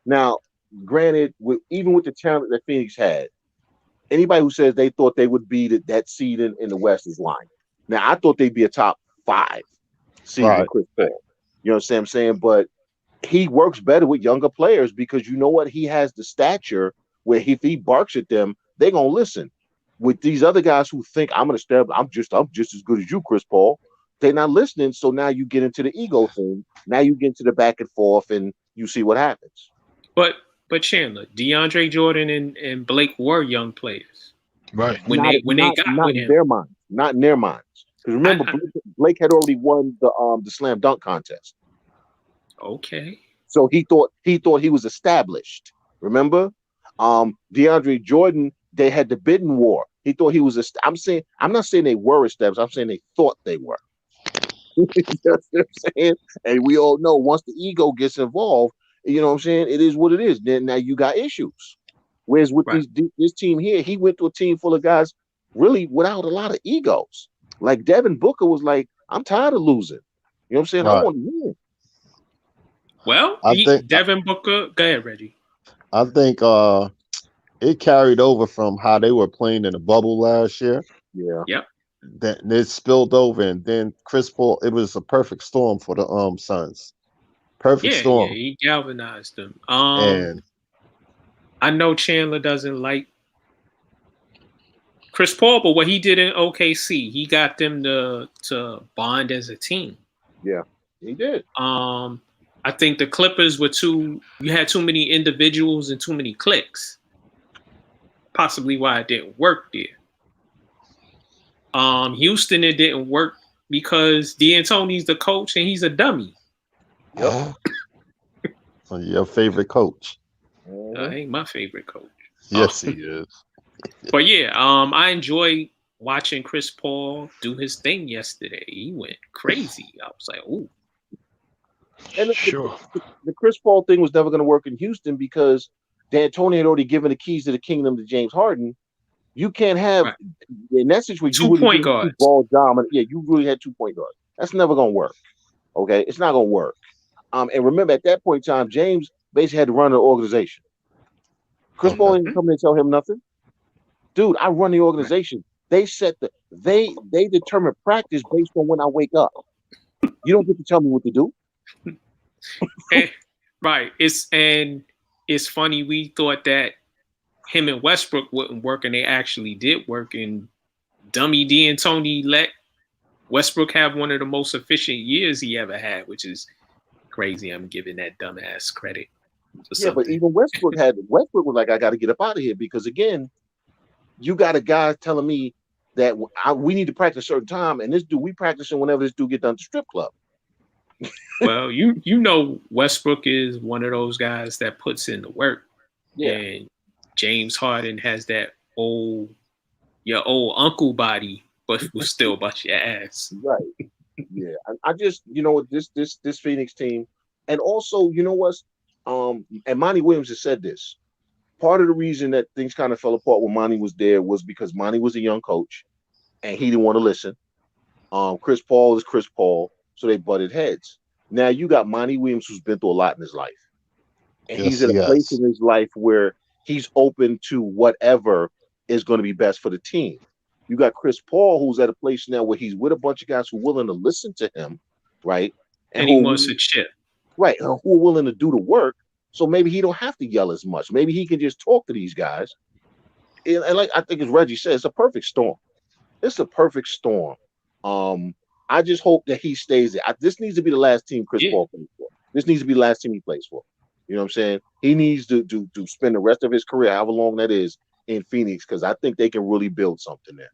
Now, granted, even with the talent that Phoenix had, anybody who says they thought they would be that seed in the West is lying. Now, I thought they'd be a top 5 seed with Chris Paul. You know what I'm saying? But he works better with younger players because you know what? He has the stature where if he barks at them, they're going to listen. With these other guys who think I'm just as good as you, Chris Paul, they're not listening. So now you get into the ego thing. Now you get into the back and forth, and you see what happens. But Chandler, DeAndre Jordan and Blake were young players, right? When they got with him, not in their minds. Because remember, Blake had already won the slam dunk contest. Okay. So he thought he was established. Remember, DeAndre Jordan, they had the bidding war. He thought he was. I'm not saying they were established. I'm saying they thought they were. You know what I'm saying? And we all know once the ego gets involved, you know what I'm saying? It is what it is. Then now you got issues. Whereas with this team here, he went to a team full of guys really without a lot of egos. Like Devin Booker was like, I'm tired of losing. You know what I'm saying? Right. I want to win. Well, Devin Booker. Go ahead, Reggie. I think it carried over from how they were playing in the bubble last year. Yeah. Yep. Then it spilled over, and then Chris Paul. It was a perfect storm for the Suns. Perfect storm. Yeah, he galvanized them. And I know Chandler doesn't like Chris Paul, but what he did in OKC, he got them to bond as a team. Yeah, he did. I think the Clippers were you had too many individuals and too many cliques. Possibly why it didn't work there. Houston, it didn't work because D'Antoni's the coach and he's a dummy. Yep. So your favorite coach? Ain't my favorite coach. Yes, he is. But yeah, I enjoy watching Chris Paul do his thing yesterday. He went crazy. I was like, ooh. And Sure. The Chris Paul thing was never going to work in Houston because D'Antoni had already given the keys to the kingdom to James Harden. You can't have in that situation 2 point guards. Ball dominant. Yeah, you really had 2 point guards. That's never going to work. Okay, it's not going to work. And remember, at that point in time, James basically had to run the organization. Chris Paul didn't come in and tell him nothing. Dude, I run the organization. They set they determine practice based on when I wake up. You don't get to tell me what to do. Right. It's funny. We thought that him and Westbrook wouldn't work, and they actually did work. And dummy D'Antoni let Westbrook have one of the most efficient years he ever had, which is crazy. I'm giving that dumbass credit. Yeah, but even Westbrook was like, I got to get up out of here because again, you got a guy telling me that we need to practice a certain time, and this dude we practicing whenever this dude get done to strip club. Well, you know Westbrook is one of those guys that puts in the work. Yeah. And James Harden has that your old uncle body, but will still bust your ass. Right. Yeah. I just, this Phoenix team, and also, you know what? And Monty Williams has said this. Part of the reason that things kind of fell apart when Monty was there was because Monty was a young coach and he didn't want to listen. Chris Paul is Chris Paul, so they butted heads. Now you got Monty Williams who's been through a lot in his life. And he's in a place in his life where he's open to whatever is going to be best for the team. You got Chris Paul who's at a place now where he's with a bunch of guys who are willing to listen to him, right? And he wants to chip. Right, who are willing to do the work. So maybe he don't have to yell as much. Maybe he can just talk to these guys. And like I think as Reggie said, it's a perfect storm. It's a perfect storm. I just hope that he stays there. This needs to be the last team Chris Paul plays for. This needs to be the last team he plays for. You know what I'm saying? He needs to spend the rest of his career, however long that is, in Phoenix, because I think they can really build something there.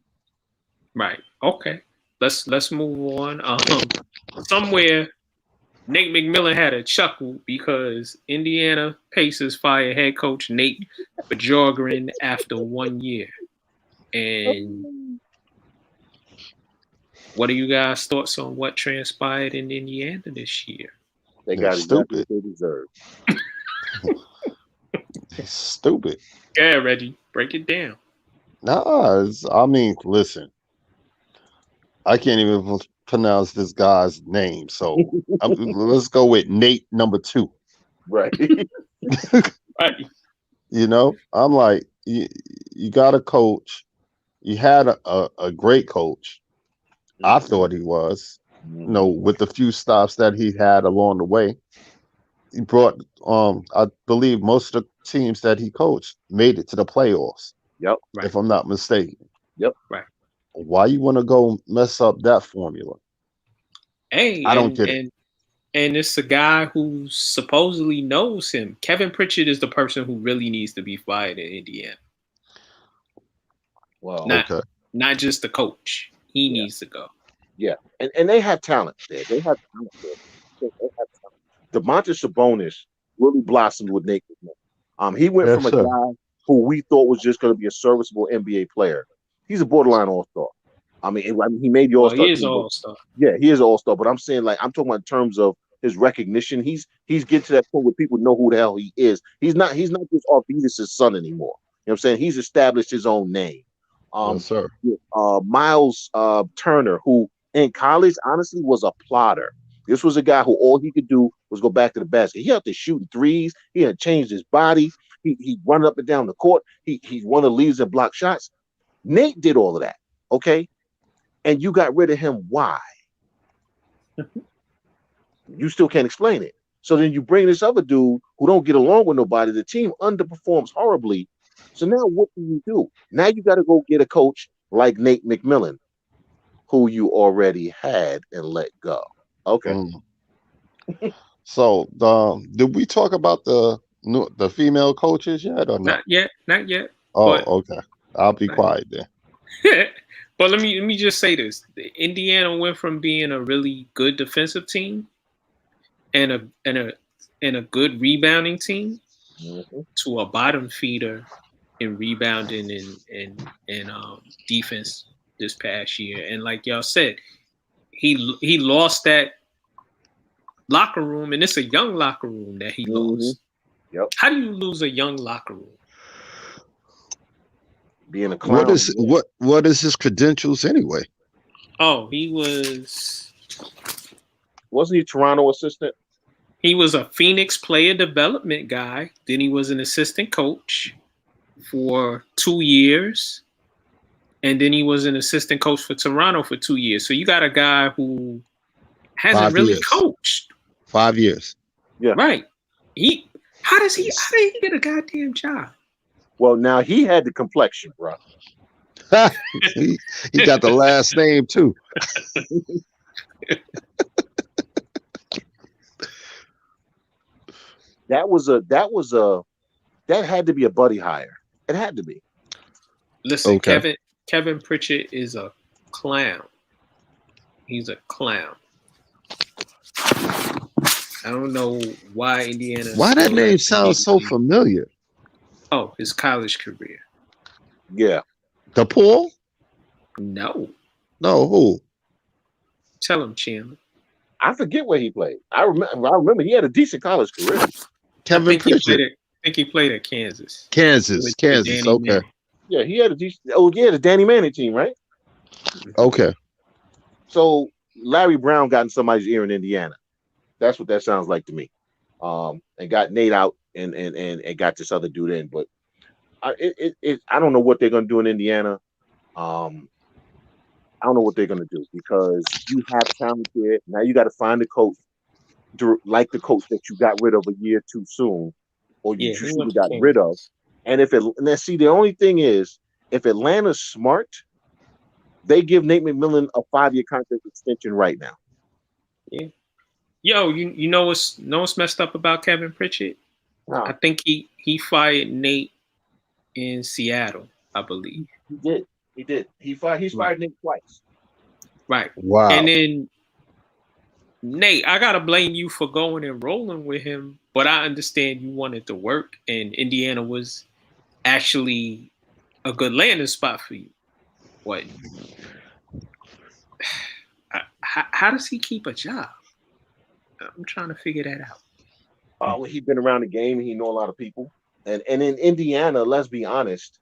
Right. Okay. Let's move on. Somewhere Nate McMillan had a chuckle because Indiana Pacers fired head coach Nate Bjorkgren after 1 year. And what are you guys' thoughts on what transpired in Indiana this year? They got exactly what they deserve. Stupid. Yeah, Reggie, break it down. Listen. I can't even pronounce this guy's name, so let's go with Nate number 2. Right. Right. I'm like, you got a coach. You had a great coach. I thought he was, with the few stops that he had along the way. He brought, I believe most of the teams that he coached made it to the playoffs. Yep. If I'm not mistaken. Yep. Right. Why you want to go mess up that formula? Hey, I don't get it. And it's a guy who supposedly knows him. Kevin Pritchard is the person who really needs to be fired in Indiana. Well, not just the coach. He needs to go. Yeah, and they have talent there. They have talent there. They have talent. DeMontis Sabonis really blossomed with Nate McMillan. He went Yes, from a sir. guy who we thought was just going to be a serviceable NBA player. He's a borderline all-star. I mean, he made the Well, all-star he is team. an all-star. Yeah, he is an all-star. But I'm saying, like, I'm talking about in terms of his recognition. He's getting to that point where people know who the hell he is. He's not just Arvidis' son anymore. You know what I'm saying? He's established his own name. Yes, sir. Miles Turner, who in college honestly was a plotter. This was a guy who all he could do was go back to the basket. He had to shoot threes. He had changed his body. He run up and down the court. He's one of the leaders in block shots. Nate did all of that. Okay. And you got rid of him. Why? You still can't explain it. So then you bring this other dude who don't get along with nobody. The team underperforms horribly. So now what do? Now you got to go get a coach like Nate McMillan, who you already had and let go. Okay. So did we talk about the female coaches yet or not? Not yet. Oh, but, okay. I'll be quiet then. But let me just say this: Indiana went from being a really good defensive team and a good rebounding team to a bottom feeder in rebounding and defense this past year. And like y'all said, he lost that locker room, and it's a young locker room that he lost. Yep. How do you lose a young locker room? Being a clown. What is his credentials anyway? Oh, wasn't he Toronto assistant? He was a Phoenix player development guy. Then he was an assistant coach for 2 years. And then he was an assistant coach for Toronto for 2 years. So you got a guy who hasn't really coached. 5 years. Yeah. Right. How did he get a goddamn job? Well, now he had the complexion, bro. he got the last name too. That had to be a buddy hire. It had to be. Listen, okay. Kevin Pritchett is a clown. He's a clown. I don't know why Indiana. Why that name sounds so familiar? Oh, his college career. Yeah. DePaul? No. No, who? Tell him, Chandler. I forget where he played. I remember he had a decent college career. Kevin Pritchett. I think he played at Kansas. Kansas. Okay. Manning. Yeah, he had a decent. Oh, yeah, the Danny Manning team, right? Okay. So Larry Brown got in somebody's ear in Indiana. That's what that sounds like to me. And got Nate out and got this other dude in. But I don't know what they're gonna do in Indiana. I don't know what they're gonna do because you have talent there. Now you got to find a coach like the coach that you got rid of a year too soon, or you should have got rid of. And the only thing is, if Atlanta's smart, they give Nate McMillan a 5-year contract extension right now. Yeah. Yo, you know what's messed up about Kevin Pritchett? Wow. I think he fired Nate in Seattle, I believe. He did. He's fired Nate twice. Right. Wow. And then Nate, I gotta blame you for going and rolling with him, but I understand you wanted to work, and Indiana was actually a good landing spot for you. What? How does he keep a job? I'm trying to figure that out. Well, he's been around the game. He know a lot of people, and in Indiana, let's be honest,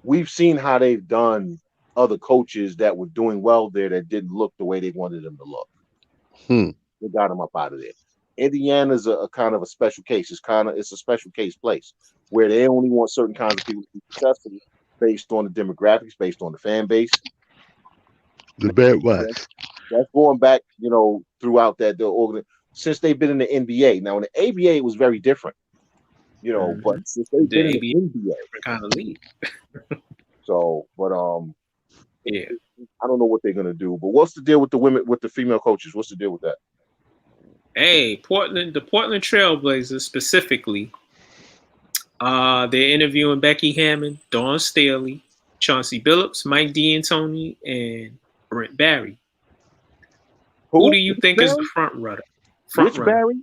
we've seen how they've done other coaches that were doing well there that didn't look the way they wanted them to look. They got them up out of there. Indiana's a kind of a special case. It's a special case place where they only want certain kinds of people to be successful based on the demographics, based on the fan base. The bad wax. That's going back, throughout the since they've been in the NBA. Now in the ABA it was very different, but since they've been in the NBA, kind of league. So, but yeah, I don't know what they're gonna do. But what's the deal with the female coaches? What's the deal with that? Hey, the Portland Trailblazers specifically, they're interviewing Becky Hammon, Dawn Staley, Chauncey Billups, Mike D'Antoni, and Brent Barry. Who do you think is the front runner? Which Barry?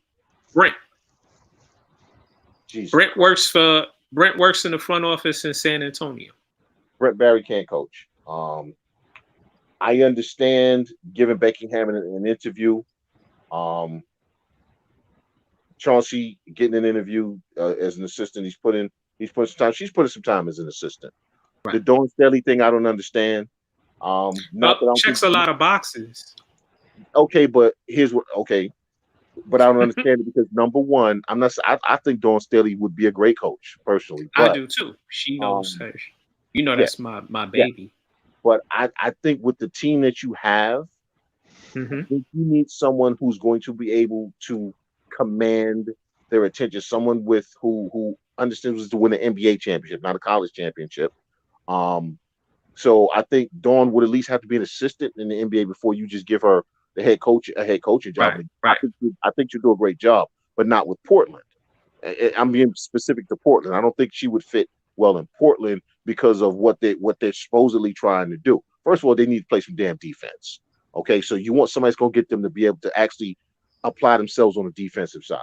Brent. Jesus. Brent works in the front office in San Antonio. Brent Barry can't coach. I understand giving Becky Hammon an interview. Chauncey getting an interview as an assistant. She's putting some time as an assistant. Right. The Dawn Staley thing, I don't understand. Checks a lot of boxes. Okay, but but I don't understand it because number one, I think Dawn Staley would be a great coach personally. But, I do too. She knows her. That's my baby. Yeah. But I think with the team that you have, I think you need someone who's going to be able to command their attention. Someone who understands to win an NBA championship, not a college championship. So I think Dawn would at least have to be an assistant in the NBA before you just give her a head coaching job. Right. I think she'll do a great job, but not with Portland. I'm being specific to Portland. I don't think she would fit well in Portland because of what they're supposedly trying to do. First of all, they need to play some damn defense. Okay, so you want somebody that's going to get them to be able to actually apply themselves on the defensive side.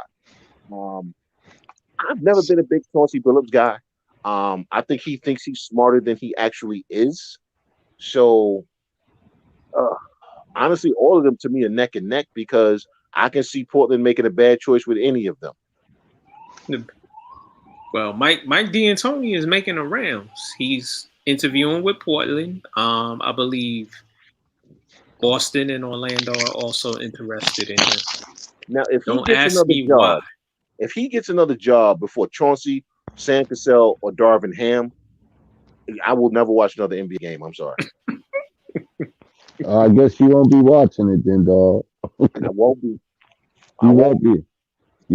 I've never been a big Chauncey Billups guy. I think he thinks he's smarter than he actually is. So, honestly, all of them to me are neck and neck because I can see Portland making a bad choice with any of them. Well, Mike Diantoni is making the rounds. He's interviewing with Portland. I believe Boston and Orlando are also interested in him. Now, if he gets another job before Chauncey, Sam Cassell, or Darvin Ham, I will never watch another NBA game. I'm sorry. I guess you won't be watching it then, dog. I won't be. You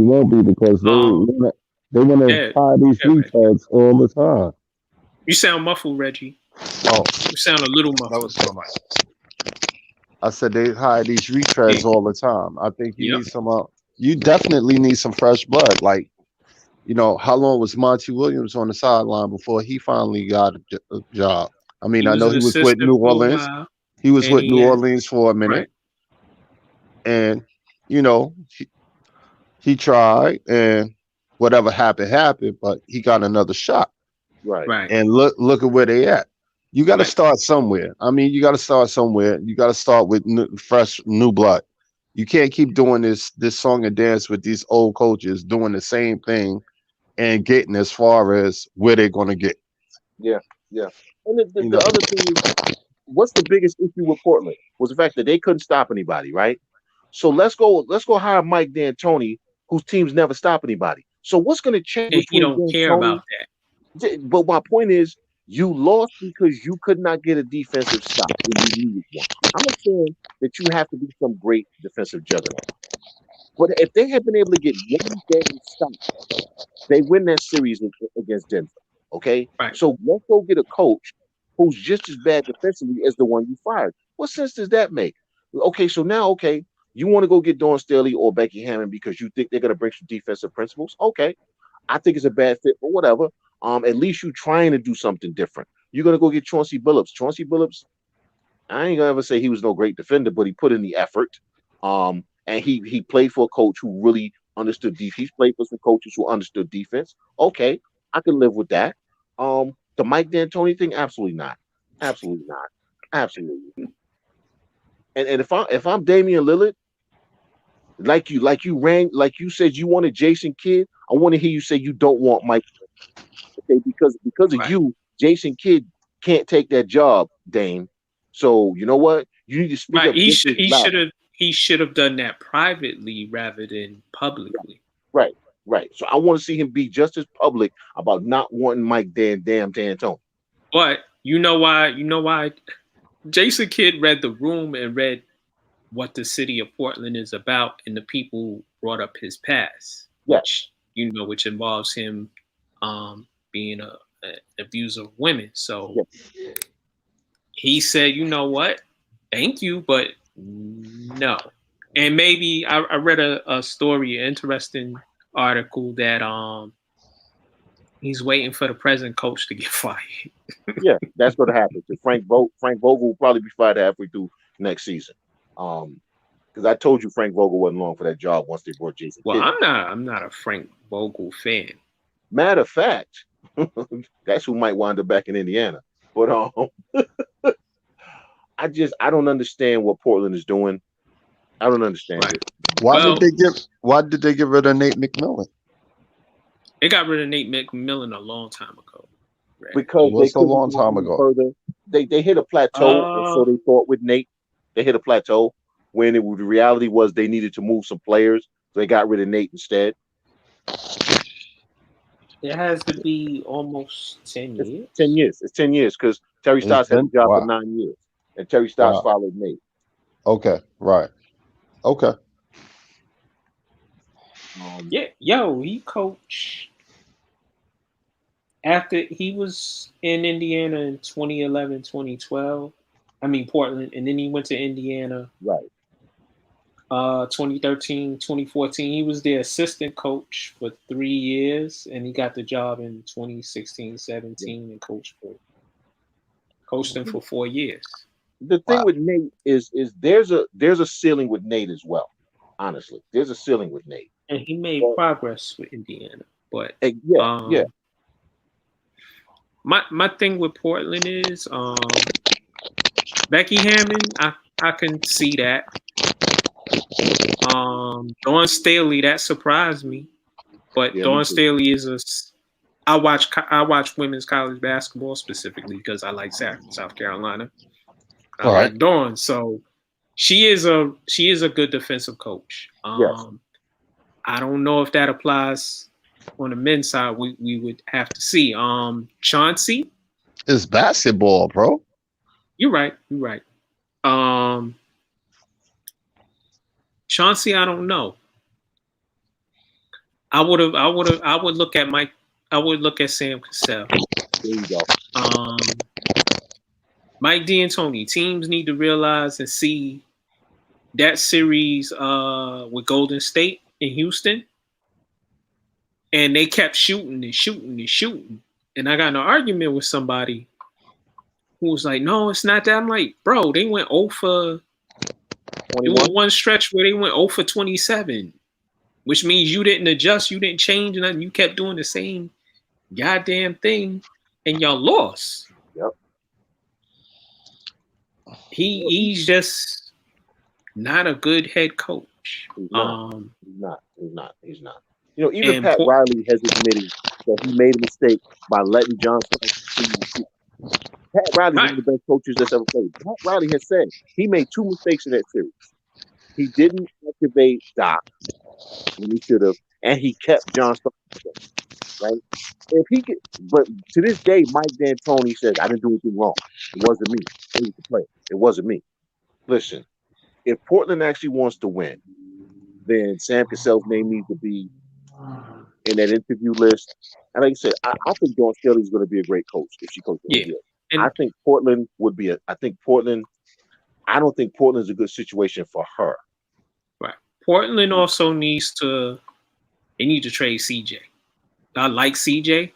won't be because they want to tie these retards all the time. You sound muffled, Reggie. Oh, you sound a little muffled. That was so much. I said they hire these retreads all the time. I think you need some. You definitely need some fresh blood. Like, how long was Monty Williams on the sideline before he finally got a job? I mean, I know he was with New Orleans. He was with New Orleans for a minute, and he tried, and whatever happened. But he got another shot. Right. And look at where they at. You got to start somewhere. I mean, you got to start somewhere. You got to start with fresh new blood. You can't keep doing this song and dance with these old coaches doing the same thing and getting as far as where they're going to get. Yeah. And the other thing is, what's the biggest issue with Portland was the fact that they couldn't stop anybody, right? So let's go hire Mike D'Antoni, whose teams never stop anybody. So what's going to change? You don't care about that. But my point is, you lost because you could not get a defensive stop when you needed one. I'm not saying that you have to be some great defensive juggernaut. But if they had been able to get one game stop, they win that series against Denver. Okay? Right. So let's go get a coach who's just as bad defensively as the one you fired. What sense does that make? Okay, so now, you want to go get Dawn Staley or Becky Hammon because you think they're going to bring some defensive principles? Okay. I think it's a bad fit, but whatever. At least you're trying to do something different. You're going to go get Chauncey Billups. Chauncey Billups, I ain't going to ever say he was no great defender, but he put in the effort. And he played for a coach who really understood defense. He's played for some coaches who understood defense. Okay, I can live with that. The Mike D'Antoni thing, absolutely not. Absolutely not. Absolutely. And if I'm Damian Lillard, like you said you wanted Jason Kidd, I want to hear you say you don't want Mike. Okay, because of you, Jason Kidd can't take that job, Dame. So you know what? You need to speak up. He should have done that privately rather than publicly. Right. So I want to see him be just as public about not wanting Mike D'Antoni. But you know why? Jason Kidd read the room and read what the city of Portland is about, and the people brought up his past, which involves him being an abuser of women. So he said, you know what? Thank you, but no. And maybe I read a story, an interesting article that he's waiting for the present coach to get fired. Yeah, that's going to happen. Frank Vogel will probably be fired halfway through next season. Because I told you Frank Vogel wasn't long for that job once they brought Jason Well, Kidd. I'm not a Frank Vogel fan. Matter of fact, that's who might wind up back in Indiana. But I don't understand what Portland is doing. I don't understand it. Why did they get rid of Nate McMillan? They got rid of Nate McMillan a long time ago. Right? Because What's they a long time ago? Further. They hit a plateau, so they thought with Nate. They hit a plateau when the reality was they needed to move some players. So they got rid of Nate instead. It has to be almost 10 years. It's 10 years. It's 10 years because Terry Stotts had the job for 9 years. And Terry Stotts followed Nate. Okay, right. Okay. He coached after he was in Indiana in 2011, 2012. I mean, Portland. And then he went to Indiana. Right. 2013, 2014. He was their assistant coach for 3 years, and he got the job in 2016, 17, and coached them for 4 years. The thing with Nate is there's a ceiling with Nate as well. Honestly, there's a ceiling with Nate, and he made progress with Indiana. But my thing with Portland is Becky Hammon. I can see that. Dawn Staley, that surprised me, but Dawn Staley is I watch women's college basketball specifically because I like South Carolina. I like Dawn, so she is a good defensive coach. I don't know if that applies on the men's side. We would have to see. Chauncey, it's basketball, bro. You're right. Chauncey, I don't know. I would look at Sam Cassell. There you go. Mike D'Antoni. Teams need to realize and see that series with Golden State in Houston, and they kept shooting. And I got in an argument with somebody who was like, "No, it's not that." I'm like, "Bro, they went 0 for." It was one stretch where they went 0 for 27, which means you didn't adjust, you didn't change nothing, you kept doing the same goddamn thing, and y'all lost. Yep. He's just not a good head coach. He's not. You know, even Pat Riley has admitted that he made a mistake by letting John Stockton. Pat Riley is one of the best coaches that's ever played. Pat Riley has said he made 2 mistakes in that series. He didn't activate Doc when he should have, and he kept John Stockton, right? But to this day, Mike D'Antoni says, "I didn't do anything wrong. It wasn't me. It was the player. It wasn't me." Listen, if Portland actually wants to win, then Sam Cassell's name needs to be in that interview list. And like I said, I think Dawn Staley is going to be a great coach if she coaches. Yeah. I think Portland would be I don't think Portland is a good situation for her. Right. Portland also needs to trade CJ. I like CJ,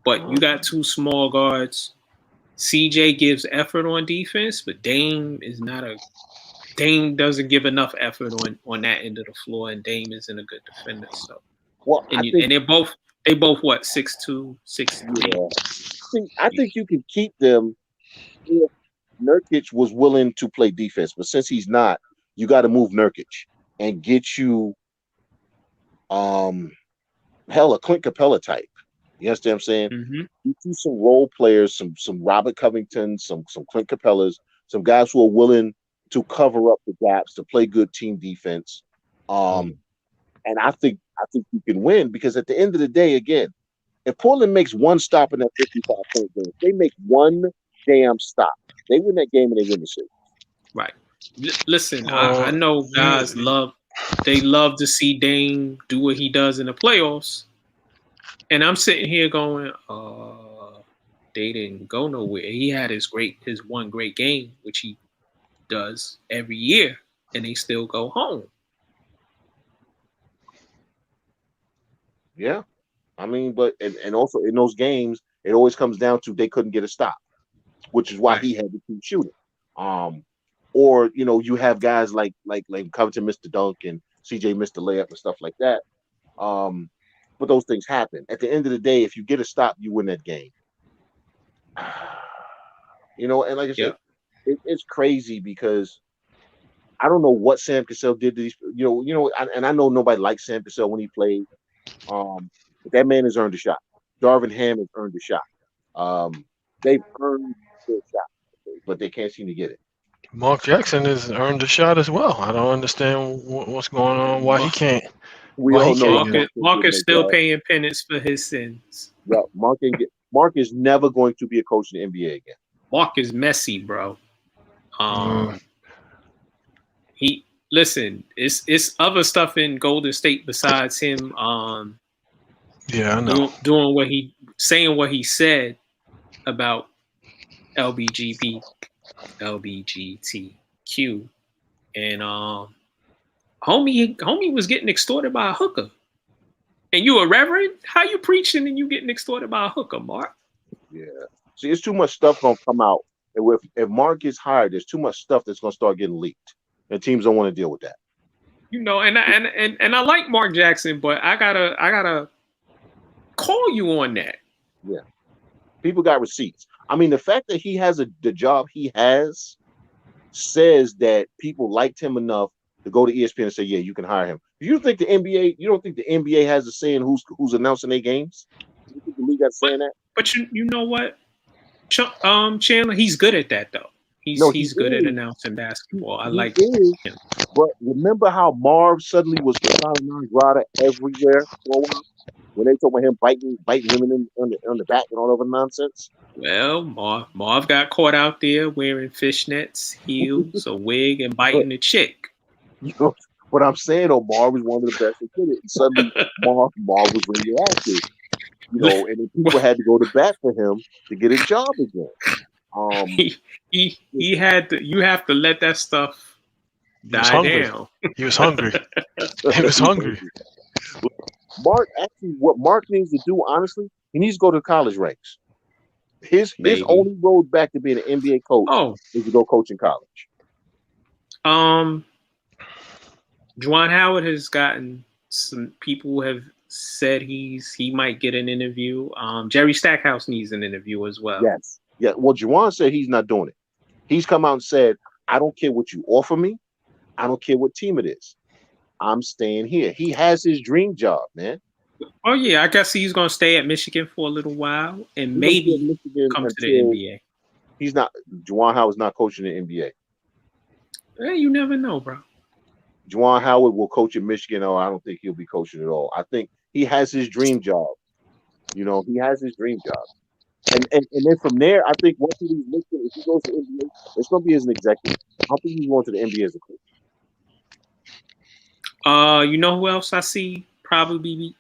but you got 2 small guards. CJ gives effort on defense, but Dame doesn't give enough effort on that end of the floor, and Dame isn't a good defender. So and they're both what, 6'2", 6'3". I think you can keep them if Nurkic was willing to play defense, but since he's not, you got to move Nurkic and get you, a Clint Capella type. You understand what I'm saying? Mm-hmm. You see some role players, some Robert Covington, some Clint Capellas, some guys who are willing to cover up the gaps, to play good team defense. And I think you can win because at the end of the day, again, if Portland makes one stop in that 55-point game, they make one damn stop, they win that game and they win the series. Right. Listen, I know guys love to see Dame do what he does in the playoffs. And I'm sitting here going, they didn't go nowhere. He had his one great game, which he does every year, and they still go home. Yeah. I mean, but and also in those games, it always comes down to they couldn't get a stop, which is why he had to keep shooting. or you have guys like Covington missed the dunk and CJ missed the layup and stuff like that. But those things happen. At the end of the day, if you get a stop, you win that game. And like I said, it's crazy because I don't know what Sam Cassell did to these. And I know nobody likes Sam Cassell when he played. But that man has earned a shot. Darvin Ham has earned a shot. They've earned their shot, but they can't seem to get it. Mark Jackson has earned a shot as well. I don't understand what's going on. Why he can't? We all know Mark is still paying penance for his sins. Yeah, Mark is never going to be a coach in the NBA again. Mark is messy, bro. It's other stuff in Golden State besides him. Yeah, I know. Doing what he said about LBGP, LBGTQ, and homie was getting extorted by a hooker. And you a reverend? How you preaching and you getting extorted by a hooker, Mark? Yeah. See, it's too much stuff gonna come out. And if Mark gets hired, there's too much stuff that's gonna start getting leaked, and teams don't want to deal with that. And I like Mark Jackson, but I gotta call you on that. Yeah. People got receipts. I mean, the fact that he has the job he has says that people liked him enough to go to ESPN and say, "Yeah, you can hire him." You don't think the NBA has a say in who's announcing their games? You think the league got a say in that? But you know what, Chandler, he's good at that though. He's good at announcing basketball. I like him. But remember how Marv suddenly was persona non grata everywhere for a while? When they talk about him biting women on the back and all over nonsense. Well, Marv got caught out there wearing fishnets, heels, a wig, and biting a chick. What I'm saying, though, Marv was one of the best that did it. And suddenly, Marv was radioactive. And then people had to go to bat for him to get a job again. He had to. You have to let that stuff die down. He was hungry. He was hungry. What Mark needs to do, honestly, he needs to go to college ranks. His only road back to being an NBA coach is to go coach in college. Juwan Howard has gotten some people who have said he might get an interview. Jerry Stackhouse needs an interview as well. Yes. Yeah. Well, Juwan said he's not doing it. He's come out and said, "I don't care what you offer me. I don't care what team it is. I'm staying here." He has his dream job, man. Oh yeah, I guess he's gonna stay at Michigan for a little while and maybe come to the NBA. He's not. Juwan Howard's not coaching the NBA. You never know, bro. Juwan Howard will coach at Michigan, or I don't think he'll be coaching at all. I think he has his dream job. He has his dream job. And then from there, I think once he's Michigan, if he goes to the NBA, it's going to be as an executive. I don't think he's going to the NBA as a coach. You know who else I see probably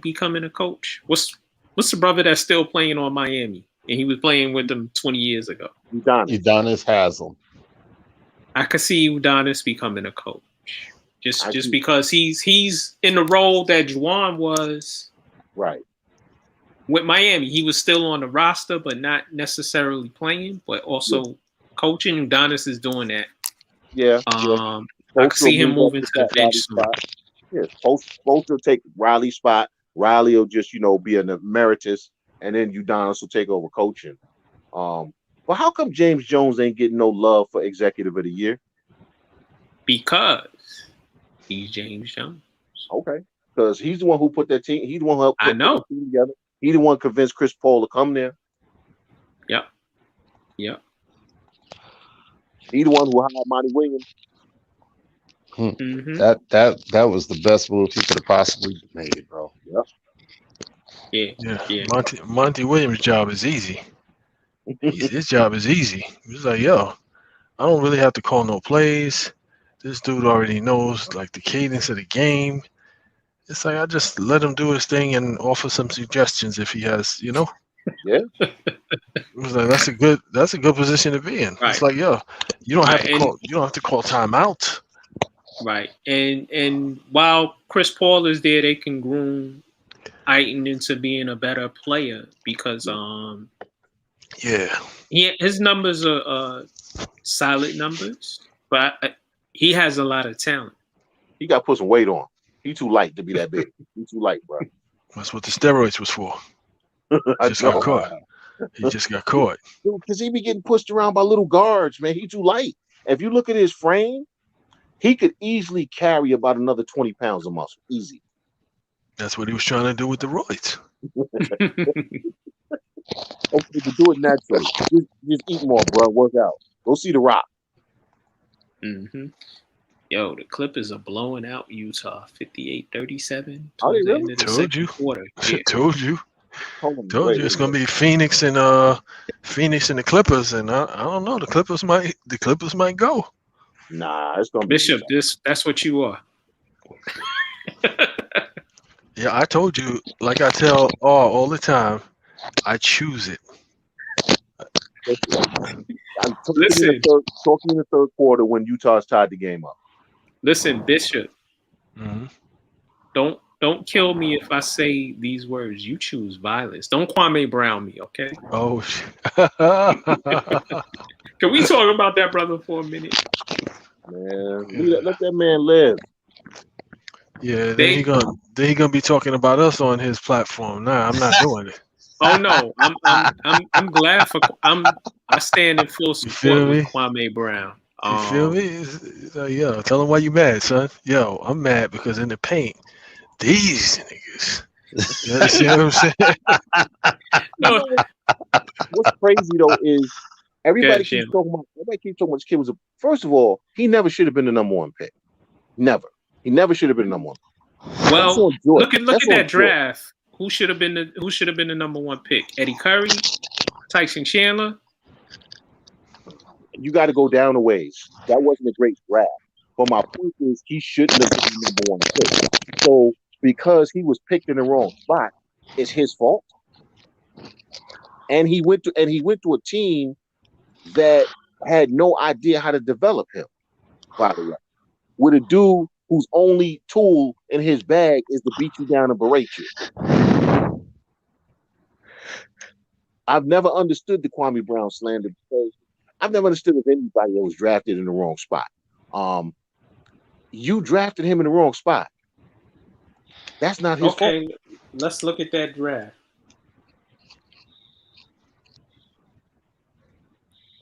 becoming a coach? What's the brother that's still playing on Miami? And he was playing with them 20 years ago. Udonis Haslem. I could see Udonis becoming a coach. Just because he's in the role that Juwan was. Right. With Miami, he was still on the roster, but not necessarily playing, but also coaching. Udonis is doing that. Yeah. I can see him moving to the bench soon. Yeah, both will take Riley's spot. Riley will just, be an emeritus, and then Udonis will take over coaching. But how come James Jones ain't getting no love for Executive of the Year? Because he's James Jones. Okay. Because he's the one who put that team. He's the one who helped put that team together. He the one convinced Chris Paul to come there. Yep. He the one who hired Monty Williams. Mm-hmm. That was the best move he could have possibly made, bro. Yep. Yeah. Monty Williams' job is easy. His job is easy. He's like, yo, I don't really have to call no plays. This dude already knows like the cadence of the game. It's like I just let him do his thing and offer some suggestions if he has, Yeah. It was like that's a good position to be in. Right. It's like, yo, you don't have to call timeout. Right. And while Chris Paul is there, they can groom Ayton into being a better player because his numbers are solid numbers, but he has a lot of talent. He got to put some weight on. He too light to be that big. He too light, bro. That's what the steroids was for. I Just know. got caught. He just got caught. Because he be getting pushed around by little guards, man. He too light. If you look at his frame, he could easily carry about another 20 pounds of muscle. Easy. That's what he was trying to do with the roids. Okay, to do it naturally. Just eat more, bro. Work out. Go see The Rock. Mm-hmm. Yo, the Clippers are blowing out Utah 58-37. Are they really? Told you. Quarter. Yeah. Told you. Told you it's gonna be Phoenix and the Clippers, and I don't know. The Clippers might go. Nah, it's gonna be Bishop. That's what you are. Yeah, I told you. Like I tell all the time, I choose it. I'm talking in the third quarter when Utah's tied the game up. Listen, Bishop. Mm-hmm. Don't kill me if I say these words. You choose violence. Don't Kwame Brown me, okay? Oh, Can we talk about that brother for a minute? Man, let that man live. Yeah, then he gonna be talking about us on his platform. Nah, I'm not doing it. Oh no, I'm glad for I stand in full support with Kwame Brown. You feel me? Yo, tell him why you mad, son. Yo, I'm mad because in the paint, these niggas. You see what I'm saying? No. What's crazy though is everybody keeps talking about this kid was first of all, he never should have been the number one pick. Never. He never should have been the number one. Well, look at that draft. Who should have been the number one pick? Eddie Curry, Tyson Chandler. You got to go down a ways. That wasn't a great draft. But my point is, he shouldn't have been the number one pick. So because he was picked in the wrong spot, it's his fault. And he went to a team that had no idea how to develop him. By the way, with a dude whose only tool in his bag is to beat you down and berate you. I've never understood the Kwame Brown slander because I've never understood if anybody that was drafted in the wrong spot. You drafted him in the wrong spot. That's not his fault. Okay, let's look at that draft.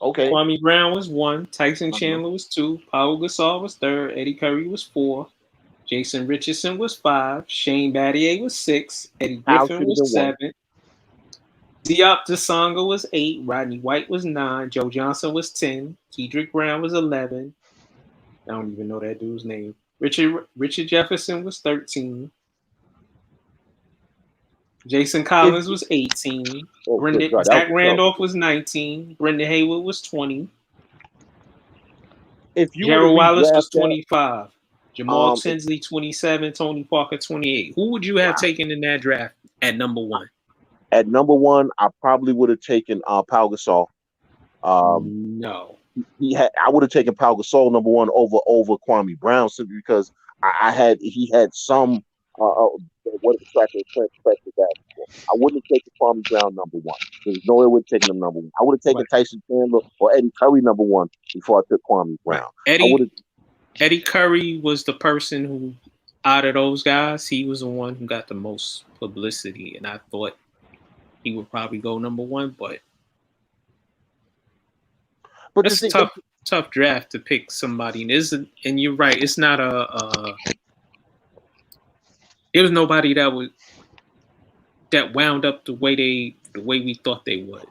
Okay. Kwame Brown was 1, Tyson Chandler was 2, Paul Gasol was 3rd, Eddie Curry was 4, Jason Richardson was 5, Shane Battier was 6, Eddie Griffin was 7, Diop Desonga was 8, Rodney White was 9, Joe Johnson was 10, Kedrick Brown was 11. I don't even know that dude's name. Richard Jefferson was 13. Jason Collins was 18. Zach Randolph was 19. Brendan Haywood was 20. Gerald Wallace was 25. Jamal Tinsley 27. Tony Parker 28. Who would you have taken in that draft at number 1? At number 1, I probably would have taken Pau Gasol. No. I would have taken Pau Gasol number 1 over Kwame Brown simply because he had some what the track that. I wouldn't have taken Kwame Brown number 1. There's no way I would have taken him number 1. I would have taken Tyson Chandler or Eddie Curry number 1 before I took Kwame Brown. Eddie Curry was the person who, out of those guys, he was the one who got the most publicity, and I thought he would probably go number 1, but it's a tough draft to pick somebody. And you're right, it's not there was nobody that wound up the way we thought they would.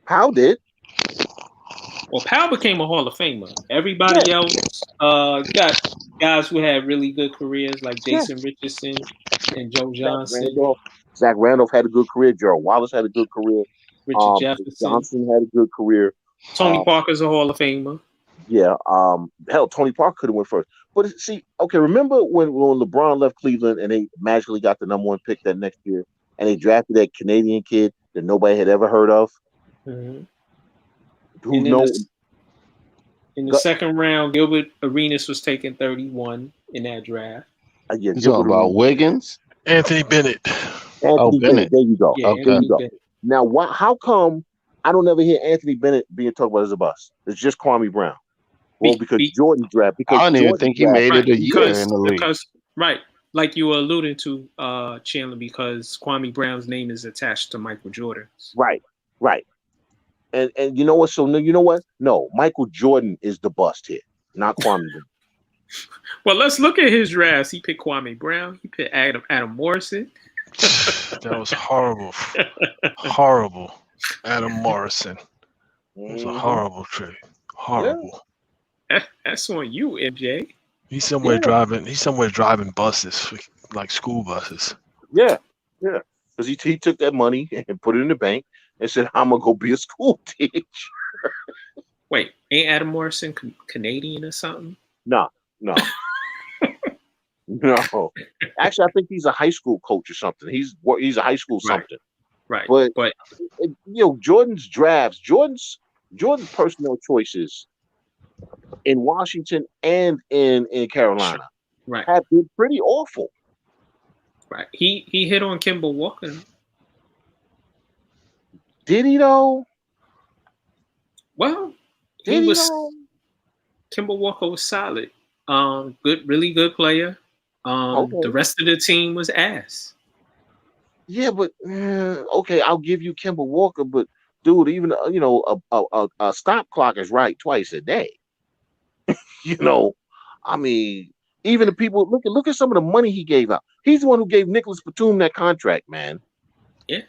Powell did. Well, Powell became a Hall of Famer. Everybody else got guys who had really good careers like Jason Richardson and Joe Johnson. Zach Randolph had a good career. Gerald Wallace had a good career. Richard Jefferson. Johnson had a good career. Tony Parker's a Hall of Famer. Yeah. Hell, Tony Parker could have went first. But see, okay, remember when LeBron left Cleveland and they magically got the number 1 pick that next year, and they drafted that Canadian kid that nobody had ever heard of? Mm-hmm. In the second round, Gilbert Arenas was taken 31 in that draft. You talking about Wiggins? Anthony Bennett. Bennett. There you go. Yeah, There you go. Now, how come I don't ever hear Anthony Bennett being talked about as a bust. It's just Kwame Brown. Well, because Jordan draft. Because I don't even Jordan think he draft, made it a year because in the league. because right, like you were alluding to, Chandler, because Kwame Brown's name is attached to Michael Jordan's. Right. And you know what? So no, you know what? No, Michael Jordan is the bust here, not Kwame Brown. Well, let's look at his drafts. He picked Kwame Brown. He picked Adam Morrison. That was horrible. Horrible. Adam Morrison. It was a horrible trade. Horrible. That's on you, MJ. He's somewhere driving buses, like school buses. Yeah. Because he took that money and put it in the bank and said, "I'm gonna go be a school teacher." Wait, ain't Adam Morrison Canadian or something? No. No. Actually, I think he's a high school coach or something. He's a high school something. Right. But Jordan's drafts, Jordan's personnel choices in Washington and in Carolina, right, have been pretty awful. Right. He hit on Kemba Walker. Did he though? Well, Kemba Walker was solid. Really good player. Okay. The rest of the team was ass. Yeah, but okay, I'll give you Kemba Walker, but dude, even a stop clock is right twice a day. I mean, even the people look at some of the money he gave out. He's the one who gave Nicholas Batum that contract, man. Yeah,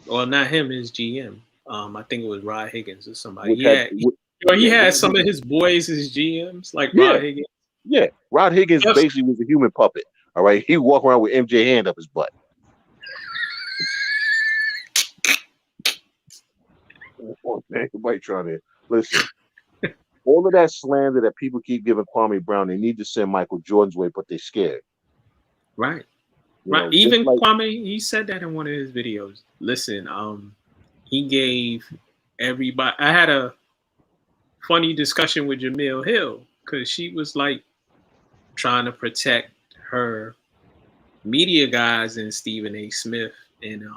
well, not him, his GM. I think it was Rod Higgins or somebody. He had some of his boys as GMs, like Rod Higgins. Yeah, Rod Higgins basically was a human puppet. All right, he walk around with MJ hand up his butt. Everybody trying to listen. All of that slander that people keep giving Kwame Brown, they need to send Michael Jordan's way, but they're scared. Right. Even Kwame, he said that in one of his videos. Listen, he gave everybody. I had a funny discussion with Jamil Hill because she was like trying to protect her media guys and Stephen A. Smith and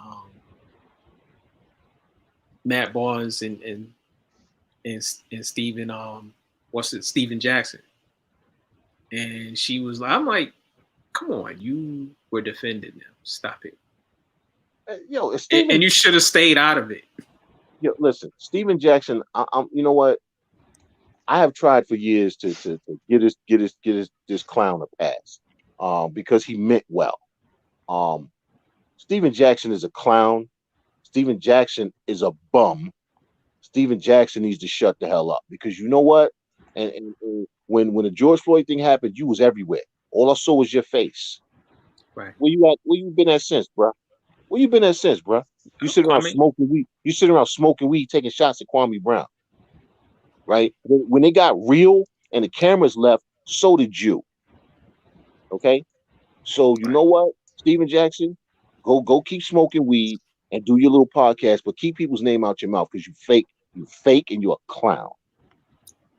Matt Barnes and Stephen Stephen Jackson. And she was like, I'm like, come on, you were defending them. Stop it. And you should have stayed out of it. Listen, Stephen Jackson, I'm you know what? I have tried for years to get this clown a pass. Because he meant well. Stephen Jackson is a clown. Stephen Jackson is a bum. Stephen Jackson needs to shut the hell up because you know what? And when the George Floyd thing happened, you was everywhere. All I saw was your face. Right. Where you at? Where you been at since, bruh? Where you been at since, bruh? You sitting around smoking weed. You sitting around smoking weed, taking shots at Kwame Brown. Right? When they got real and the cameras left, so did you. Okay? So you know what, Stephen Jackson? Go keep smoking weed and do your little podcast, but keep people's name out your mouth because you fake and you're a clown.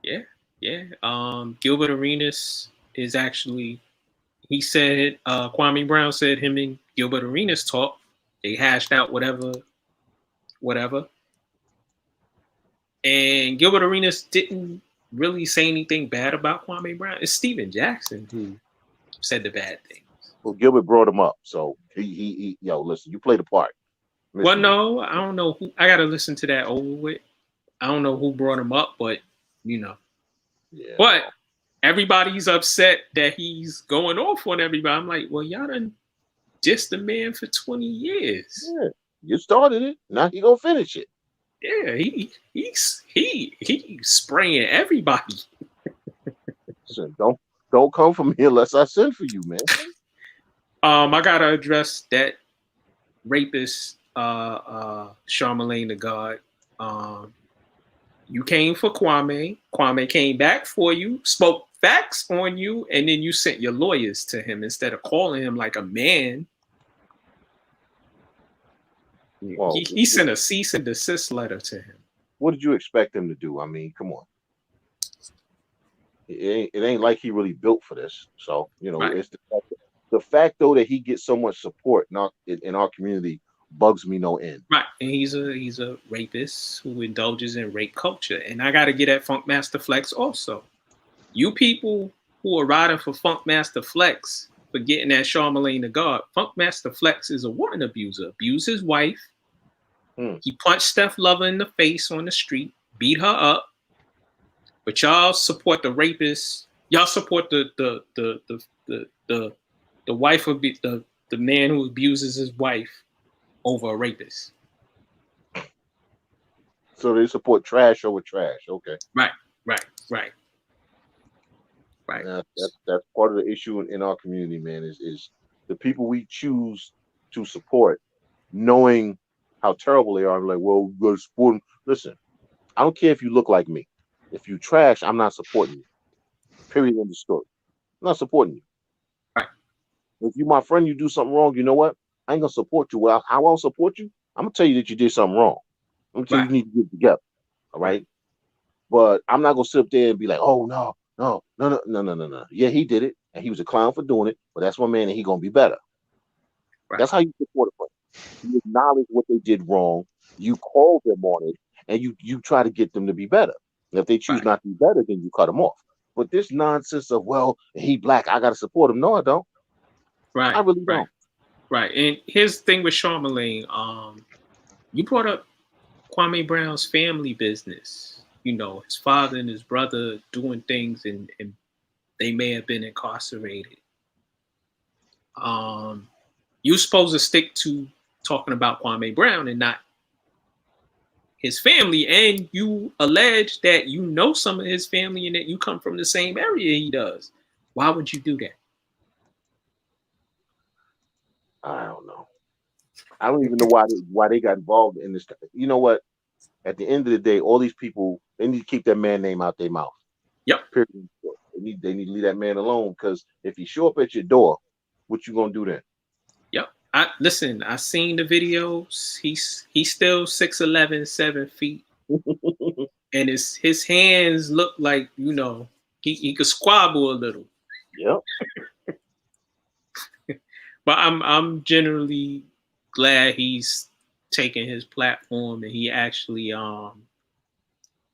Yeah. Gilbert Arenas is actually, he said, Kwame Brown said him and Gilbert Arenas talked. They hashed out whatever. And Gilbert Arenas didn't really say anything bad about Kwame Brown. It's Stephen Jackson who said the bad things. Well, Gilbert brought him up, so he listen, you played a part. Well, no, I don't know who. I gotta listen to that over with. I don't know who brought him up, but Yeah. But everybody's upset that he's going off on everybody. I'm like, well, y'all done just the man for 20 years. Yeah, you started it. Now he gonna finish it. Yeah, he's spraying everybody. Listen, don't come from here unless I send for you, man. I gotta address that rapist, Charlamagne the God. You came for Kwame. Kwame came back for you, spoke facts on you, and then you sent your lawyers to him instead of calling him like a man. Well, he sent a cease and desist letter to him. What did you expect him to do? I mean, come on. It ain't like he really built for this. So, right. It's the fact though that he gets so much support in our community bugs me no end. Right, and he's a rapist who indulges in rape culture, and I got to get at Funkmaster Flex also. You people who are riding for Funkmaster Flex for getting that Charlamagne the God, Funkmaster Flex is a woman abuser. Abused his wife. He punched Steph Lover in the face on the street, beat her up. But y'all support the rapist. Y'all support the wife of the man who abuses his wife over a rapist. So they support trash over trash. Okay. Right. That's part of the issue in our community, man, is the people we choose to support, knowing how terrible they are. I'm like, well, we gotta support them. Listen, I don't care if you look like me. If you trash, I'm not supporting you. Period. End of story. I'm not supporting you. Right. If you my friend, you do something wrong, you know what? I ain't gonna support you. Well, how I'll support you? I'm gonna tell you that you did something wrong. I'm gonna tell you you need to get together. All right. But I'm not gonna sit up there and be like, oh no. Yeah, he did it, and he was a clown for doing it. But that's my man, and he gonna be better. Right. That's how you support a person. You acknowledge what they did wrong. You call them on it, and you try to get them to be better. And if they choose not to be better, then you cut them off. But this nonsense of, well, he black, I gotta support him. No, I don't. Right. I really don't. Right. And here's the thing with Charlamagne. You brought up Kwame Brown's family business. You know, his father and his brother doing things, and they may have been incarcerated. You're supposed to stick to talking about Kwame Brown and not his family. And you allege that you know some of his family and that you come from the same area he does. Why would you do that? I don't know. I don't even know why they got involved in this. You know what? At the end of the day, all these people, they need to keep that man name out their mouth. Yep. Period. They need to leave that man alone, because if he show up at your door, what you gonna do then? Yep. I seen the videos. He's still 6'11", 7 feet. And his hands look like, you know, he could squabble a little. Yep. But I'm generally glad he's taking his platform, and he actually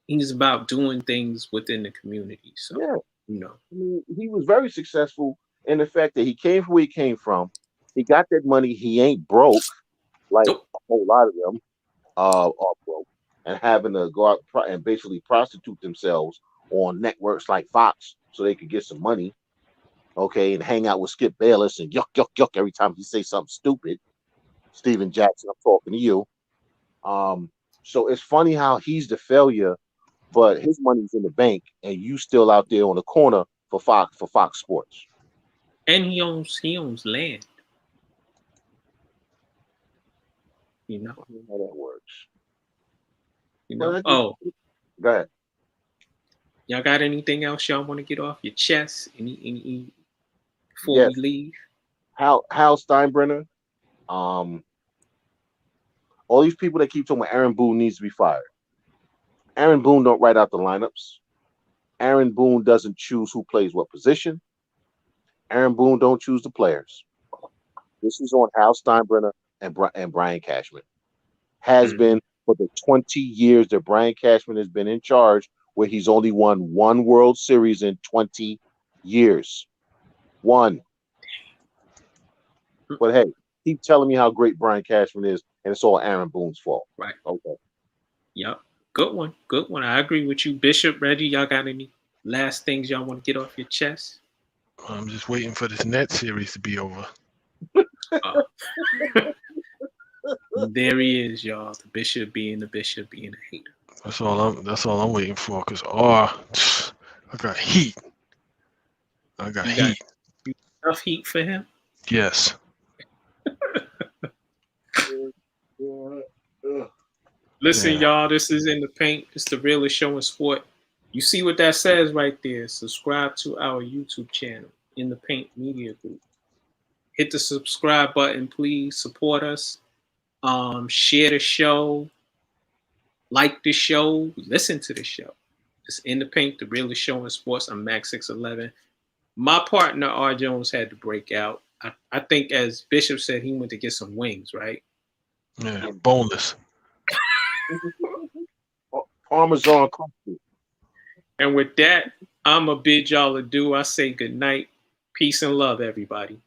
he's about doing things within the community. So yeah, you know, I mean, he was very successful in the fact that he came from where he came from. He got that money. He ain't broke like a whole lot of them are broke and having to go out and basically prostitute themselves on networks like Fox so they could get some money. Okay, and hang out with Skip Bayless and yuck every time he say something stupid. Steven Jackson, I'm talking to you. So it's funny how he's the failure, but his money's in the bank, and you still out there on the corner for Fox Sports. And he owns land. You know, I don't know how that works. You know. Go ahead. Y'all got anything else y'all want to get off your chest? Any before we leave? Hal Steinbrenner. All these people that keep talking about Aaron Boone needs to be fired. Aaron Boone don't write out the lineups. Aaron Boone doesn't choose who plays what position. Aaron Boone don't choose the players. This is on Hal Steinbrenner and Brian Cashman. Has been for the 20 years that Brian Cashman has been in charge, where he's only won one World Series in 20 years. One. But hey, keep telling me how great Brian Cashman is, and it's all Aaron Boone's fault. Right. Okay. Yep. Good one. I agree with you. Bishop, Reggie, y'all got any last things y'all want to get off your chest? I'm just waiting for this net series to be over. There he is, y'all. The bishop being a hater. That's all I'm waiting for. Cause I got heat. You got enough heat for him? Yes. Listen, y'all, this is In the Paint. It's the realest show in sport. You see what that says right there. Subscribe to our YouTube channel, In the Paint Media Group. Hit the subscribe button, please. Support us. Share the show. Like the show. Listen to the show. It's In the Paint, the realest show in sports. I'm Max 611. My partner, R. Jones, had to break out. I think, as Bishop said, he went to get some wings, right? Yeah, boneless. Parmesan crusted. And with that, I'm a bid y'all adieu. I say good night. Peace and love, everybody.